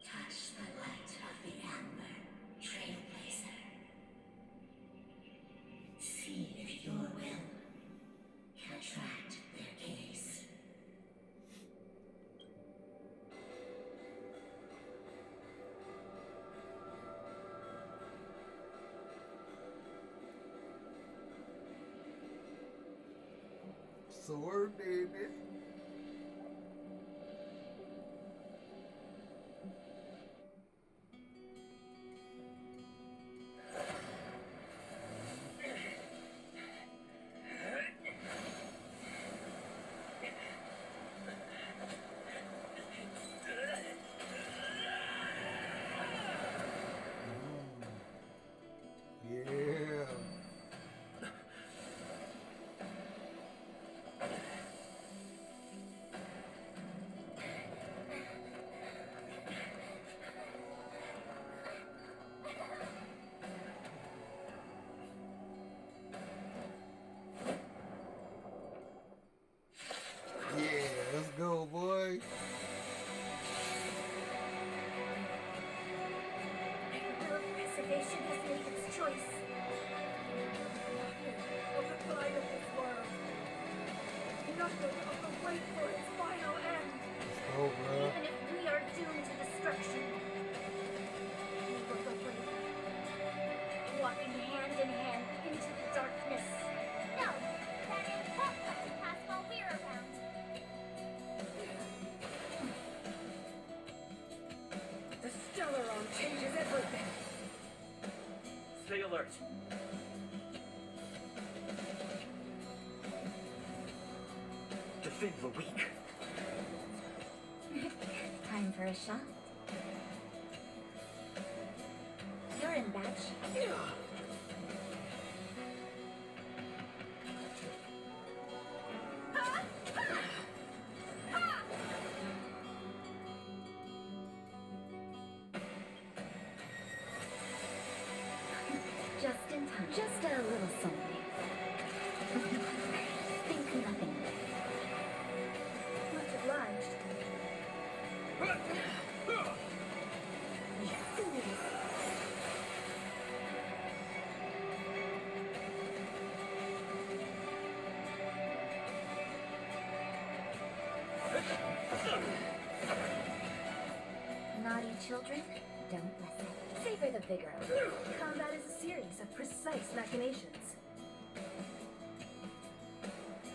Touch the light of the Amber, Trailblazer. sword, baby. Yeah. Yeah, let's go, boy. The reservation has made its choice. Of the pride of this world. Nothing of the wait for its final end. Let's go, bro. Even if we are doomed to destruction, we will go bravely, walking hand in hand into the darkness. No, that end won't come to pass while we're around. The Stellaron changes everything. Stay alert. Defend the weak. Time for a shot. You're in, Batch. Just in time. Just a little something. Think nothing of it. Much obliged. You fools. Naughty children, don't listen. Savor the vigor of it. Combat is a series of precise machinations.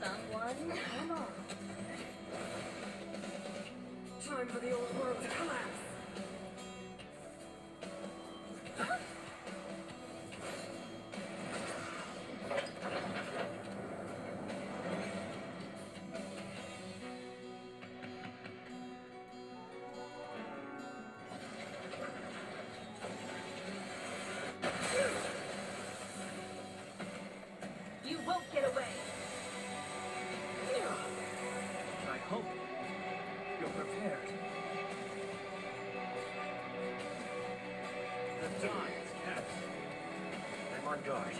Someone, come on. Time for the old world to collapse. You won't get away. I hope you're prepared. The die is cast. I'm on guard.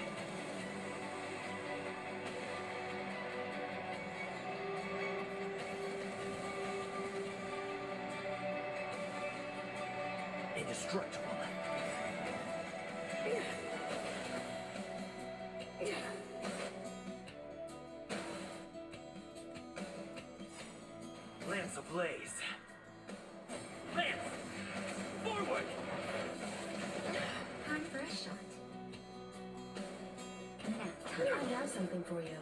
Indestructible. Lance ablaze. Lance! Forward! Time for a shot. Now, I have something for you.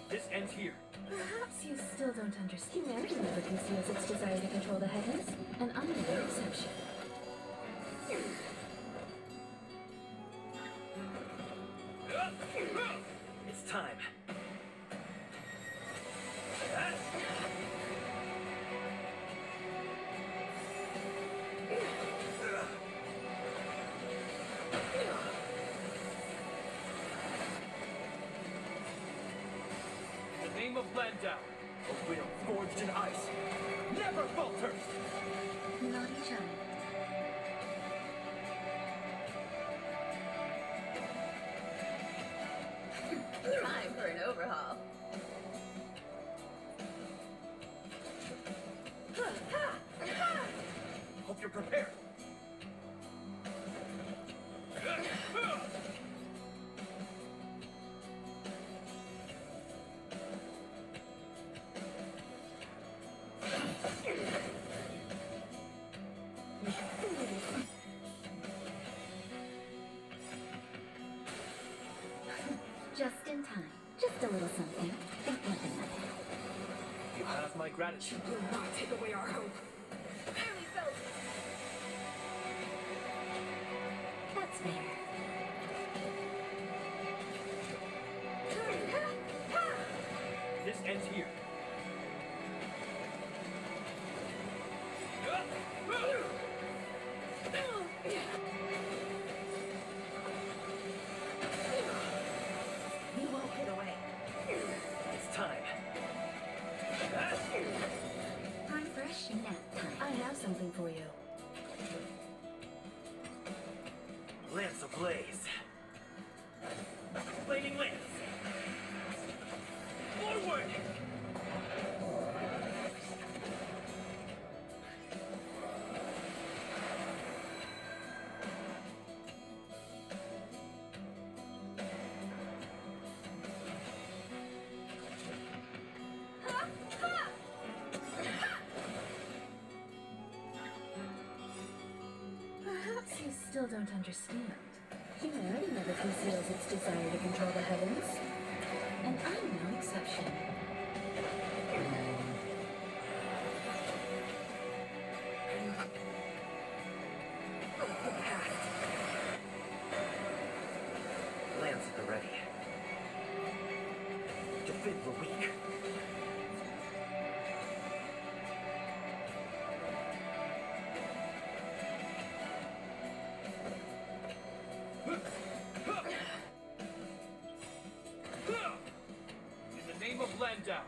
This ends here. Perhaps you still don't understand. Humanity never conceals its desire to control the heavens, and I'm no exception. It's time. In the name of Landau, a will forged in ice never falters! Naughty child. Time for an overhaul. Hope you're prepared. Just in time. Just a little something. Think nothing of it. You have my gratitude. You will not take away our hope. Barely felt it. That's fair. This ends here. You won't get away. It's time. I'm fresh nap time. I have something for you. Lance ablaze. Flaming lance. Forward! Perhaps you still don't understand. Humanity never conceals its desire to control the heavens. And I'm no exception. Lance at the ready. Defend the weak. In the name of Landau.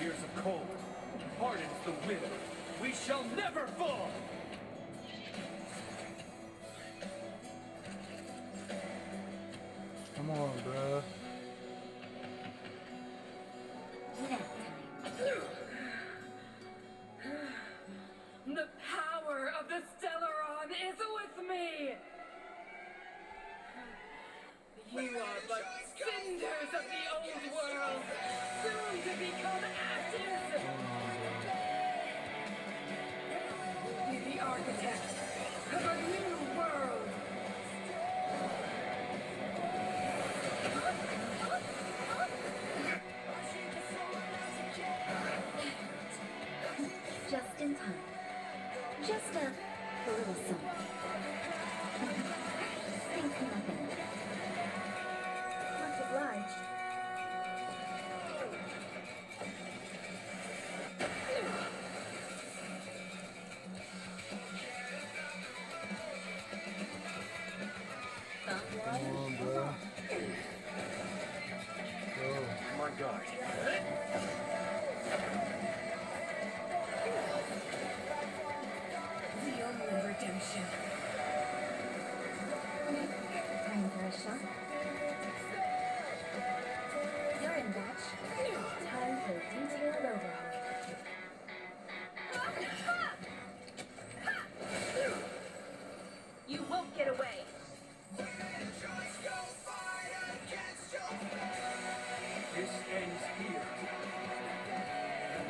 Years of cold hardens the wind. We shall never fall! Come on, bruh. Nap time. The power of the Stellaron is with me! You are but cinders of the old world, soon to become ashes! Be the architect of a new world! Just in time. Just a little something. Think nothing of it. Much obliged. Come on, bruh. Go. I'm on guard. The only redemption. Time for a shot. You're in batch. Time for a detailed overhaul. You won't get away. This ends here.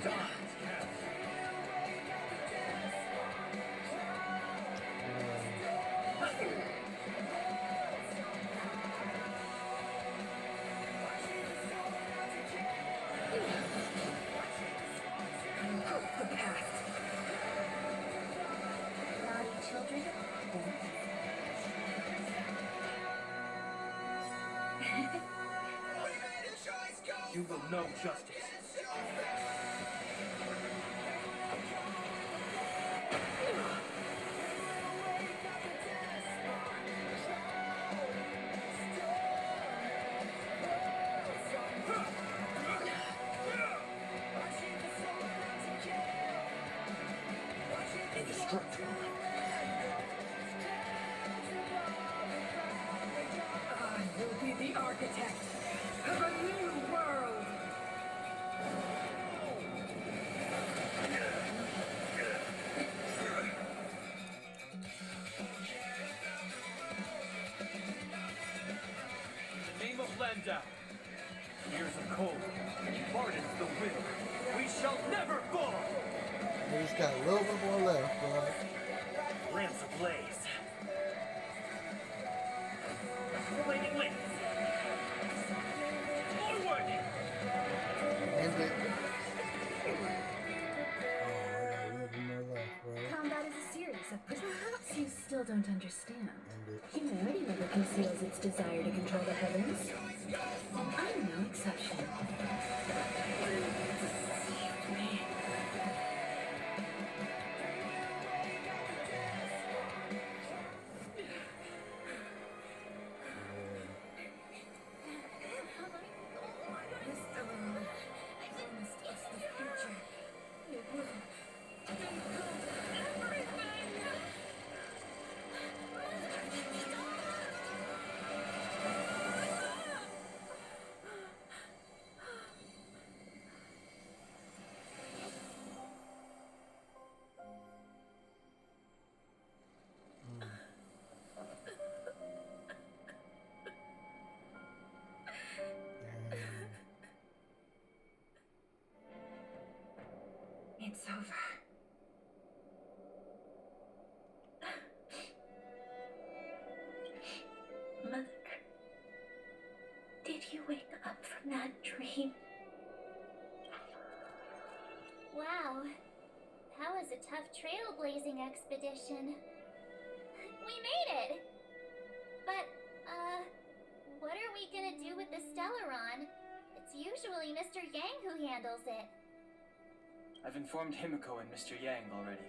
Dies cast. The past. Naughty children. You will know justice. Indestructible. I will be the architect of a new world. In the name of Landau. Years of cold hardens the will. We shall never fall! We just got a little bit more left, bro. still don't understand. And Humanity never conceals its desire to control the heavens. I'm no exception. It's over. Mother, did you wake up from that dream? Wow, that was a tough trailblazing expedition. We made it! But, what are we gonna do with the Stellaron? It's usually Mr. Yang who handles it. I've informed Himiko and Mr. Yang already.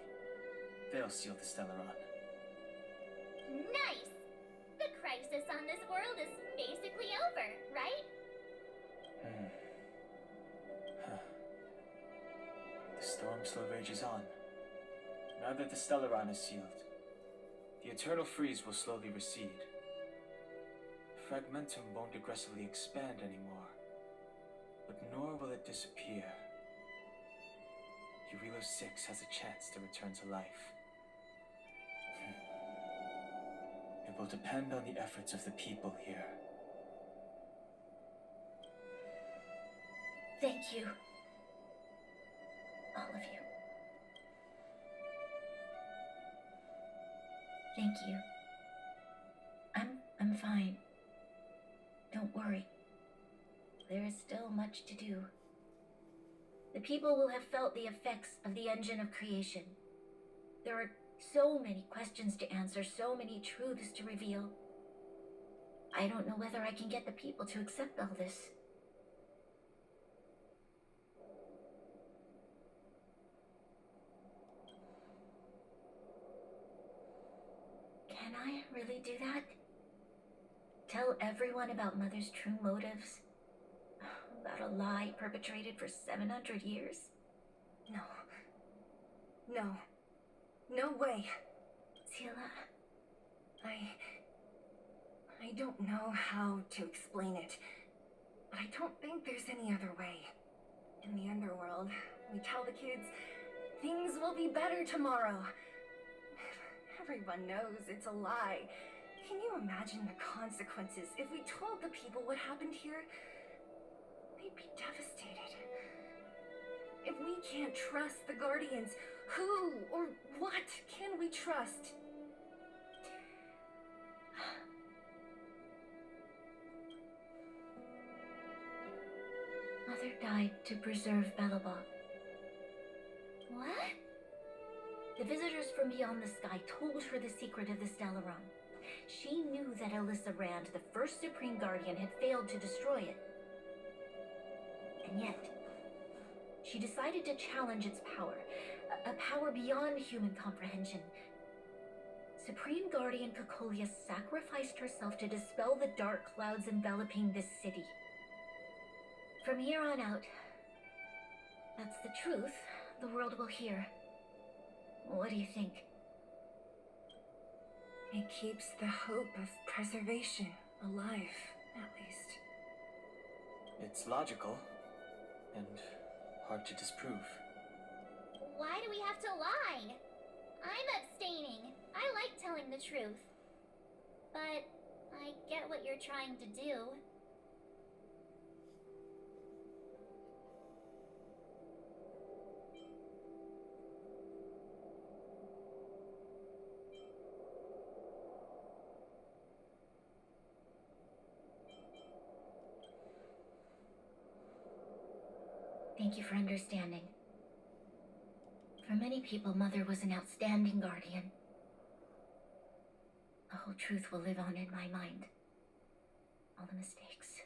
They'll seal the Stellaron. Nice! The crisis on this world is basically over, right? The storm still rages on. Now that the Stellaron is sealed, the eternal freeze will slowly recede. Fragmentum won't aggressively expand anymore, but nor will it disappear. Urilo 6 has a chance to return to life. It will depend on the efforts of the people here. Thank you. All of you. Thank you. I'm fine. Don't worry. There is still much to do. The people will have felt the effects of the engine of creation. There are so many questions to answer, so many truths to reveal. I don't know whether I can get the people to accept all this. Can I really do that? Tell everyone about Mother's true motives? About a lie perpetrated for 700 years? No. No. No way. Sila. I don't know how to explain it, but I don't think there's any other way. In the underworld, we tell the kids, things will be better tomorrow. Everyone knows it's a lie. Can you imagine the consequences if we told the people what happened here? They'd be devastated. If we can't trust the Guardians, who or what can we trust? Mother died to preserve Belobog. What? The visitors from beyond the sky told her the secret of the Stellaron. She knew that Alyssa Rand, the first Supreme Guardian, had failed to destroy it. And yet, she decided to challenge its power, a power beyond human comprehension. Supreme Guardian Cocolia sacrificed herself to dispel the dark clouds enveloping this city. From here on out, that's the truth the world will hear. What do you think? It keeps the hope of preservation alive, at least. It's logical, and hard to disprove. Why do we have to lie? I'm abstaining. I like telling the truth. But I get what you're trying to do. Thank you for understanding. For many people, Mother was an outstanding guardian. the whole truth will live on in my mind. All the mistakes,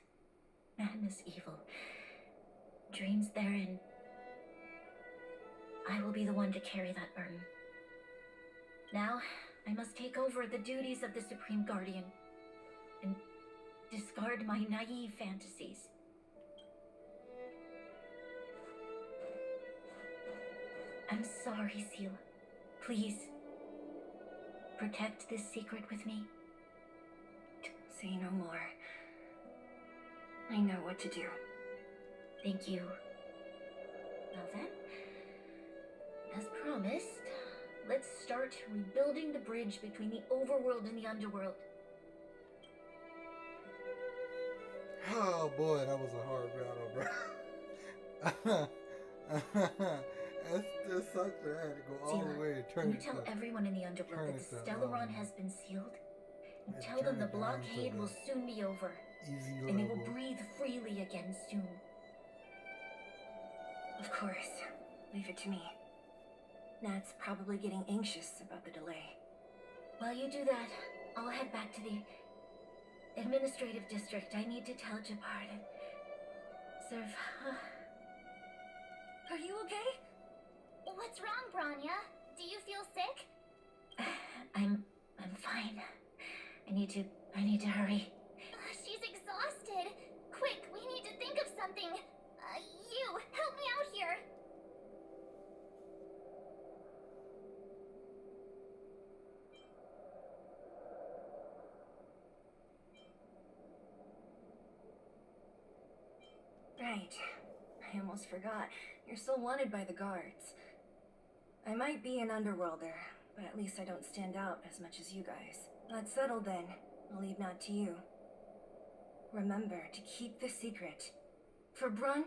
madness, evil, dreams therein. I will be the one to carry that burden. Now, I must take over the duties of the Supreme Guardian and discard my naive fantasies. I'm sorry, Seal. Please, protect this secret with me. Say no more. I know what to do. Thank you. Well then, as promised, let's start rebuilding the bridge between the overworld and the underworld. Oh boy, that was a hard battle, bro. That's such a had to go all the way to turn you tell everyone in the underworld that the Stellaron has been sealed, and tell them the blockade will soon be over, and they will breathe freely again soon. Of course. Leave it to me. Nat's probably getting anxious about the delay. While you do that, I'll head back to the administrative district. I need to tell Jabbar and serve. Are you okay? What's wrong, Branya? Do you feel sick? I'm fine. I need to hurry. She's exhausted. Quick, we need to think of something. You, help me out here. Right. I almost forgot. You're still wanted by the guards. I might be an underworlder, but at least I don't stand out as much as you guys. That's settled then. I'll leave Nat to you. Remember to keep the secret. For Brun...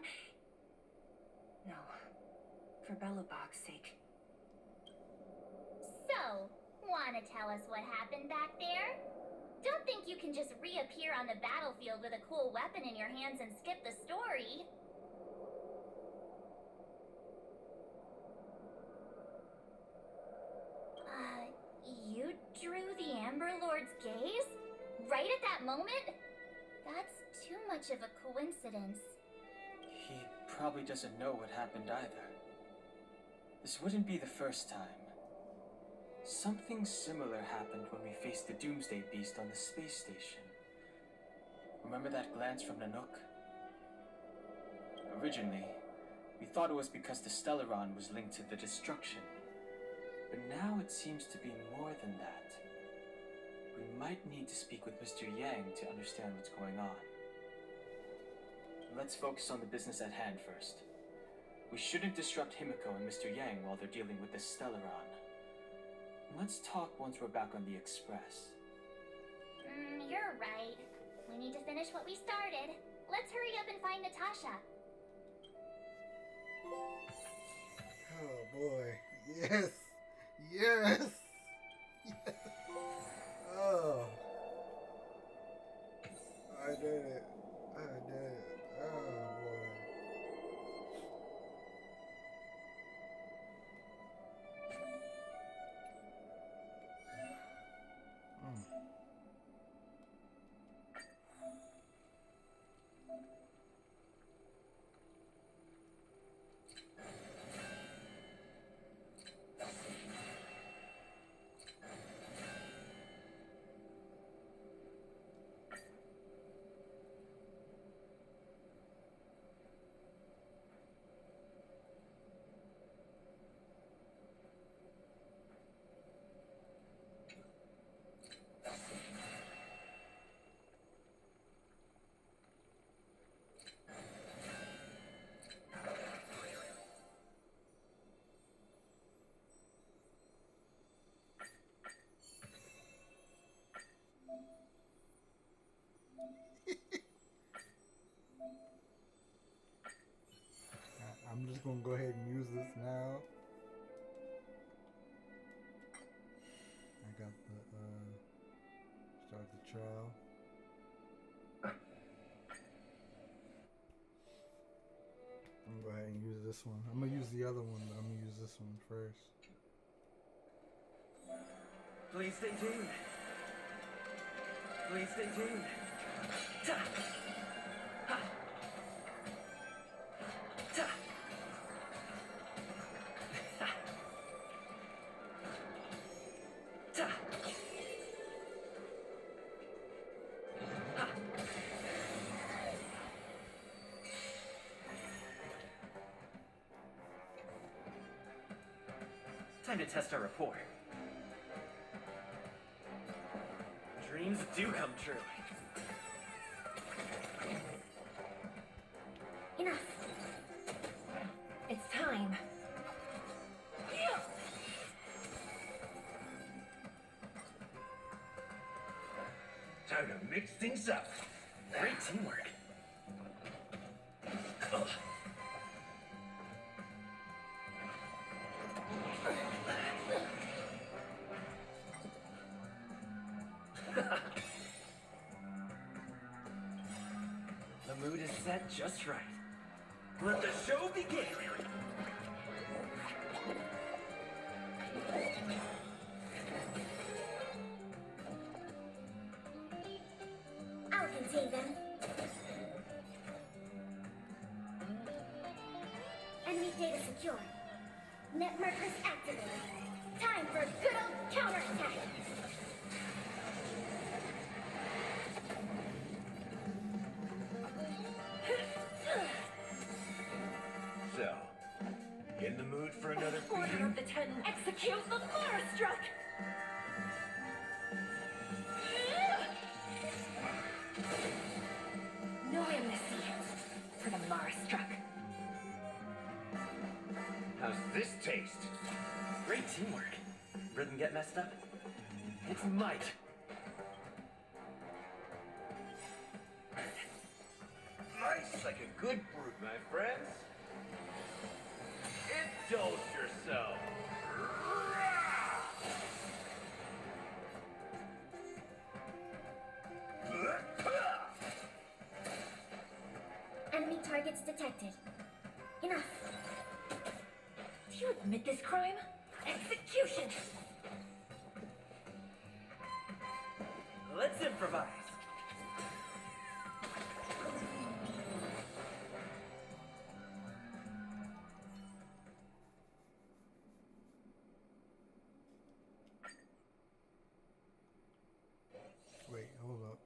No. For Belobog's sake. So, wanna tell us what happened back there? Don't think you can just reappear on the battlefield with a cool weapon in your hands and skip the story. You drew the Amber Lord's gaze? Right at that moment? That's too much of a coincidence. He probably doesn't know what happened either. This wouldn't be the first time. Something similar happened when we faced the Doomsday Beast on the space station. Remember that glance from Nanook? Originally, we thought it was because the Stellaron was linked to the destruction. But now it seems to be more than that. We might need to speak with Mr. Yang to understand what's going on. Let's focus on the business at hand first. We shouldn't disrupt Himiko and Mr. Yang while they're dealing with the Stellaron. Let's talk once we're back on the Express. You're right. We need to finish what we started. Let's hurry up and find Natasha. Oh boy. Yes! Yes! Yes! Oh. I did it. I did it. Oh boy. I'm just gonna go ahead and use this now. I got the start the trial. I'm gonna go ahead and use this one. I'm gonna use the other one, but I'm gonna use this one first. Please stay tuned. Please stay tuned. Ta. Ha. Ta. Ha. Ta. Ha. Time to test our rapport. Dreams do come true. Enough. It's time. Time to mix things up. Great teamwork. Ugh. The mood is set just right. Let the show begin! I'll contain them. Enemy data secure. Net markers activated. Time for a good old counterattack. So, in the mood for another Order beating? of the Ten, execute the Mara Struck! No amnesty for the Mara Struck. How's this taste? Great teamwork. Rhythm get messed up? It's might. Nice like a good brute, my friends. Indulge yourself. Enemy targets detected. Enough. Do you admit this crime? Execution! Let's improvise. Wait, hold up.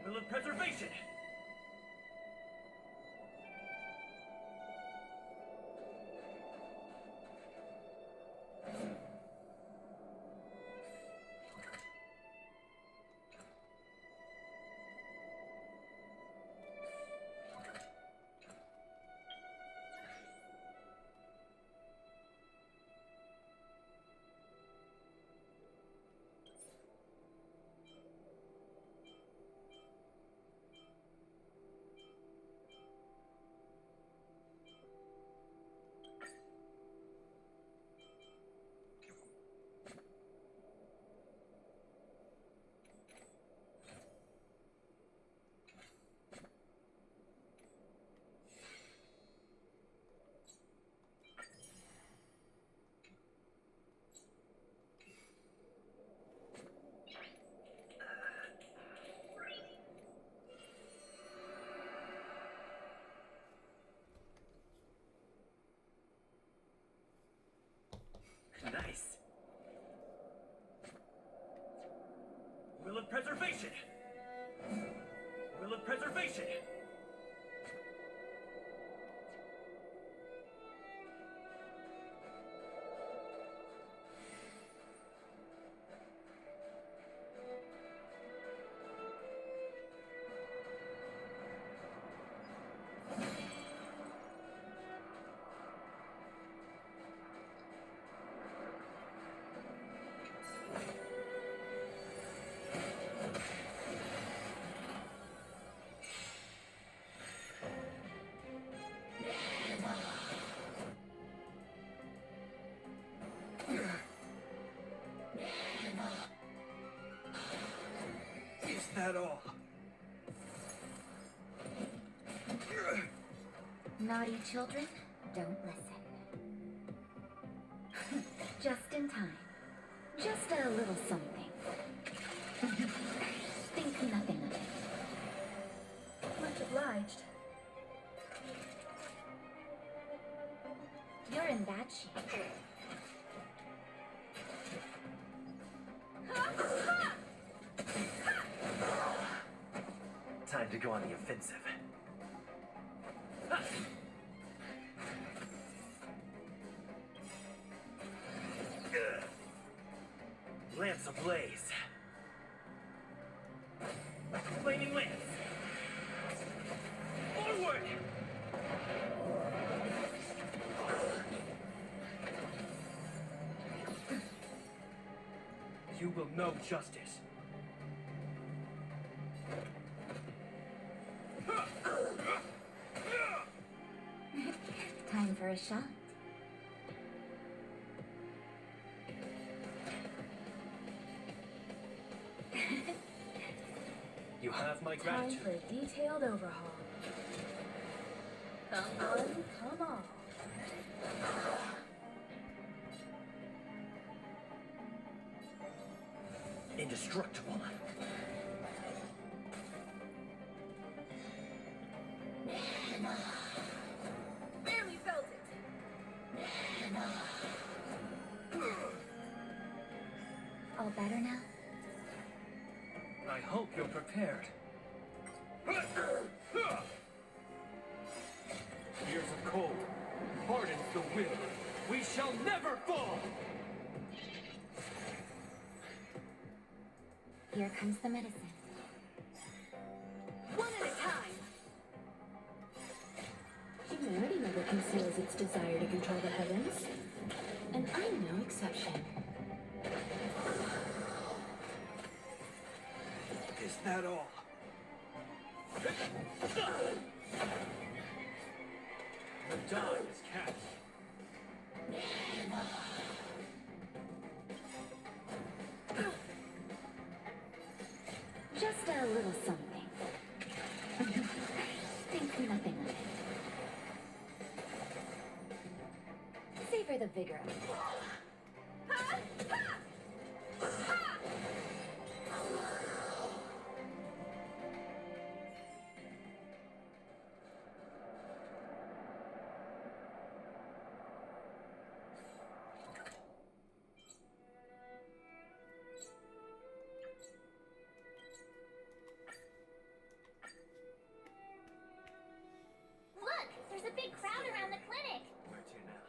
Will of preservation! salvation? Will of preservation? Is that all? Naughty children, don't listen. Just in time. Just a little something. Think nothing of it. Much obliged. You're in bad shape. Time to go on the offensive. Lance ablaze. Flaming lance. Forward! You will know justice. Time for a shot. You have my Time gratitude. for a detailed overhaul. Come on, come on. Indestructible. Barely felt it. All better now? I hope you're prepared. Years of cold hardens the will. We shall never fall! Here comes the medicine. One at a time. Humanity never conceals its desire to control the heavens. And I'm no exception. Is that all? The die is cast. Just a little something. Think nothing of it. Savor the vigor of it. Look, there's a big crowd around the clinic. Where to now?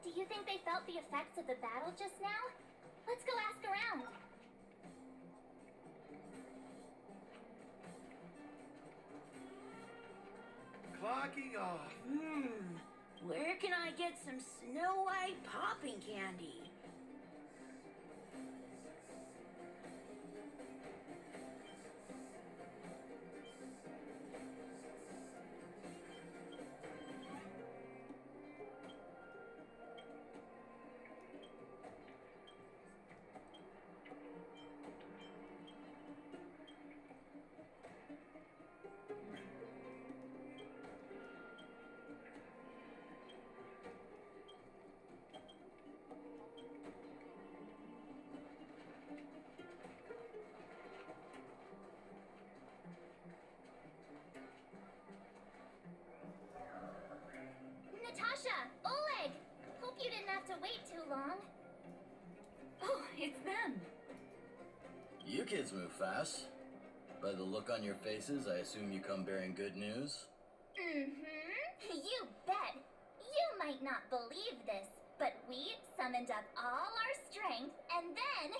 Do you think they felt the effects of the battle just now? Let's go ask around. Clocking off. Where can I get some Snow White popping candy? Natasha! Oleg! Hope you didn't have to wait too long. Oh, it's them. You kids move fast. By the look on your faces, I assume you come bearing good news? Mm-hmm. You bet. You might not believe this, but we summoned up all our strength and then...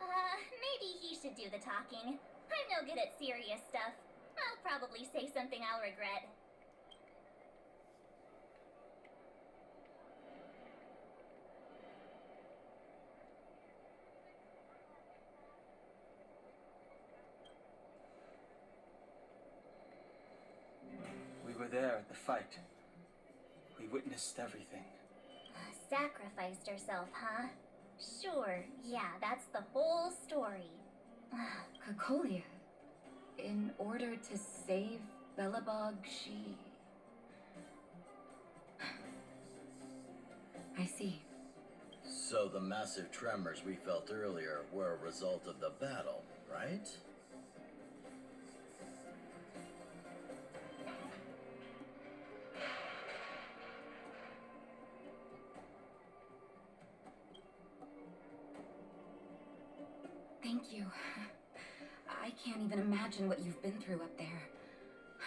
maybe he should do the talking. I'm no good at serious stuff. I'll probably say something I'll regret. We were there at the fight. We witnessed everything. Sacrificed herself, huh? Sure, yeah, that's the whole story. Cocolia, in order to save Belobog, she... I see. So the massive tremors we felt earlier were a result of the battle, right? Thank you. I can't even imagine what you've been through up there.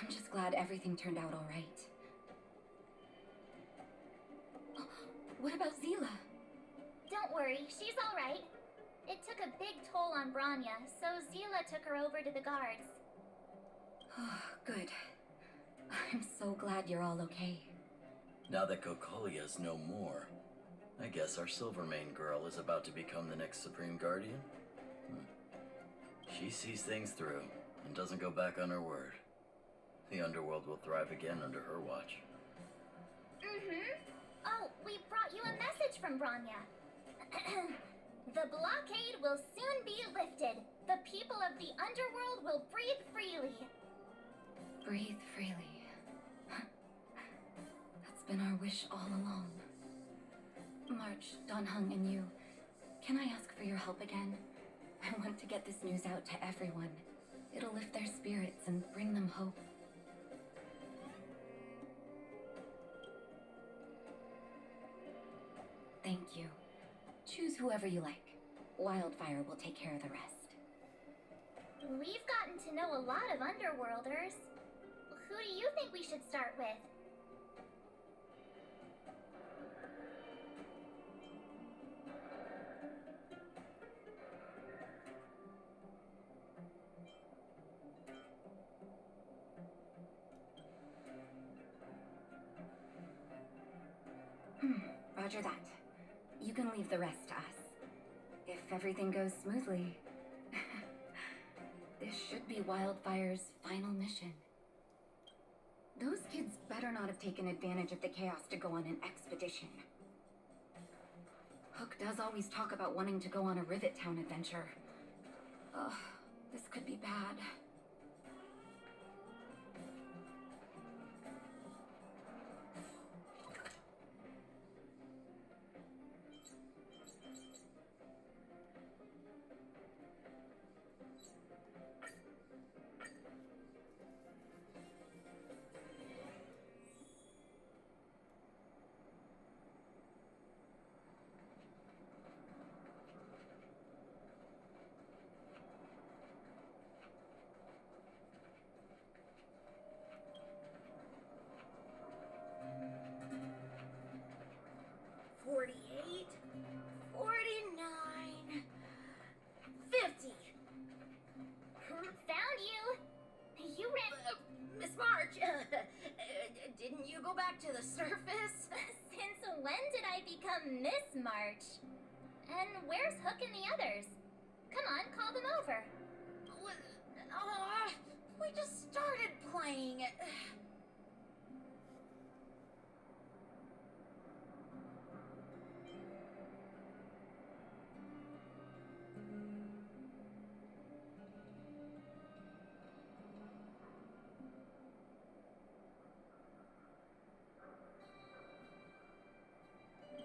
I'm just glad everything turned out all right. Oh, what about Zila? Don't worry, she's all right. It took a big toll on Branya, so Zila took her over to the guards. Oh, good. I'm so glad you're all okay. Now that Cocolia's no more, I guess our Silvermane girl is about to become the next Supreme Guardian? She sees things through and doesn't go back on her word. The underworld will thrive again under her watch. Mm-hmm. Oh, we brought you a message from Branya. The blockade will soon be lifted. The people of the underworld will breathe freely. Breathe freely. That's been our wish all along. March, Donhung, and you, can I ask for your help again? I want to get this news out to everyone. It'll lift their spirits and bring them hope. Thank you. Choose whoever you like. Wildfire will take care of the rest. We've gotten to know a lot of underworlders. Who do you think we should start with? Roger that. You can leave the rest to us. If everything goes smoothly, this should be Wildfire's final mission. Those kids better not have taken advantage of the chaos to go on an expedition. Hook does always talk about wanting to go on a Rivet Town adventure. Ugh, this could be bad. Found you! You ran... Miss March, didn't you go back to the surface? Since when did I become Miss March? And where's Hook and the others? Come on, call them over. We just started playing.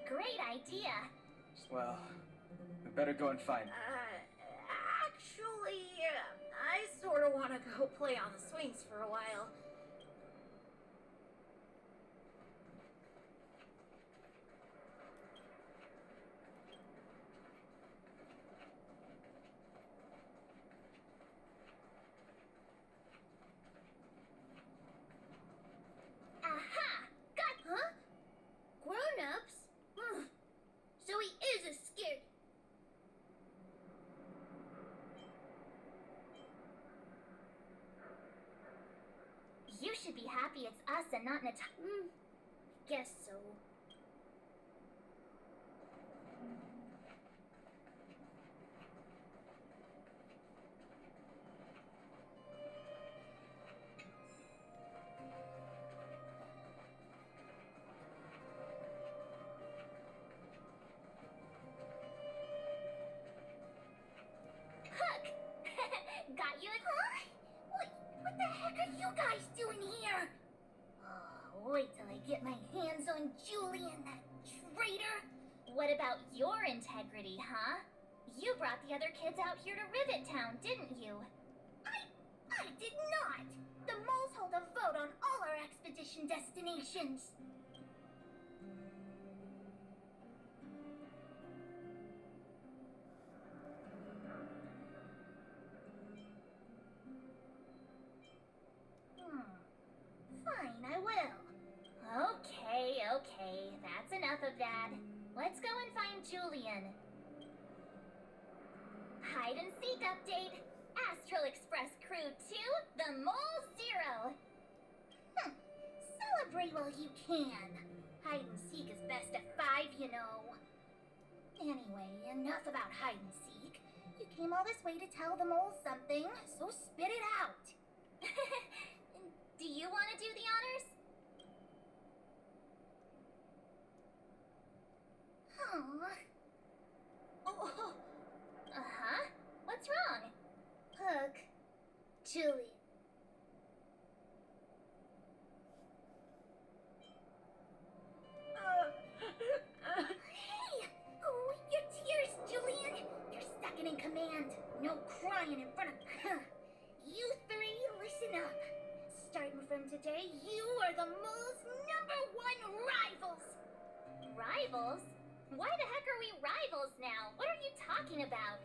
Great idea. Well, we better go and find. Actually, I sort of want to go play on the swings for a while. should be happy it's us and not Guess so. Hook! Got you? Huh? What the heck are you guys doing here? Oh, wait till I get my hands on Julian, that traitor. What about your integrity, huh? You brought the other kids out here to Rivet Town, didn't you? I did not! The moles hold a vote on all our expedition destinations. Fine, I will. Okay, that's enough of that. Let's go and find Julian. Hide and seek update. Astral Express Crew 2, the Mole 0. Celebrate while you can. Hide and seek is best at 5, you know. Anyway, enough about hide and seek. You came all this way to tell the moles something, so spit it out. Do you want to do the honors? Oh. Uh-huh. What's wrong? Hook. Julian. Hey! Wipe your tears, Julian. You're second in command. No crying in front of... You three, listen up. Starting from today, you are the mole's #1 rivals. Rivals? Why the heck are we rivals now? What are you talking about?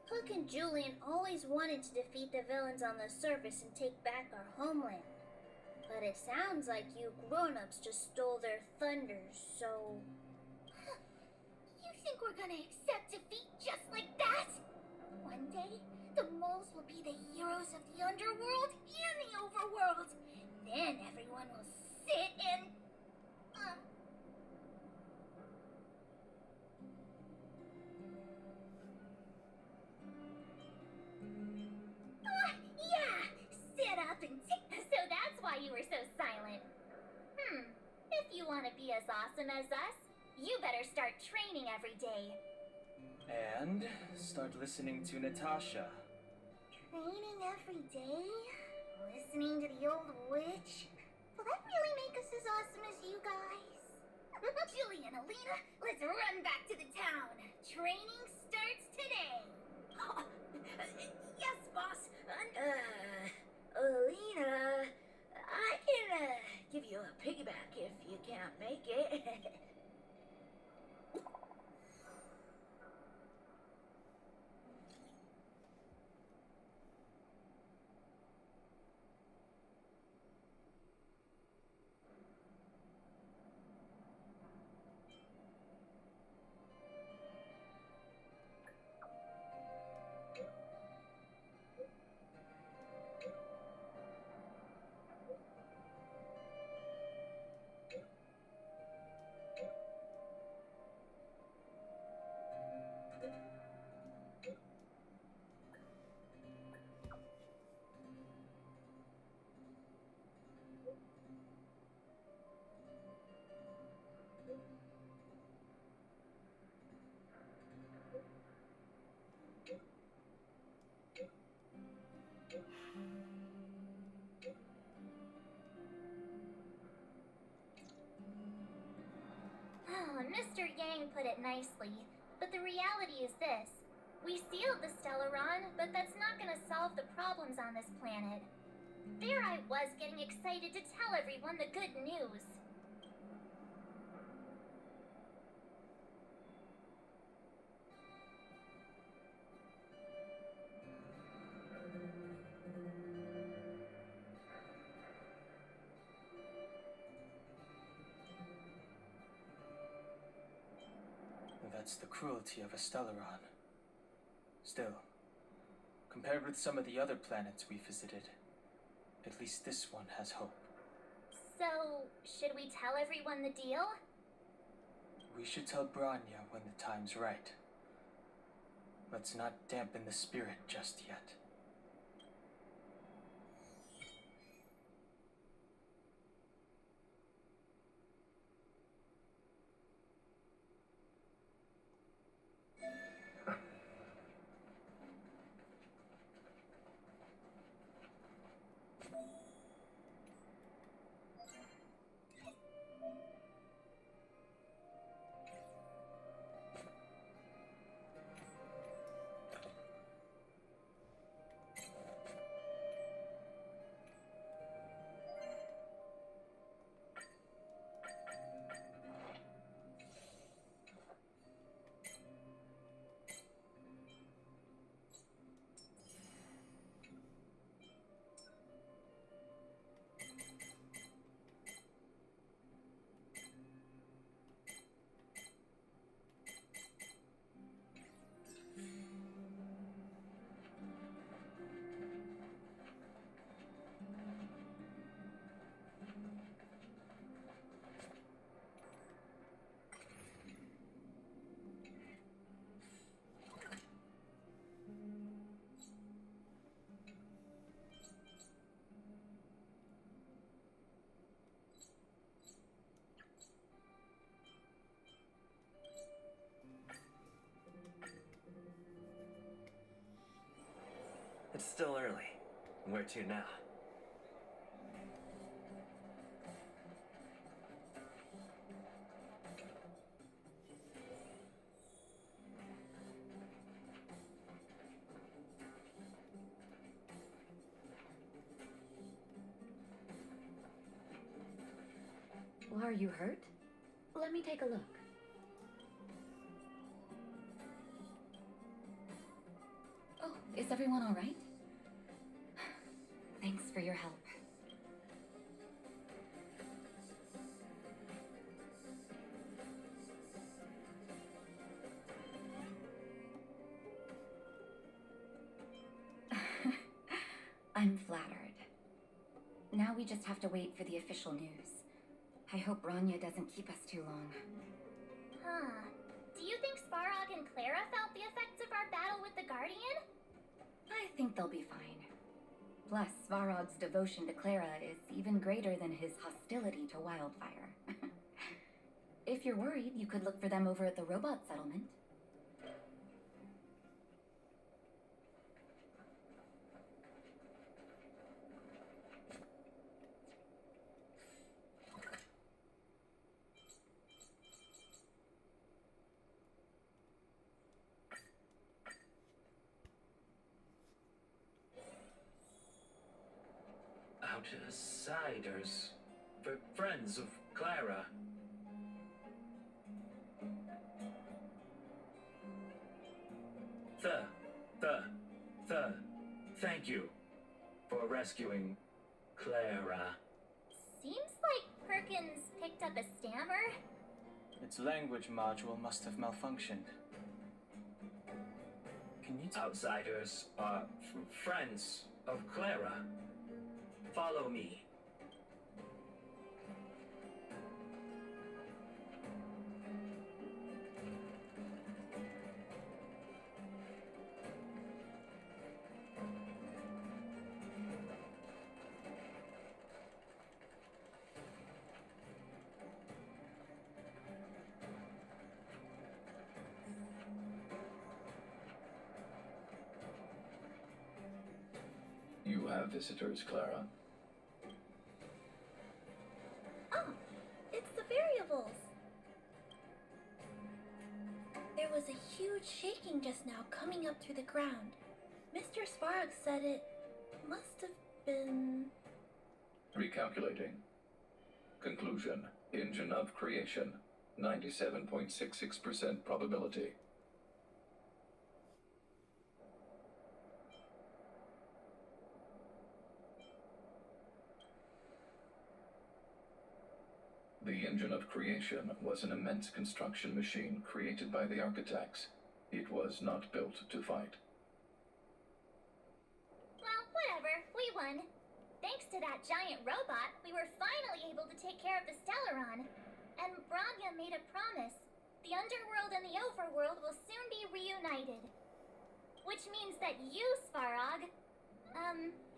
Hook and Julian always wanted to defeat the villains on the surface and take back our homeland. But it sounds like you grown-ups just stole their thunder, so... You think we're gonna accept defeat just like that? One day, the moles will be the heroes of the underworld and the overworld. Then everyone will sit and... yeah! Sit up and So that's why you were so silent. If you want to be as awesome as us, you better start training every day. And start listening to Natasha. Training every day? Listening to the old witch? Will that really make us as awesome as you guys? Julie and Alina, let's run back to the town. Training starts today. Yes, boss. Alina, I can give you a piggyback if you can't make it. Mr. Yang put it nicely, but the reality is this. We sealed the Stellaron, but that's not gonna solve the problems on this planet. There I was getting excited to tell everyone the good news. That's the cruelty of a Stellaron. Still, compared with some of the other planets we visited, At least this one has hope. So, should we tell everyone the deal? We should tell Branya when the time's right. Let's not dampen the spirit just yet. It's still early. Where to now? Are you hurt? Let me take a look. Oh, is everyone all right? Thanks for your help. I'm flattered. Now we just have to wait for the official news. I hope Branya doesn't keep us too long. Huh. Do you think Svarog and Clara felt the effects of our battle with the Guardian? I think they'll be fine. Plus, Svarog's devotion to Clara is even greater than his hostility to Wildfire. If you're worried, you could look for them over at the robot settlement. Outsiders. Friends of Clara. Thank you for rescuing Clara. Seems like Perkins picked up a stammer. Its language module must have malfunctioned. Can you Outsiders are friends of Clara. Follow me. You have visitors, Clara. Oh, it's the variables. There was a huge shaking just now coming up through the ground. Mr. Svarog said it must have been... Recalculating. Conclusion. Engine of creation. 97.66% probability. The engine of creation was an immense construction machine created by the architects. It was not built to fight. Well, whatever. We won. Thanks thanks to that giant robot, we were finally able to take care of the Stellaron. And Branya made a promise. The underworld and the overworld will soon be reunited. Which means that you, Svarog,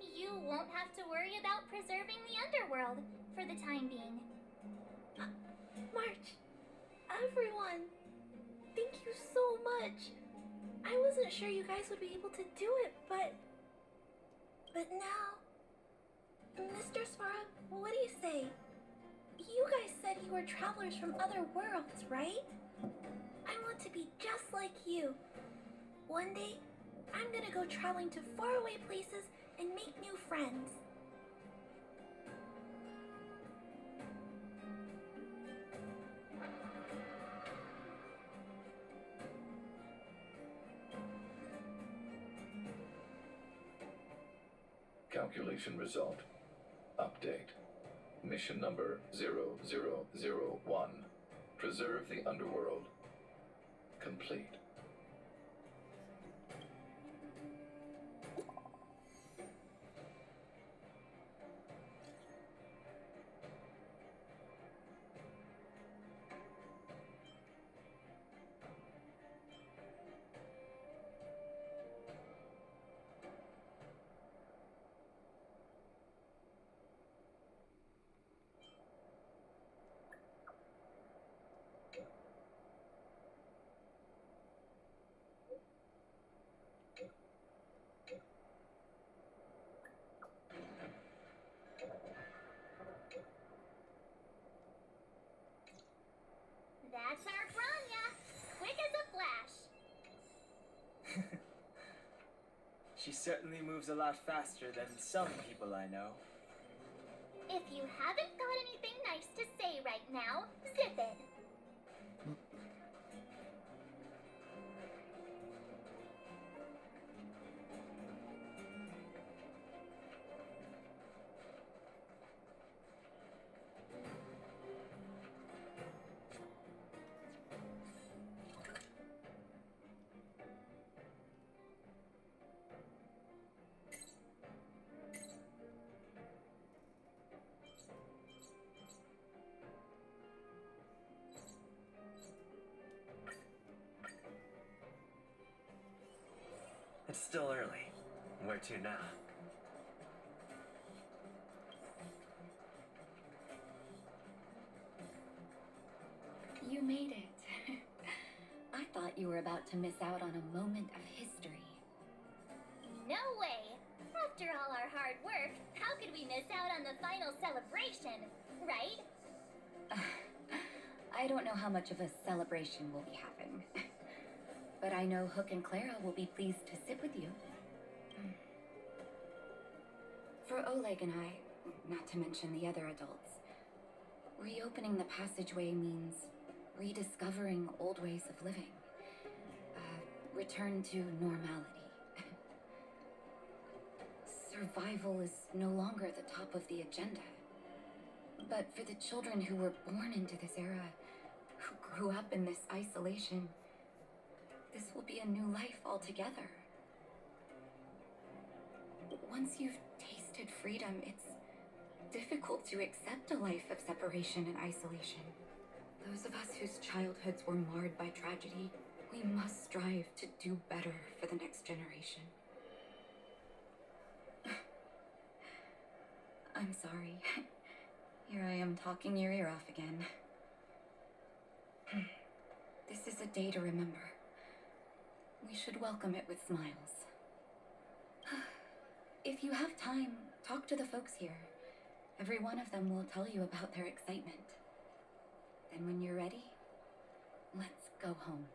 you won't have to worry about preserving the underworld for the time being. March, everyone, thank you so much. I wasn't sure you guys would be able to do it, but now, Mr. Svarog, what do you say? You guys said you were travelers from other worlds, right? I want to be just like you. One day, I'm gonna go traveling to faraway places and make new friends. Calculation result. Update. Mission number 0001. Preserve the underworld. Complete. That's our Branya! Quick as a flash! She certainly moves a lot faster than some people I know. If you haven't got anything nice to say right now, zip it! It's still early. Where to now? You made it. I thought you were about to miss out on a moment of history. No way! After all our hard work, how could we miss out on the final celebration, right? I don't know how much of a celebration will be having. But I know Hook and Clara will be pleased to sit with you. For Oleg and I, not to mention the other adults, reopening the passageway means rediscovering old ways of living. Return to normality. Survival is no longer the top of the agenda. But for the children who were born into this era, who grew up in this isolation, this will be a new life altogether. Once you've tasted freedom, it's difficult to accept a life of separation and isolation. Those of us whose childhoods were marred by tragedy, we must strive to do better for the next generation. I'm sorry. Here I am talking your ear off again. This is a day to remember. We should welcome it with smiles. If you have time, talk to the folks here. Every one of them will tell you about their excitement. Then when you're ready, let's go home.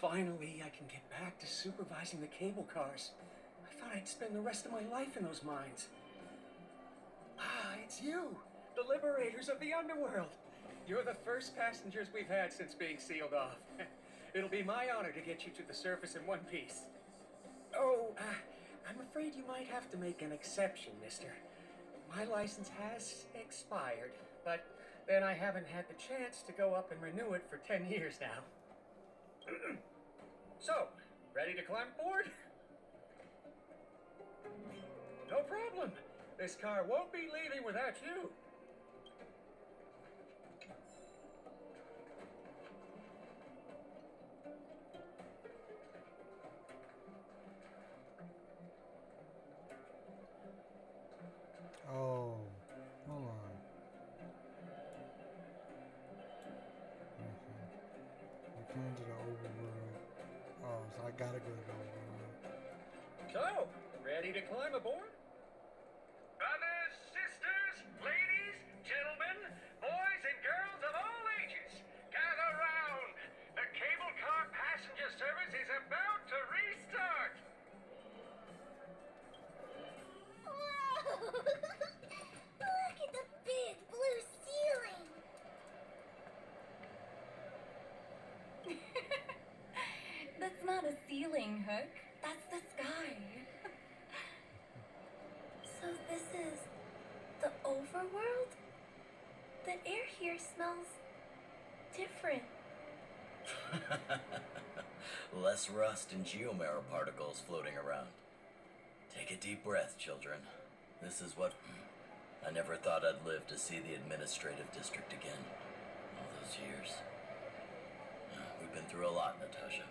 Finally, I can get back to supervising the cable cars. I thought I'd spend the rest of my life in those mines. Ah, it's you, the liberators of the underworld. You're the first passengers we've had since being sealed off. It'll be my honor to get you to the surface in one piece. Oh, I'm afraid you might have to make an exception, mister. My license has expired, but then I haven't had the chance to go up and renew it for 10 years now. So, ready to climb aboard? No problem. This car won't be leaving without you. Oh, hold on. We came to the overworld. Oh, so I gotta go to the overworld. So, ready to climb aboard? Brothers, sisters, ladies, gentlemen, boys and girls of all ages, gather round. The cable car passenger service is about to restart. Whoa! Look at the big blue ceiling. That's not a ceiling, Hook. That's the sky. So this is the overworld? The air here smells different. Less rust and geomarrow particles floating around. Take a deep breath, children. This is what... I never thought I'd live to see the administrative district again. All those years. We've been through a lot, Natasha.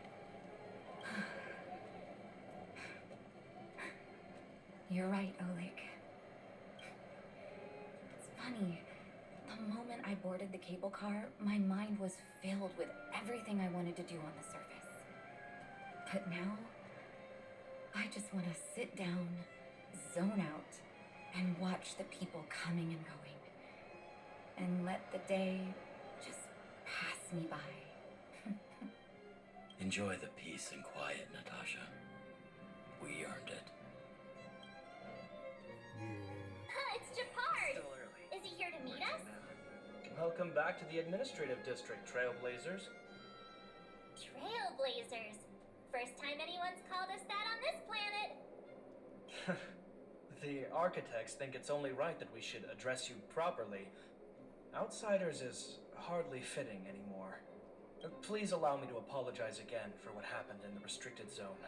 You're right, Oleg. It's funny. The moment I boarded the cable car, my mind was filled with everything I wanted to do on the surface. But now, I just want to sit down, zone out, and watch the people coming and going. And let the day just pass me by. Enjoy the peace and quiet, Natasha. We earned it. It's Japard! Is he here to meet us? Welcome back to the administrative district, Trailblazers. Trailblazers. First time anyone's called us that on this planet. The architects think it's only right that we should address you properly. Outsiders is hardly fitting anymore. Please allow me to apologize again for what happened in the restricted zone.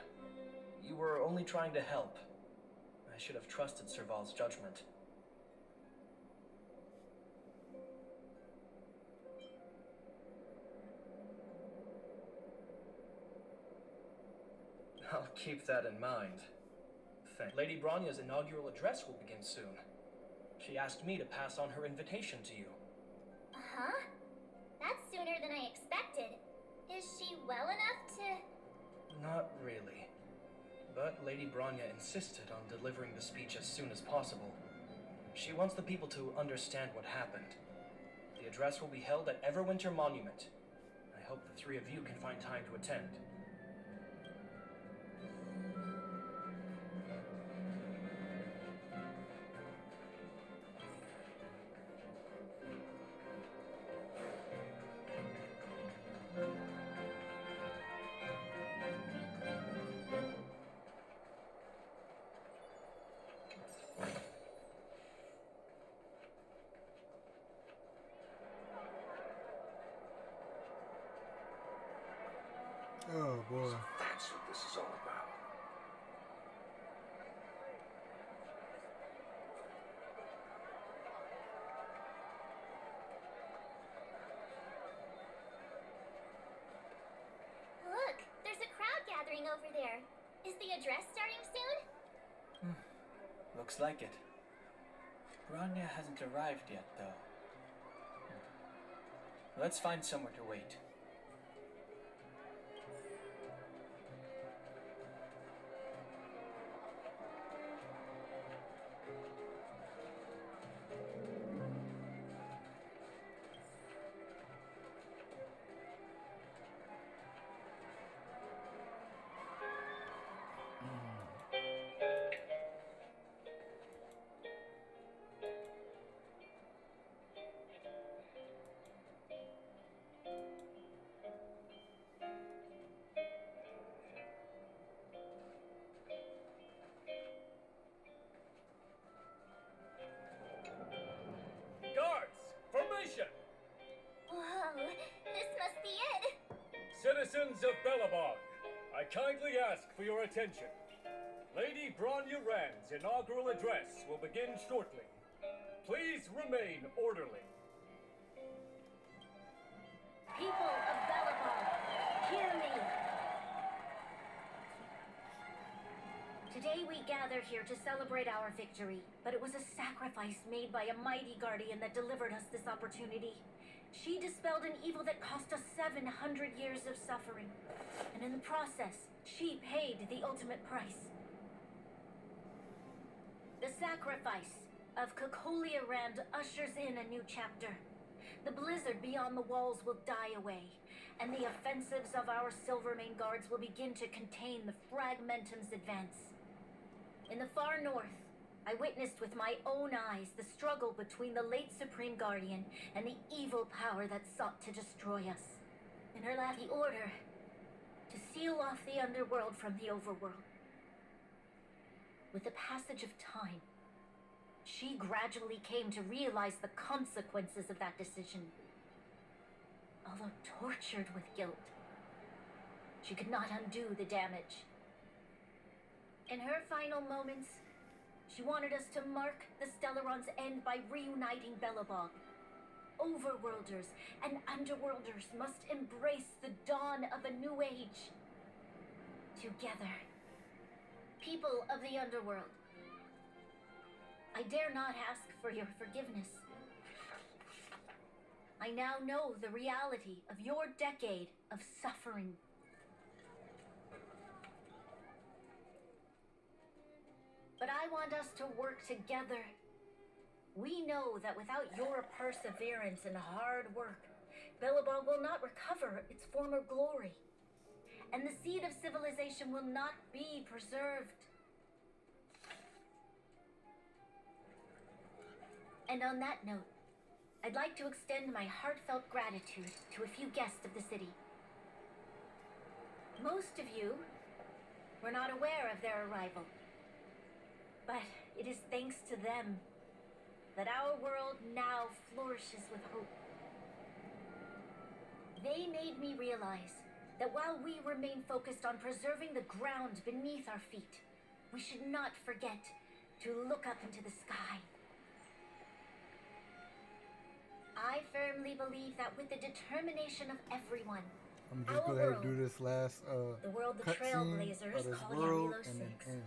You were only trying to help. I should have trusted Serval's judgment. I'll keep that in mind. Lady Bronya's inaugural address will begin soon. She asked me to pass on her invitation to you. Uh-huh. That's sooner than I expected. Is she well enough to... Not really. But Lady Bronya insisted on delivering the speech as soon as possible. She wants the people to understand what happened. The address will be held at Everwinter Monument. I hope the three of you can find time to attend. Oh boy. So that's what this is all about. Look, there's a crowd gathering over there. Is the address starting soon? Looks like it. Bronya hasn't arrived yet, though. Let's find somewhere to wait. Citizens of Bellabog, I kindly ask for your attention. Lady Bronya Rand's inaugural address will begin shortly. Please remain orderly. People of Bellabog, hear me. Today we gather here to celebrate our victory, but it was a sacrifice made by a mighty guardian that delivered us this opportunity. She dispelled an evil that cost us 700 years of suffering, and in the process, she paid the ultimate price. The sacrifice of Cocolia Rand ushers in a new chapter. The blizzard beyond the walls will die away, and the offensives of our Silvermane guards will begin to contain the Fragmentum's advance. In the far north, I witnessed with my own eyes the struggle between the late Supreme Guardian and the evil power that sought to destroy us. In her last order to seal off the underworld from the overworld. With the passage of time, she gradually came to realize the consequences of that decision. Although tortured with guilt, she could not undo the damage. In her final moments, she wanted us to mark the Stellaron's end by reuniting Bellabog. Overworlders and underworlders must embrace the dawn of a new age. Together. People of the underworld, I dare not ask for your forgiveness. I now know the reality of your decade of suffering. But I want us to work together. We know that without your perseverance and hard work, Bellabog will not recover its former glory, and the seed of civilization will not be preserved. And on that note, I'd like to extend my heartfelt gratitude to a few guests of the city. Most of you were not aware of their arrival, but it is thanks to them that our world now flourishes with hope. They made me realize that while we remain focused on preserving the ground beneath our feet, we should not forget to look up into the sky. I firmly believe that with the determination of everyone, I'm just our gonna world, do this last the world the cutscene trailblazers of this call world, Yarilo and then 6, end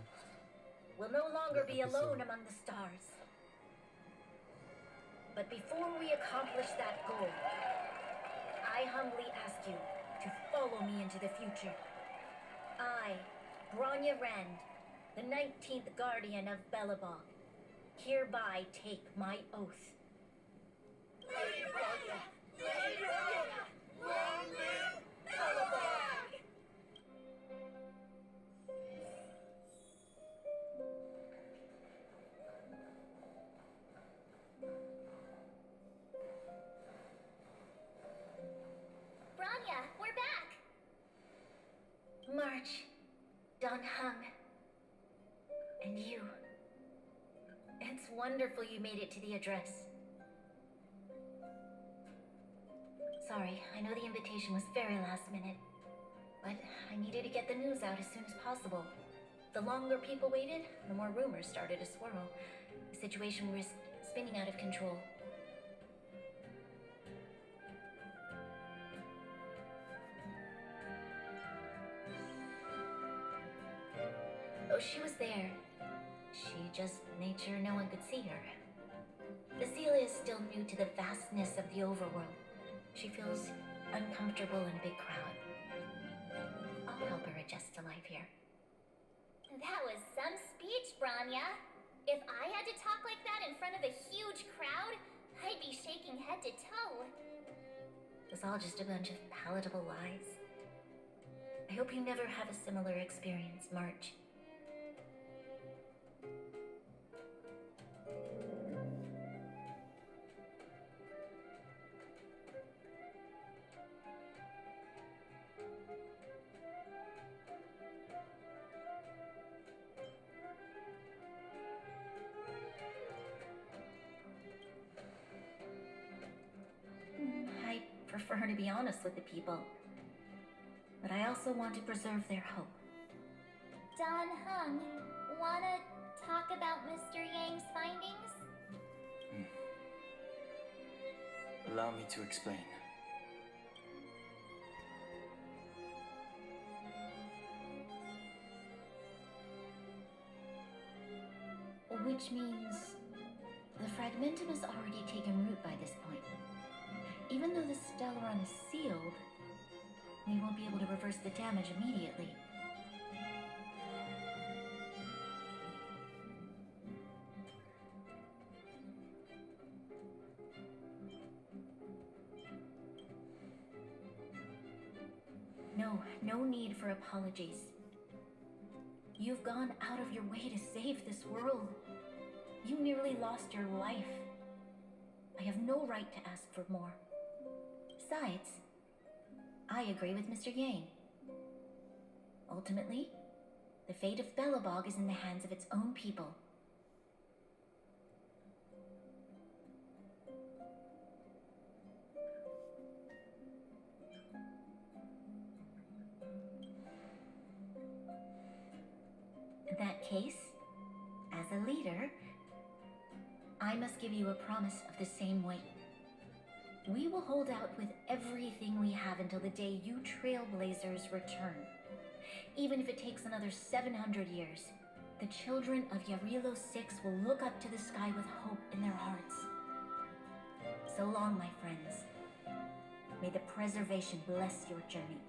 will no longer the be alone episode. among the stars. But before we accomplish that goal, I humbly ask you to follow me into the future. I, Bronya Rand, the 19th Guardian of Bellabog, hereby take my oath. Lady Bronya! Lady Bronya! Long live Bellabog! Bronya, we're back! March, Don Hung, and you. It's wonderful you made it to the address. Sorry, I know the invitation was very last minute, but I needed to get the news out as soon as possible. The longer people waited, the more rumors started to swirl. The situation risked spinning out of control. Oh, she was there. She just made sure no one could see her. Cecilia is still new to the vastness of the overworld. She feels uncomfortable in a big crowd. I'll help her adjust to life here. That was some speech, Bronya. If I had to talk like that in front of a huge crowd, I'd be shaking head to toe. It was all just a bunch of palatable lies. I hope you never have a similar experience, March. I prefer to be honest with the people. but I also want to preserve their hope. Don Hung, wanna talk about Mr. Yang's findings? Allow me to explain. Which means the fragmentum has already taken root by this point. Even though the Stellaron is sealed, we won't be able to reverse the damage immediately. No need for apologies. You've gone out of your way to save this world. You nearly lost your life. I have no right to ask for more. Besides, I agree with Mr. Yang. Ultimately, the fate of Belobog is in the hands of its own people. In that case, as a leader, I must give you a promise of the same weight. We will hold out with everything we have until the day you Trailblazers return. Even if it takes another 700 years, the children of Yarilo 6 will look up to the sky with hope in their hearts. So long, my friends. May the preservation bless your journey.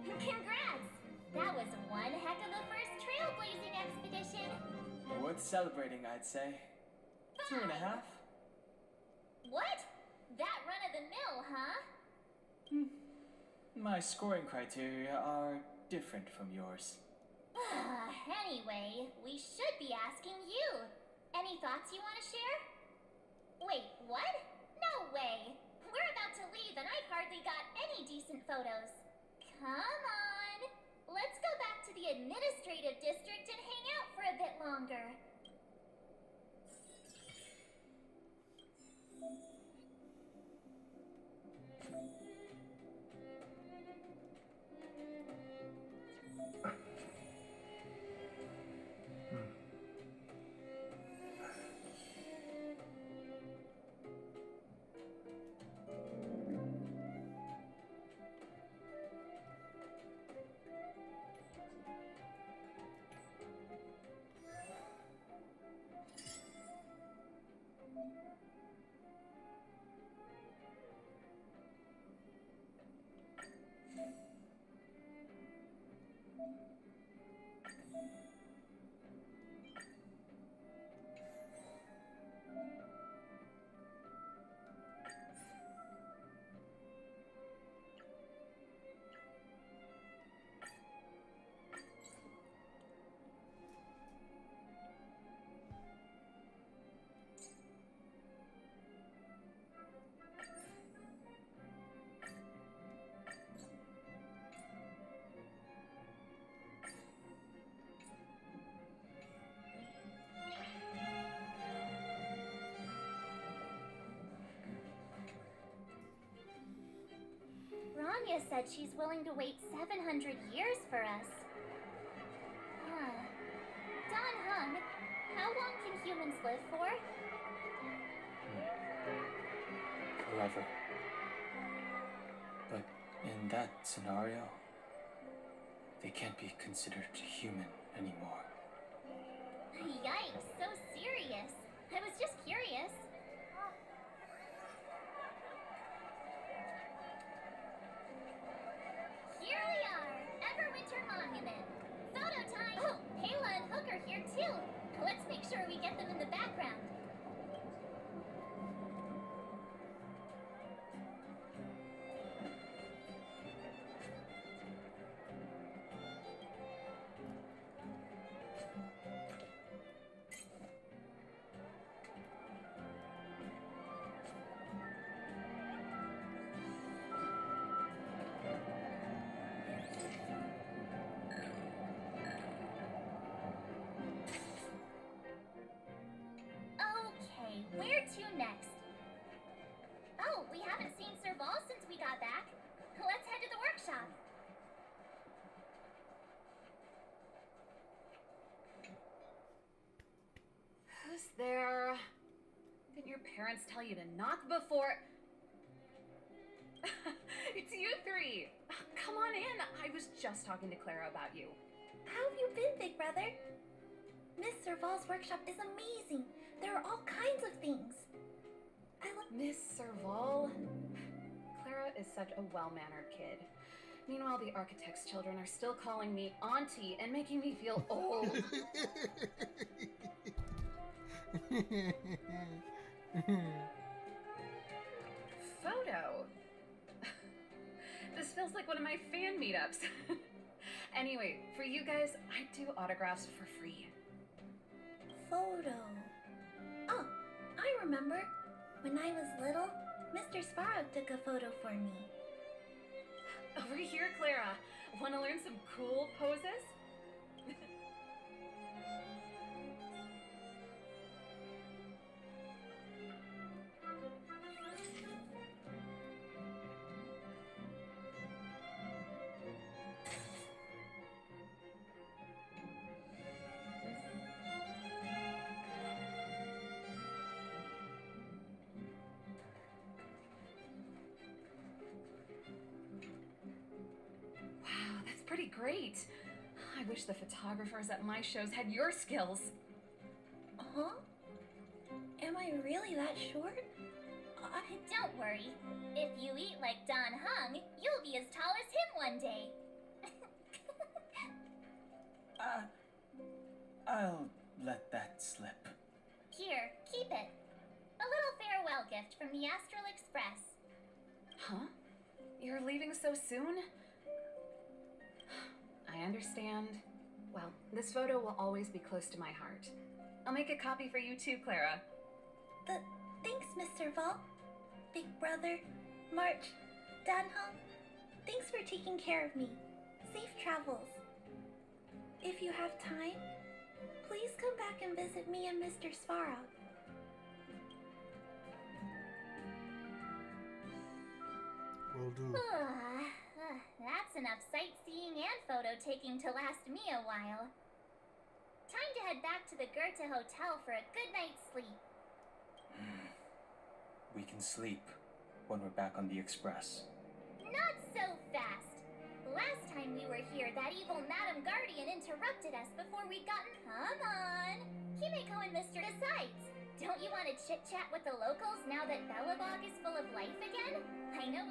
Congrats! That was one heck of a first trailblazing expedition. Worth celebrating, I'd say. 2.5. What? That run-of-the-mill, huh? My scoring criteria are different from yours. Anyway, we should be asking you. Any thoughts you want to share? Wait, what? No way! We're about to leave and I've hardly got any decent photos. Come on! Let's go back to the administrative district and hang out for a bit longer. Rania said she's willing to wait 700 years for us. Don Hung, how long can humans live for? Forever. But in that scenario, they can't be considered human anymore. Yikes, so serious. I was just curious. Here we are, Everwinter Monument. Photo time! Oh, Kayla and Hook are here too. Let's make sure we get them in the background. there. Didn't your parents tell you to knock before? It's you three. Come on in. I was just talking to Clara about you. How have you been, big brother? Miss Serval's workshop is amazing. There are all kinds of things. Miss Serval? Clara is such a well-mannered kid. Meanwhile, the architect's children are still calling me auntie and making me feel old. Photo? This feels like one of my fan meetups. Anyway, for you guys, I do autographs for free. Photo. Oh, I remember. When I was little, Mr. Sparrow took a photo for me. Over here, Clara. Want to learn some cool poses? Pretty great. I wish the photographers at my shows had your skills. Huh? Am I really that short? Don't worry. If you eat like Don Hung, you'll be as tall as him one day. I'll let that slip. Here, keep it. A little farewell gift from the Astral Express. Huh? You're leaving so soon? I understand. Well, this photo will always be close to my heart. I'll make a copy for you too, Clara. Thanks, Mr. Vol. Big brother, March, Danhong. Thanks for taking care of me. Safe travels. If you have time, please come back and visit me and Mr. Sparrow. Will do. That's enough sightseeing and photo taking to last me a while. Time to head back to the Goethe Hotel for a good night's sleep. We can sleep when we're back on the Express. Not so fast. Last time we were here, that evil Madam Guardian interrupted us before we'd gotten... Come on! Himeko and Mr. Besides, don't you want to chit-chat with the locals now that Bellabog is full of life again? I know...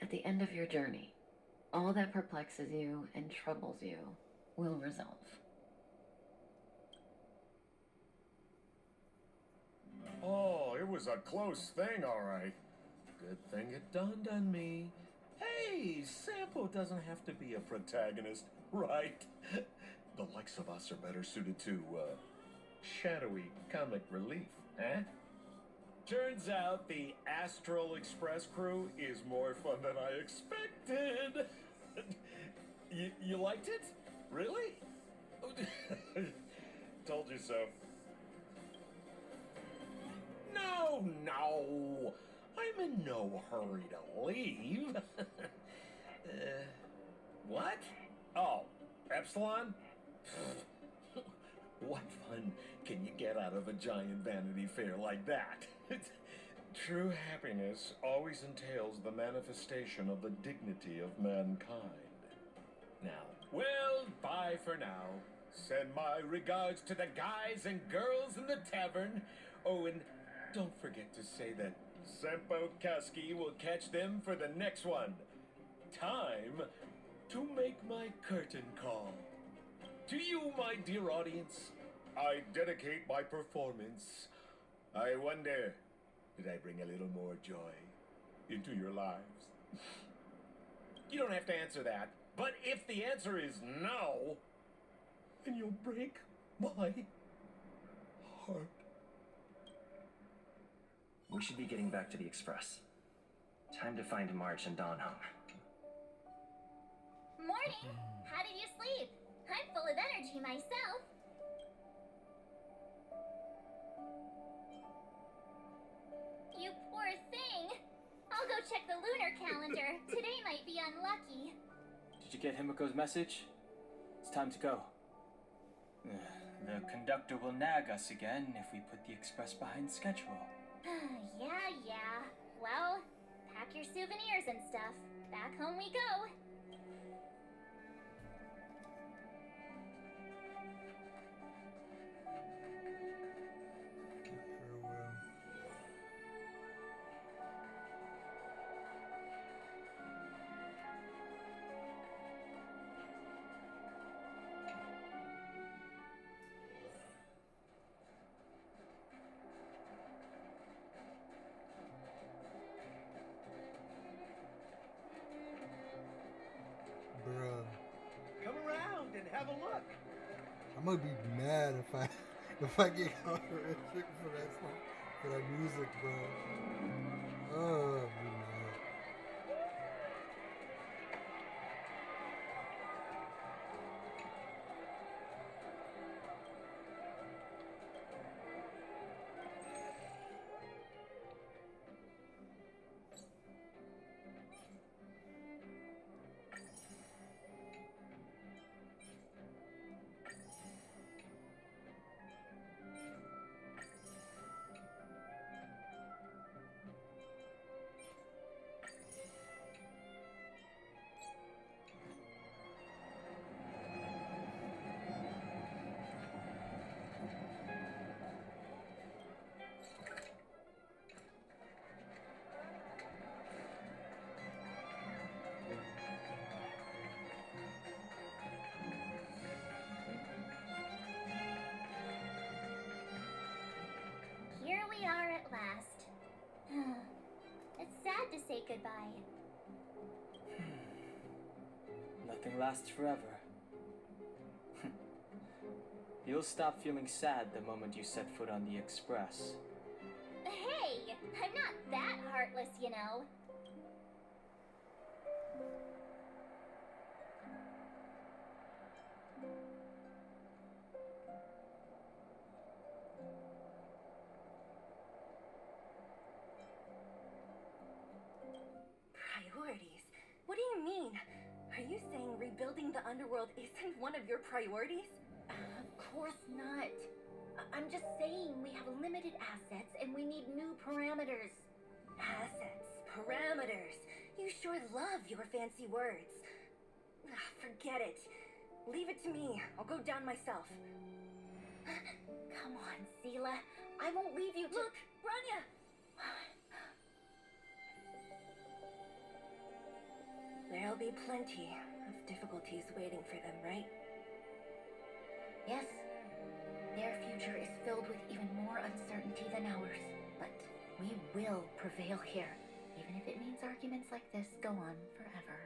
At the end of your journey, all that perplexes you and troubles you will resolve. Oh, it was a close thing, all right. Good thing it dawned on me. Hey, Sampo doesn't have to be a protagonist, right? The likes of us are better suited to, shadowy comic relief, eh? Turns out the Astral Express crew is more fun than I expected. You liked it? Really? Told you so. No. I'm in no hurry to leave. What? Oh, Epsilon? What fun can you get out of a giant Vanity Fair like that? True happiness always entails the manifestation of the dignity of mankind. Now, well, bye for now. Send my regards to the guys and girls in the tavern. Oh, and don't forget to say that Sempo Kaski will catch them for the next one. Time to make my curtain call. To you, my dear audience, I dedicate my performance. I wonder, did I bring a little more joy into your lives? You don't have to answer that, but if the answer is no, then you'll break my heart. We should be getting back to the Express. Time to find March and Dawn home. Morning! How did you sleep? I'm full of energy myself. You poor thing. I'll go check the lunar calendar. Today might be unlucky. Did you get Himiko's message? It's time to go. The conductor will nag us again if we put the Express behind schedule. Yeah. Well, pack your souvenirs and stuff. Back home we go. Bruh. Come around and have a look. I'm gonna be mad if I get copyrighted for that song, for that music, bro. Oh, I'll be mad. Here we are at last. It's sad to say goodbye. Nothing lasts forever. You'll stop feeling sad the moment you set foot on the Express. Hey, I'm not that heartless, you know. Priorities? What do you mean? Are you saying rebuilding the underworld isn't one of your priorities? Of course not. I'm just saying we have limited assets and we need new parameters. Assets, parameters. You sure love your fancy words. Forget it. Leave it to me. I'll go down myself. Come on, Seela. I won't leave you to— Look, Branya! There'll be plenty of difficulties waiting for them, right? Yes. Their future is filled with even more uncertainty than ours. But we will prevail here, even if it means arguments like this go on forever.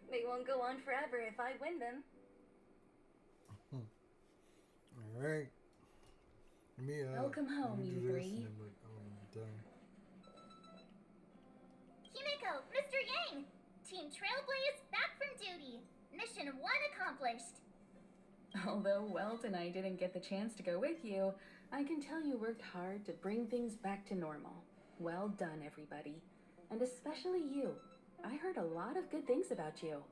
They won't go on forever if I win them. Alright. Welcome home, you three. Done. Himiko, Mr. Yang! Team Trailblaze back from duty. Mission 1 accomplished. Although Welt and I didn't get the chance to go with you, I can tell you worked hard to bring things back to normal. Well done, everybody. And especially you. I heard a lot of good things about you.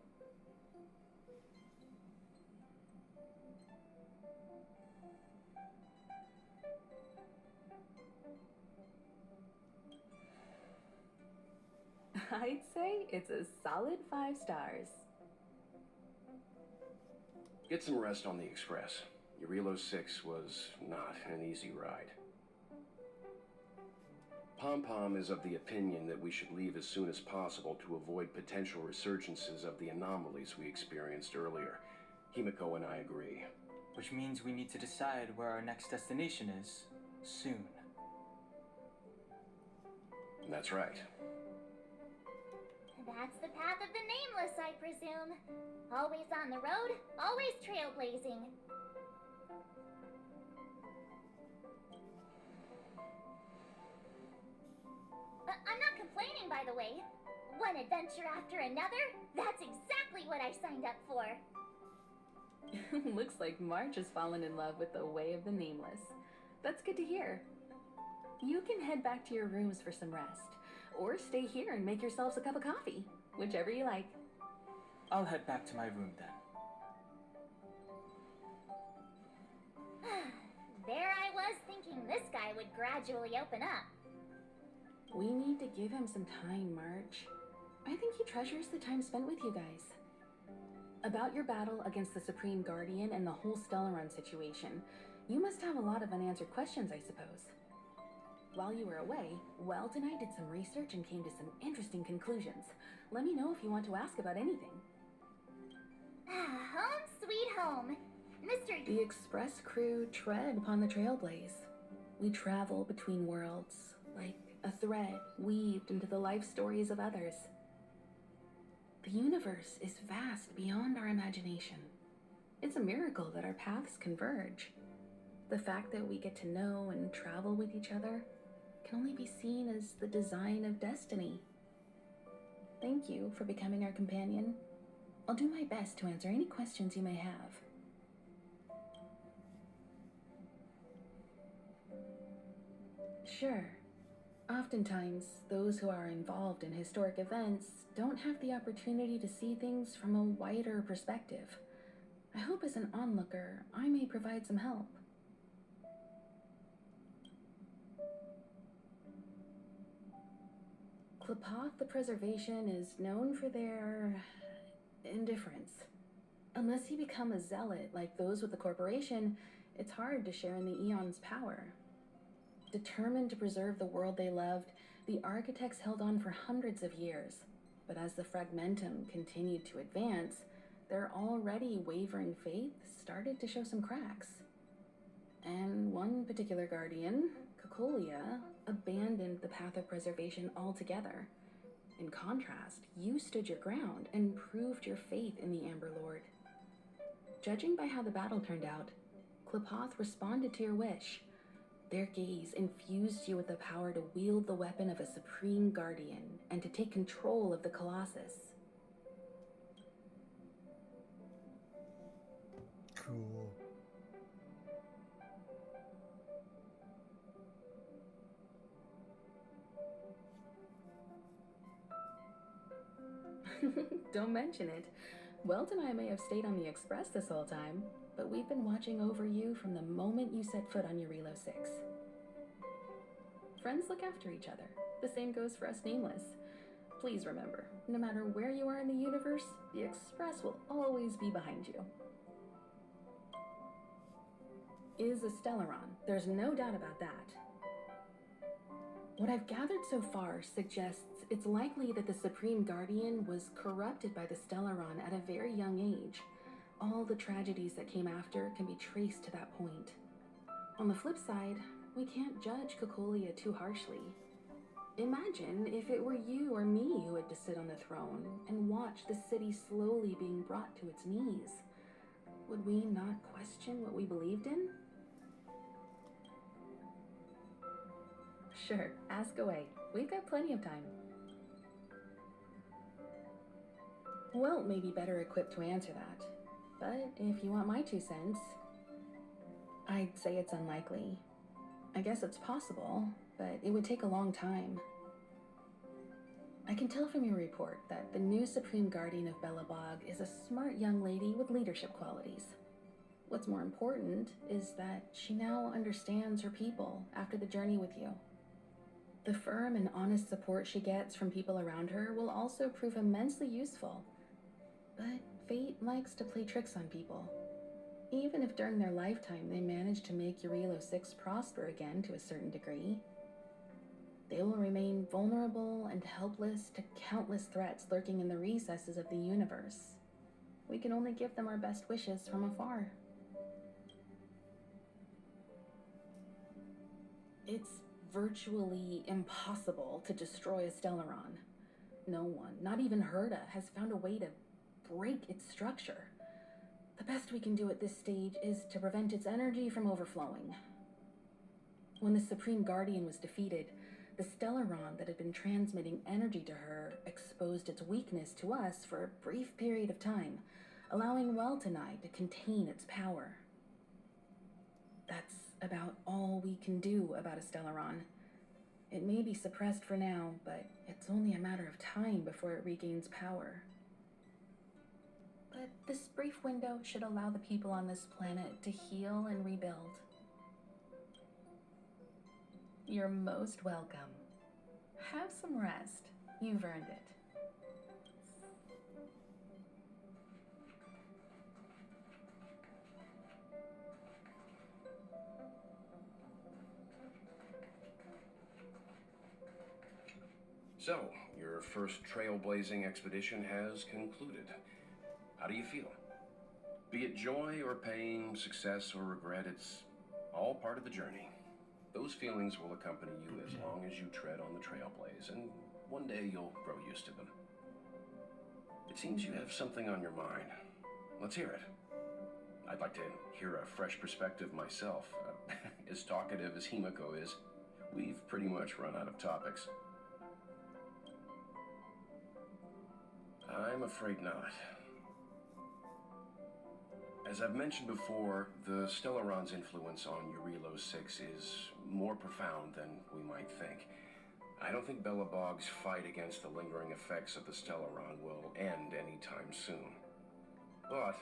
I'd say it's a solid 5 stars. Get some rest on the express. Urilo 6 was not an easy ride. Pom-Pom is of the opinion that we should leave as soon as possible to avoid potential resurgences of the anomalies we experienced earlier. Himiko and I agree. Which means we need to decide where our next destination is, soon. That's right. That's the path of the Nameless, I presume. Always on the road, always trailblazing. I'm not complaining, by the way. One adventure after another, that's exactly what I signed up for. Looks like March has fallen in love with the way of the Nameless. That's good to hear. You can head back to your rooms for some rest, or stay here and make yourselves a cup of coffee, whichever you like. I'll head back to my room then. There I was thinking this guy would gradually open up. We need to give him some time, March. I think he treasures the time spent with you guys. About your battle against the Supreme Guardian and the whole Stellaron situation, you must have a lot of unanswered questions, I suppose. While you were away, Welt and I did some research and came to some interesting conclusions. Let me know if you want to ask about anything. Home sweet home. Mr. The Express crew tread upon the trailblaze. We travel between worlds, like a thread weaved into the life stories of others. The universe is vast beyond our imagination. It's a miracle that our paths converge. The fact that we get to know and travel with each other can only be seen as the design of destiny. Thank you for becoming our companion. I'll do my best to answer any questions you may have. Sure. Oftentimes, those who are involved in historic events don't have the opportunity to see things from a wider perspective. I hope as an onlooker, I may provide some help. Klapoth the Preservation is known for their indifference. Unless you become a zealot like those with the corporation, it's hard to share in the Eon's power. Determined to preserve the world they loved, the architects held on for hundreds of years. But as the Fragmentum continued to advance, their already wavering faith started to show some cracks. And one particular guardian, Cocolia, abandoned the path of preservation altogether. In contrast, you stood your ground and proved your faith in the Amber Lord. Judging by how the battle turned out, Klapoth responded to your wish. Their gaze infused you with the power to wield the weapon of a supreme guardian and to take control of the Colossus. Cool. Don't mention it. Welt and I may have stayed on the Express this whole time, but we've been watching over you from the moment you set foot on Urilo 6. Friends look after each other. The same goes for us Nameless. Please remember, no matter where you are in the universe, the Express will always be behind you. Is a Stellaron. There's no doubt about that. What I've gathered so far suggests it's likely that the Supreme Guardian was corrupted by the Stellaron at a very young age. All the tragedies that came after can be traced to that point. On the flip side, we can't judge Cocolia too harshly. Imagine if it were you or me who had to sit on the throne and watch the city slowly being brought to its knees. Would we not question what we believed in? Sure, ask away. We've got plenty of time. Welt may be better equipped to answer that. But if you want my 2 cents, I'd say it's unlikely. I guess it's possible, but it would take a long time. I can tell from your report that the new Supreme Guardian of Belobog is a smart young lady with leadership qualities. What's more important is that she now understands her people after the journey with you. The firm and honest support she gets from people around her will also prove immensely useful. But fate likes to play tricks on people. Even if during their lifetime they manage to make Urilo 6 prosper again to a certain degree, they will remain vulnerable and helpless to countless threats lurking in the recesses of the universe. We can only give them our best wishes from afar. It's virtually impossible to destroy a Stellaron. No one, not even Herta, has found a way to break its structure. The best we can do at this stage is to prevent its energy from overflowing. When the Supreme Guardian was defeated, the Stellaron that had been transmitting energy to her exposed its weakness to us for a brief period of time, allowing Weltanai to contain its power. That's about all we can do about a Stellaron. It may be suppressed for now, but it's only a matter of time before it regains power. But this brief window should allow the people on this planet to heal and rebuild. You're most welcome. Have some rest. You've earned it. So, your first trailblazing expedition has concluded. How do you feel? Be it joy or pain, success or regret, it's all part of the journey. Those feelings will accompany you as long as you tread on the trailblaze, and one day you'll grow used to them. It seems you have something on your mind. Let's hear it. I'd like to hear a fresh perspective myself. As talkative as Himiko is, we've pretty much run out of topics. I'm afraid not. As I've mentioned before, the Stellaron's influence on Urilo 6 is more profound than we might think. I don't think Belobog's fight against the lingering effects of the Stellaron will end anytime soon. But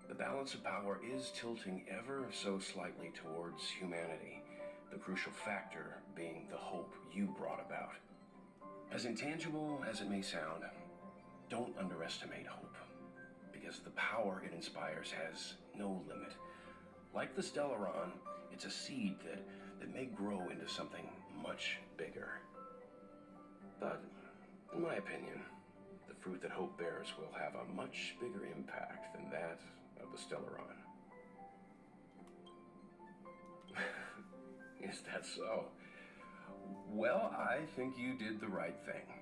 the balance of power is tilting ever so slightly towards humanity, the crucial factor being the hope you brought about. As intangible as it may sound, don't underestimate hope, because the power it inspires has no limit. Like the Stellaron, it's a seed that may grow into something much bigger. But, in my opinion, the fruit that hope bears will have a much bigger impact than that of the Stellaron. Is that so? Well, I think you did the right thing.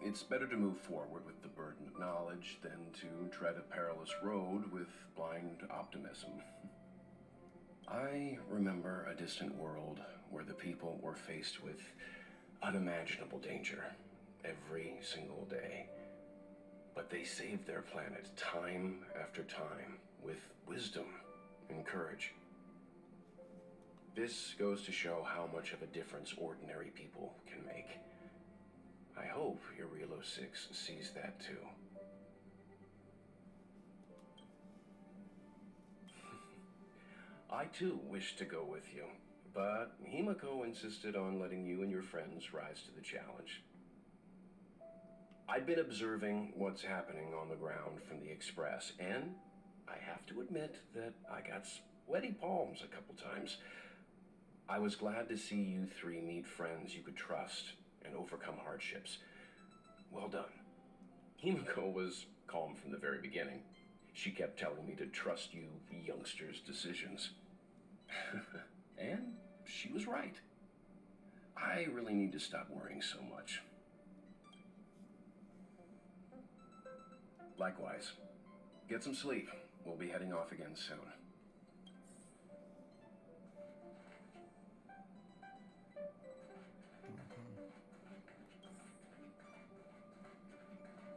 It's better to move forward with the burden of knowledge than to tread a perilous road with blind optimism. I remember a distant world where the people were faced with unimaginable danger every single day. But they saved their planet time after time with wisdom and courage. This goes to show how much of a difference ordinary people can make. I hope Urilo 6 sees that too. I too wish to go with you, but Himiko insisted on letting you and your friends rise to the challenge. I've been observing what's happening on the ground from the Express, and I have to admit that I got sweaty palms a couple times. I was glad to see you three meet friends you could trust and overcome hardships. Well done. Himiko was calm from the very beginning. She kept telling me to trust you youngsters' decisions. And she was right. I really need to stop worrying so much. Likewise. Get some sleep. We'll be heading off again soon.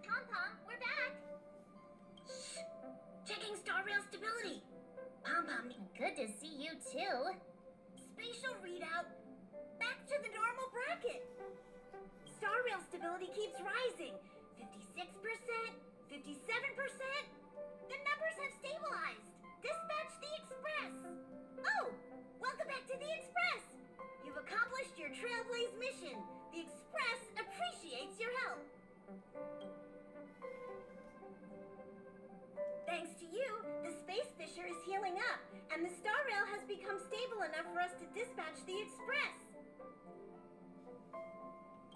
Pom-Pom, we're back! Checking star rail stability. Pom-Pom, good to see you too. Spatial readout. Back to the normal bracket. Star rail stability keeps rising. 56%, 57%. The numbers have stabilized. Dispatch the Express. Oh, welcome back to the Express. You've accomplished your Trailblaze mission. and the Star Rail has become stable enough for us to dispatch the express.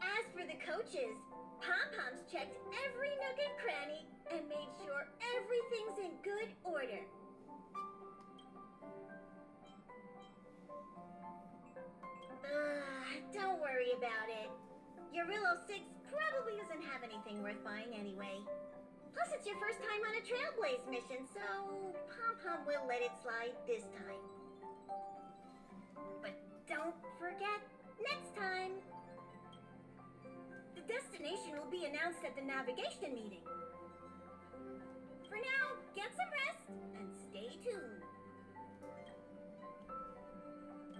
As for the coaches, Pom-Pom's checked every nook and cranny and made sure everything's in good order. Don't worry about it. Eurillo 6 probably doesn't have anything worth buying anyway. Plus, it's your first time on a Trailblaze mission, so Pom-Pom will let it slide this time. But don't forget, next time. The destination will be announced at the navigation meeting. For now, get some rest and stay tuned.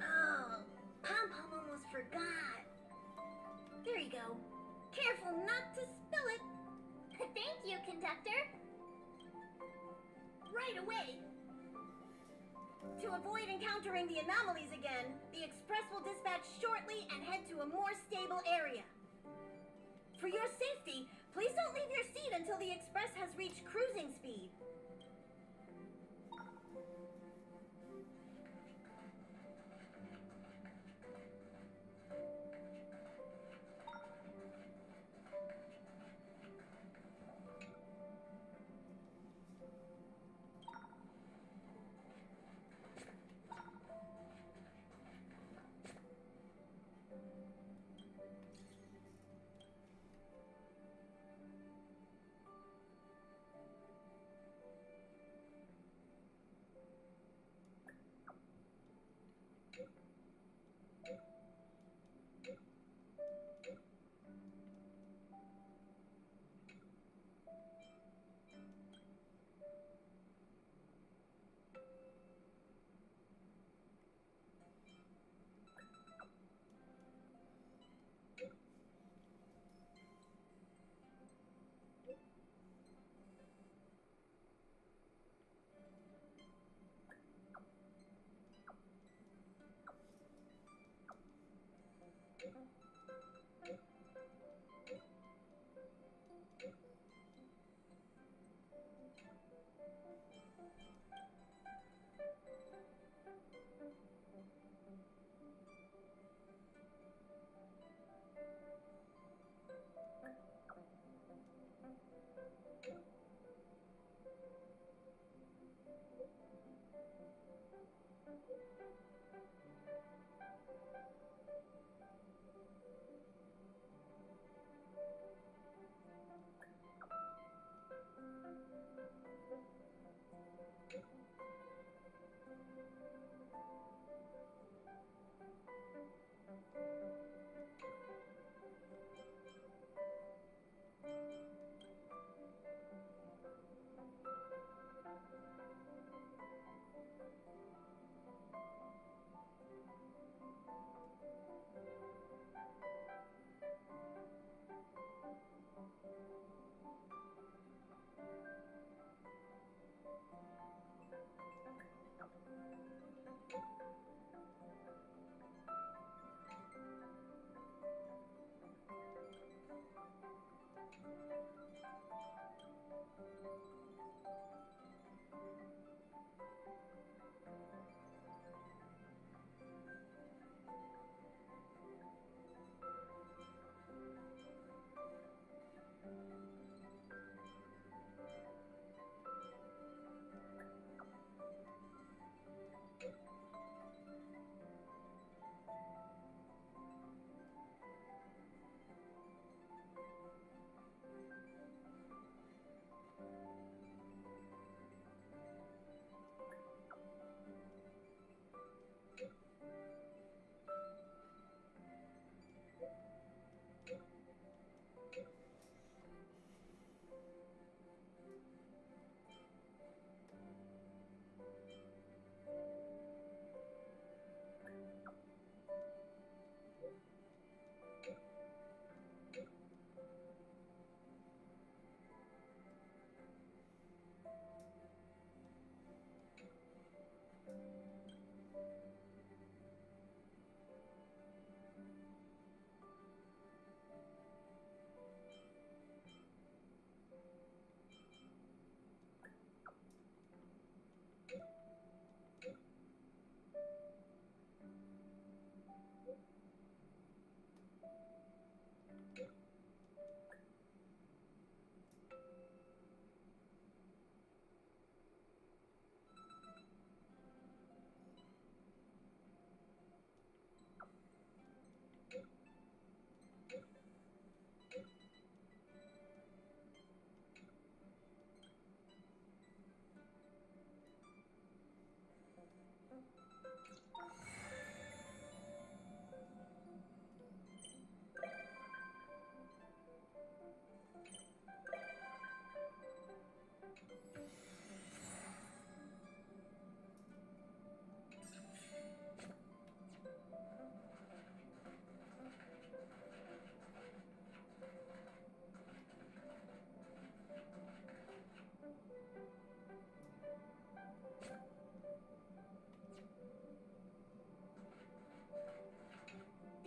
Oh, Pom-Pom almost forgot. There you go. Careful not to spill it. Thank you, conductor. Right away. To avoid encountering the anomalies again, the express will dispatch shortly and head to a more stable area. For your safety, please don't leave your seat until the express has reached cruising speed.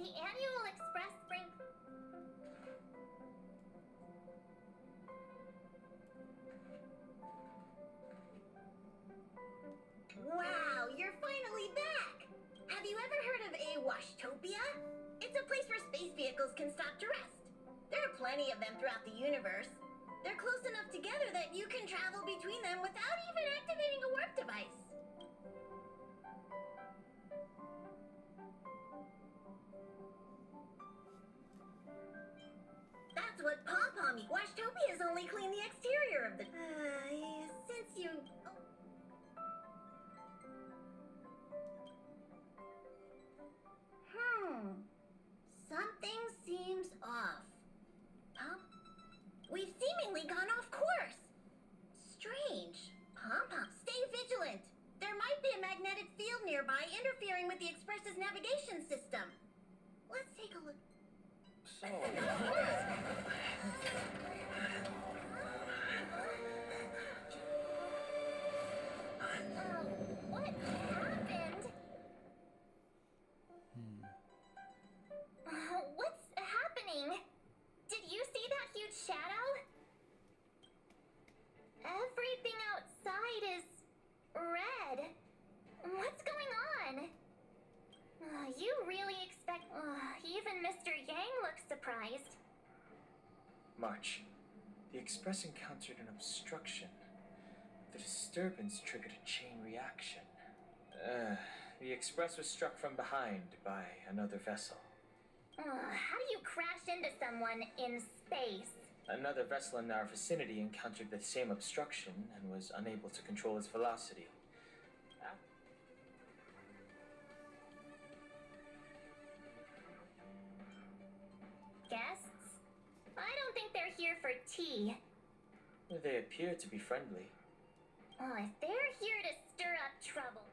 The annual Express Spring... Wow, you're finally back! Have you ever heard of a Washtopia? It's a place where space vehicles can stop to rest. There are plenty of them throughout the universe. They're close enough together that you can travel between them without even activating a warp device. That's what Pom-Pom eats. Washtopias only clean the exterior of the... since you... Something seems off. Huh? We've seemingly gone off course. Strange. Pom-Pom, stay vigilant. There might be a magnetic field nearby interfering with the Express's navigation system. Let's take a look. So... What happened? What's happening? Did you see that huge shadow? Everything outside is red. What's going on? You really expect... even Mr. Yang looks surprised. March, the Express encountered an obstruction. The disturbance triggered a chain reaction. The Express was struck from behind by another vessel. How do you crash into someone in space? Another vessel in our vicinity encountered the same obstruction and was unable to control its velocity. Guests? I don't think they're here for tea. They appear to be friendly. If they're here to stir up trouble...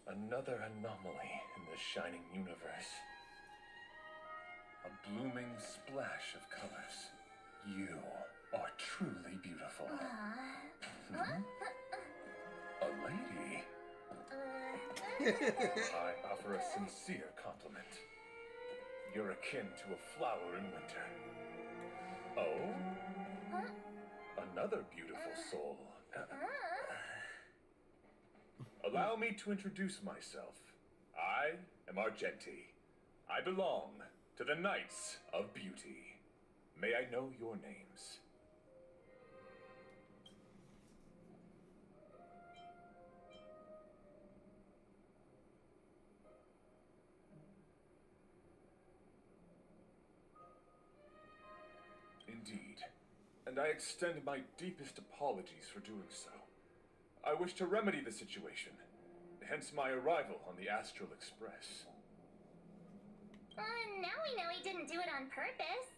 Another anomaly in the shining universe. A blooming splash of colors. You are truly beautiful. A lady? I offer a sincere compliment. You're akin to a flower in winter. Oh? Another beautiful soul. Allow me to introduce myself. I am Argenti. I belong to the Knights of Beauty. May I know your names? Indeed, and I extend my deepest apologies for doing so. I wish to remedy the situation, hence my arrival on the Astral Express. Now we know he didn't do it on purpose.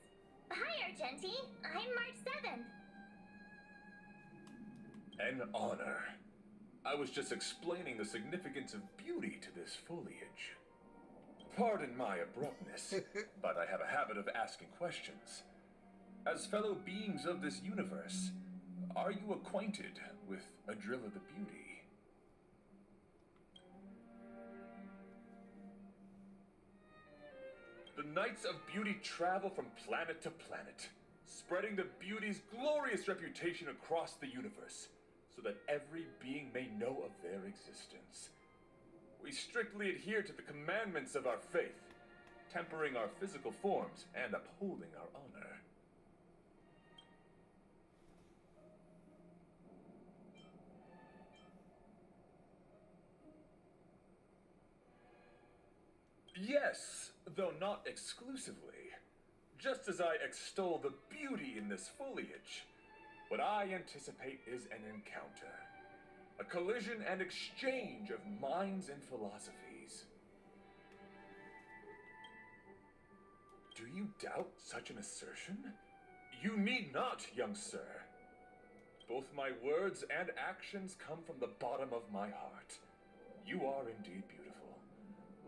Hi, Argenti. I'm March 7th. An honor. I was just explaining the significance of beauty to this foliage. Pardon my abruptness, but I have a habit of asking questions. As fellow beings of this universe, are you acquainted with Adrilla the Beauty? The Knights of Beauty travel from planet to planet, spreading the beauty's glorious reputation across the universe, so that every being may know of their existence. We strictly adhere to the commandments of our faith, tempering our physical forms and upholding our honor. Yes, though not exclusively. Just as I extol the beauty in this foliage, what I anticipate is an encounter. A collision and exchange of minds and philosophies. Do you doubt such an assertion? You need not, young sir. Both my words and actions come from the bottom of my heart. You are indeed beautiful,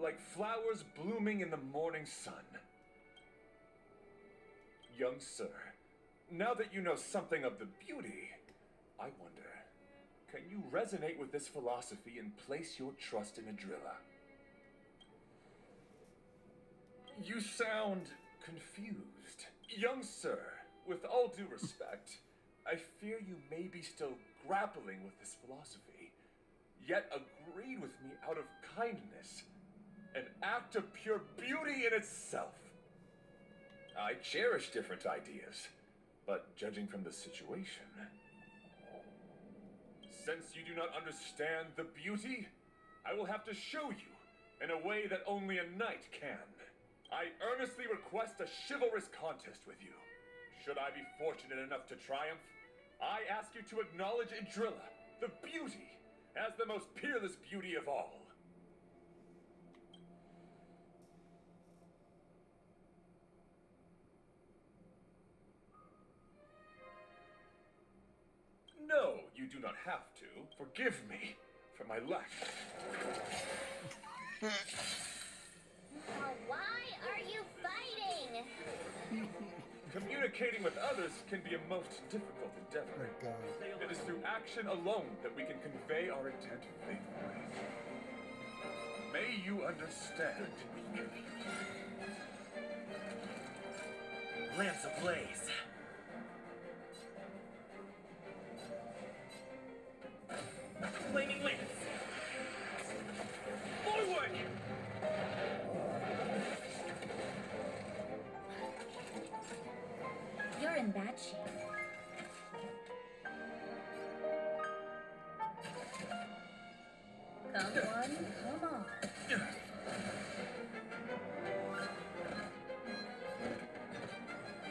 like flowers blooming in the morning sun. Young sir, now that you know something of the beauty, I wonder, can you resonate with this philosophy and place your trust in Adrilla? You sound confused. Young sir, with all due respect, I fear you may be still grappling with this philosophy, yet agreed with me out of kindness, an act of pure beauty in itself. I cherish different ideas, but judging from the situation, since you do not understand the beauty, I will have to show you in a way that only a knight can. I earnestly request a chivalrous contest with you. Should I be fortunate enough to triumph, I ask you to acknowledge Adrilla, the beauty, as the most peerless beauty of all. No, you do not have to. Forgive me for my lack. Why are you fighting? Communicating with others can be a most difficult endeavor. It is through action alone that we can convey our intent faithfully. May you understand. Lamps ablaze. Flaming lamps. Forward! You're in bad shape. Come on.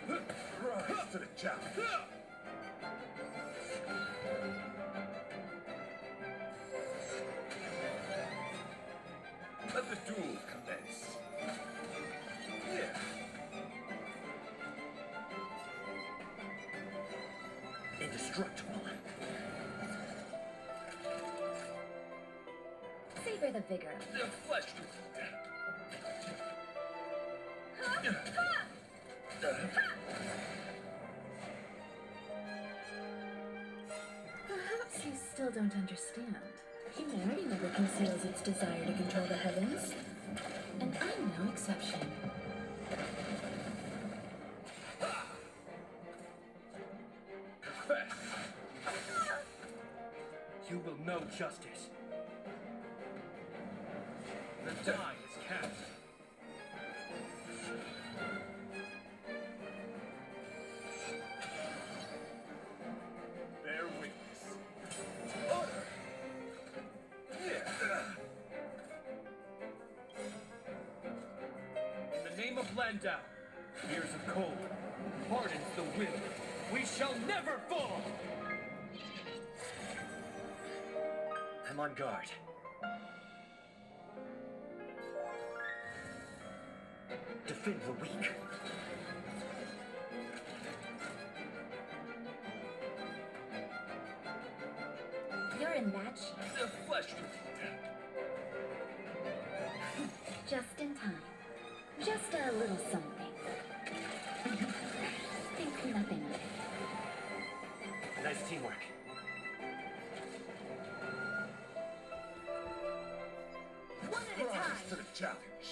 Rise to the challenge. Let the duel commence. Yeah. Indestructible. Savor the vigor. The flesh. Perhaps you still don't understand. Humanity never conceals its desire to control the heavens. And I'm no exception. Confess. You will know justice. The die is cast. Bear witness. Order. In the name of Landau, years of cold, hardens the will. We shall never fall! I'm on guard. Defend the weak. You're in bad shape. The flesh. Just in time. Just a little something. Think nothing of it. Nice teamwork. One at a Rise time. to the challenge.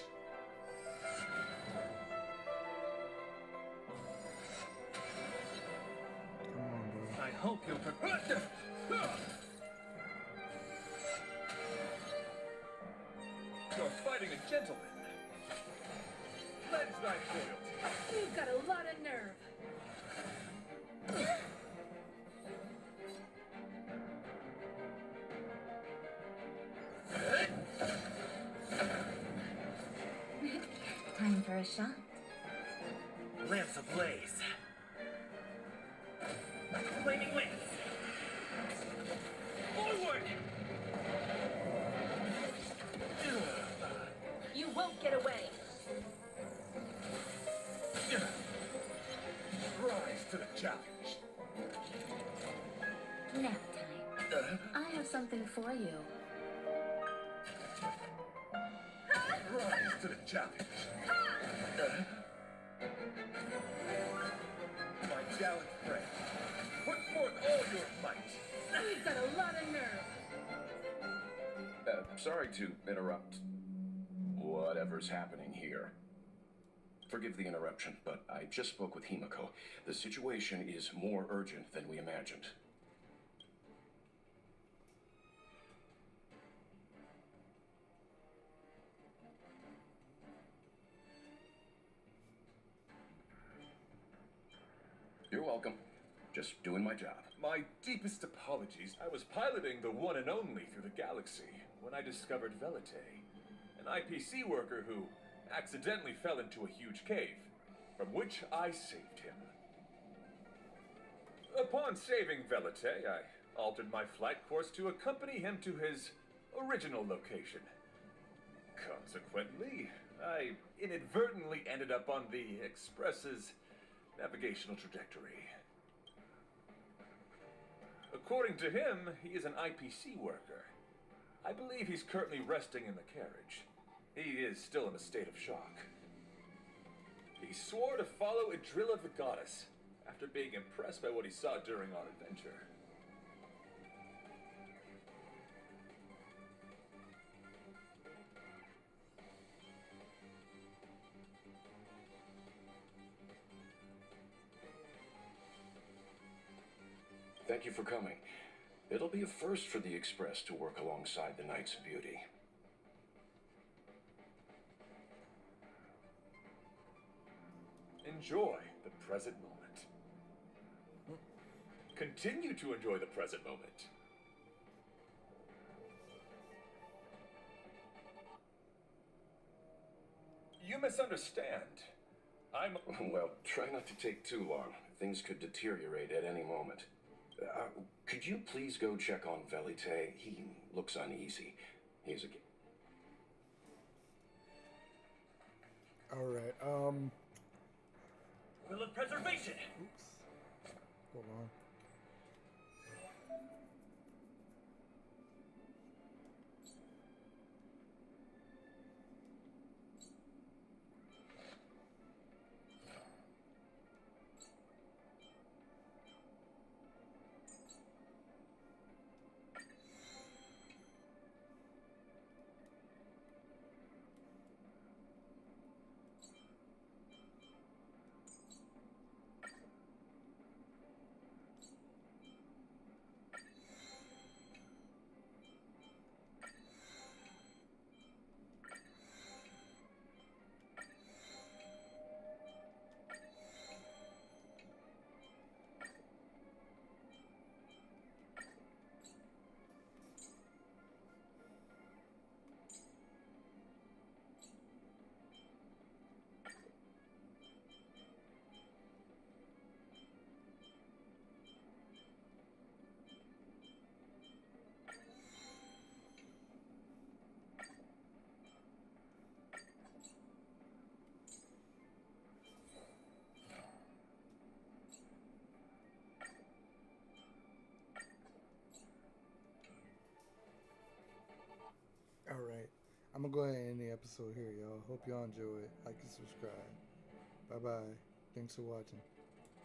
I hope you'll prepare. You're fighting a gentleman. Lens knife royalty. You've got a lot of nerve. Time for a shot. Lamps ablaze. Flaming lamps. Forward! You won't get away. Rise to the challenge. Nap time. I have something for you. Rise to the challenge. My gallant friend, put forth all your might. You've got a lot of nerve. Sorry to interrupt whatever's happening here. Forgive the interruption, but I just spoke with Himiko. The situation is more urgent than we imagined. You're welcome. Just doing my job. My deepest apologies. I was piloting the one and only through the galaxy when I discovered Velite, an IPC worker who accidentally fell into a huge cave, from which I saved him. Upon saving Velite, I altered my flight course to accompany him to his original location. Consequently, I inadvertently ended up on the Express's navigational trajectory. According to him, he is an IPC worker. I believe he's currently resting in the carriage. He is still in a state of shock. He swore to follow Idrilla the goddess after being impressed by what he saw during our adventure. Thank you for coming. It'll be a first for the Express to work alongside the Knights of Beauty. Enjoy the present moment. Continue to enjoy the present moment. You misunderstand. Well, try not to take too long. Things could deteriorate at any moment. Could you please go check on Velite? He looks uneasy. He's a... Alright, Will of preservation! Oops. Hold on. Alright. I'm gonna go ahead and end the episode here, y'all. Hope y'all enjoy it. Like and subscribe. Bye bye. Thanks for watching.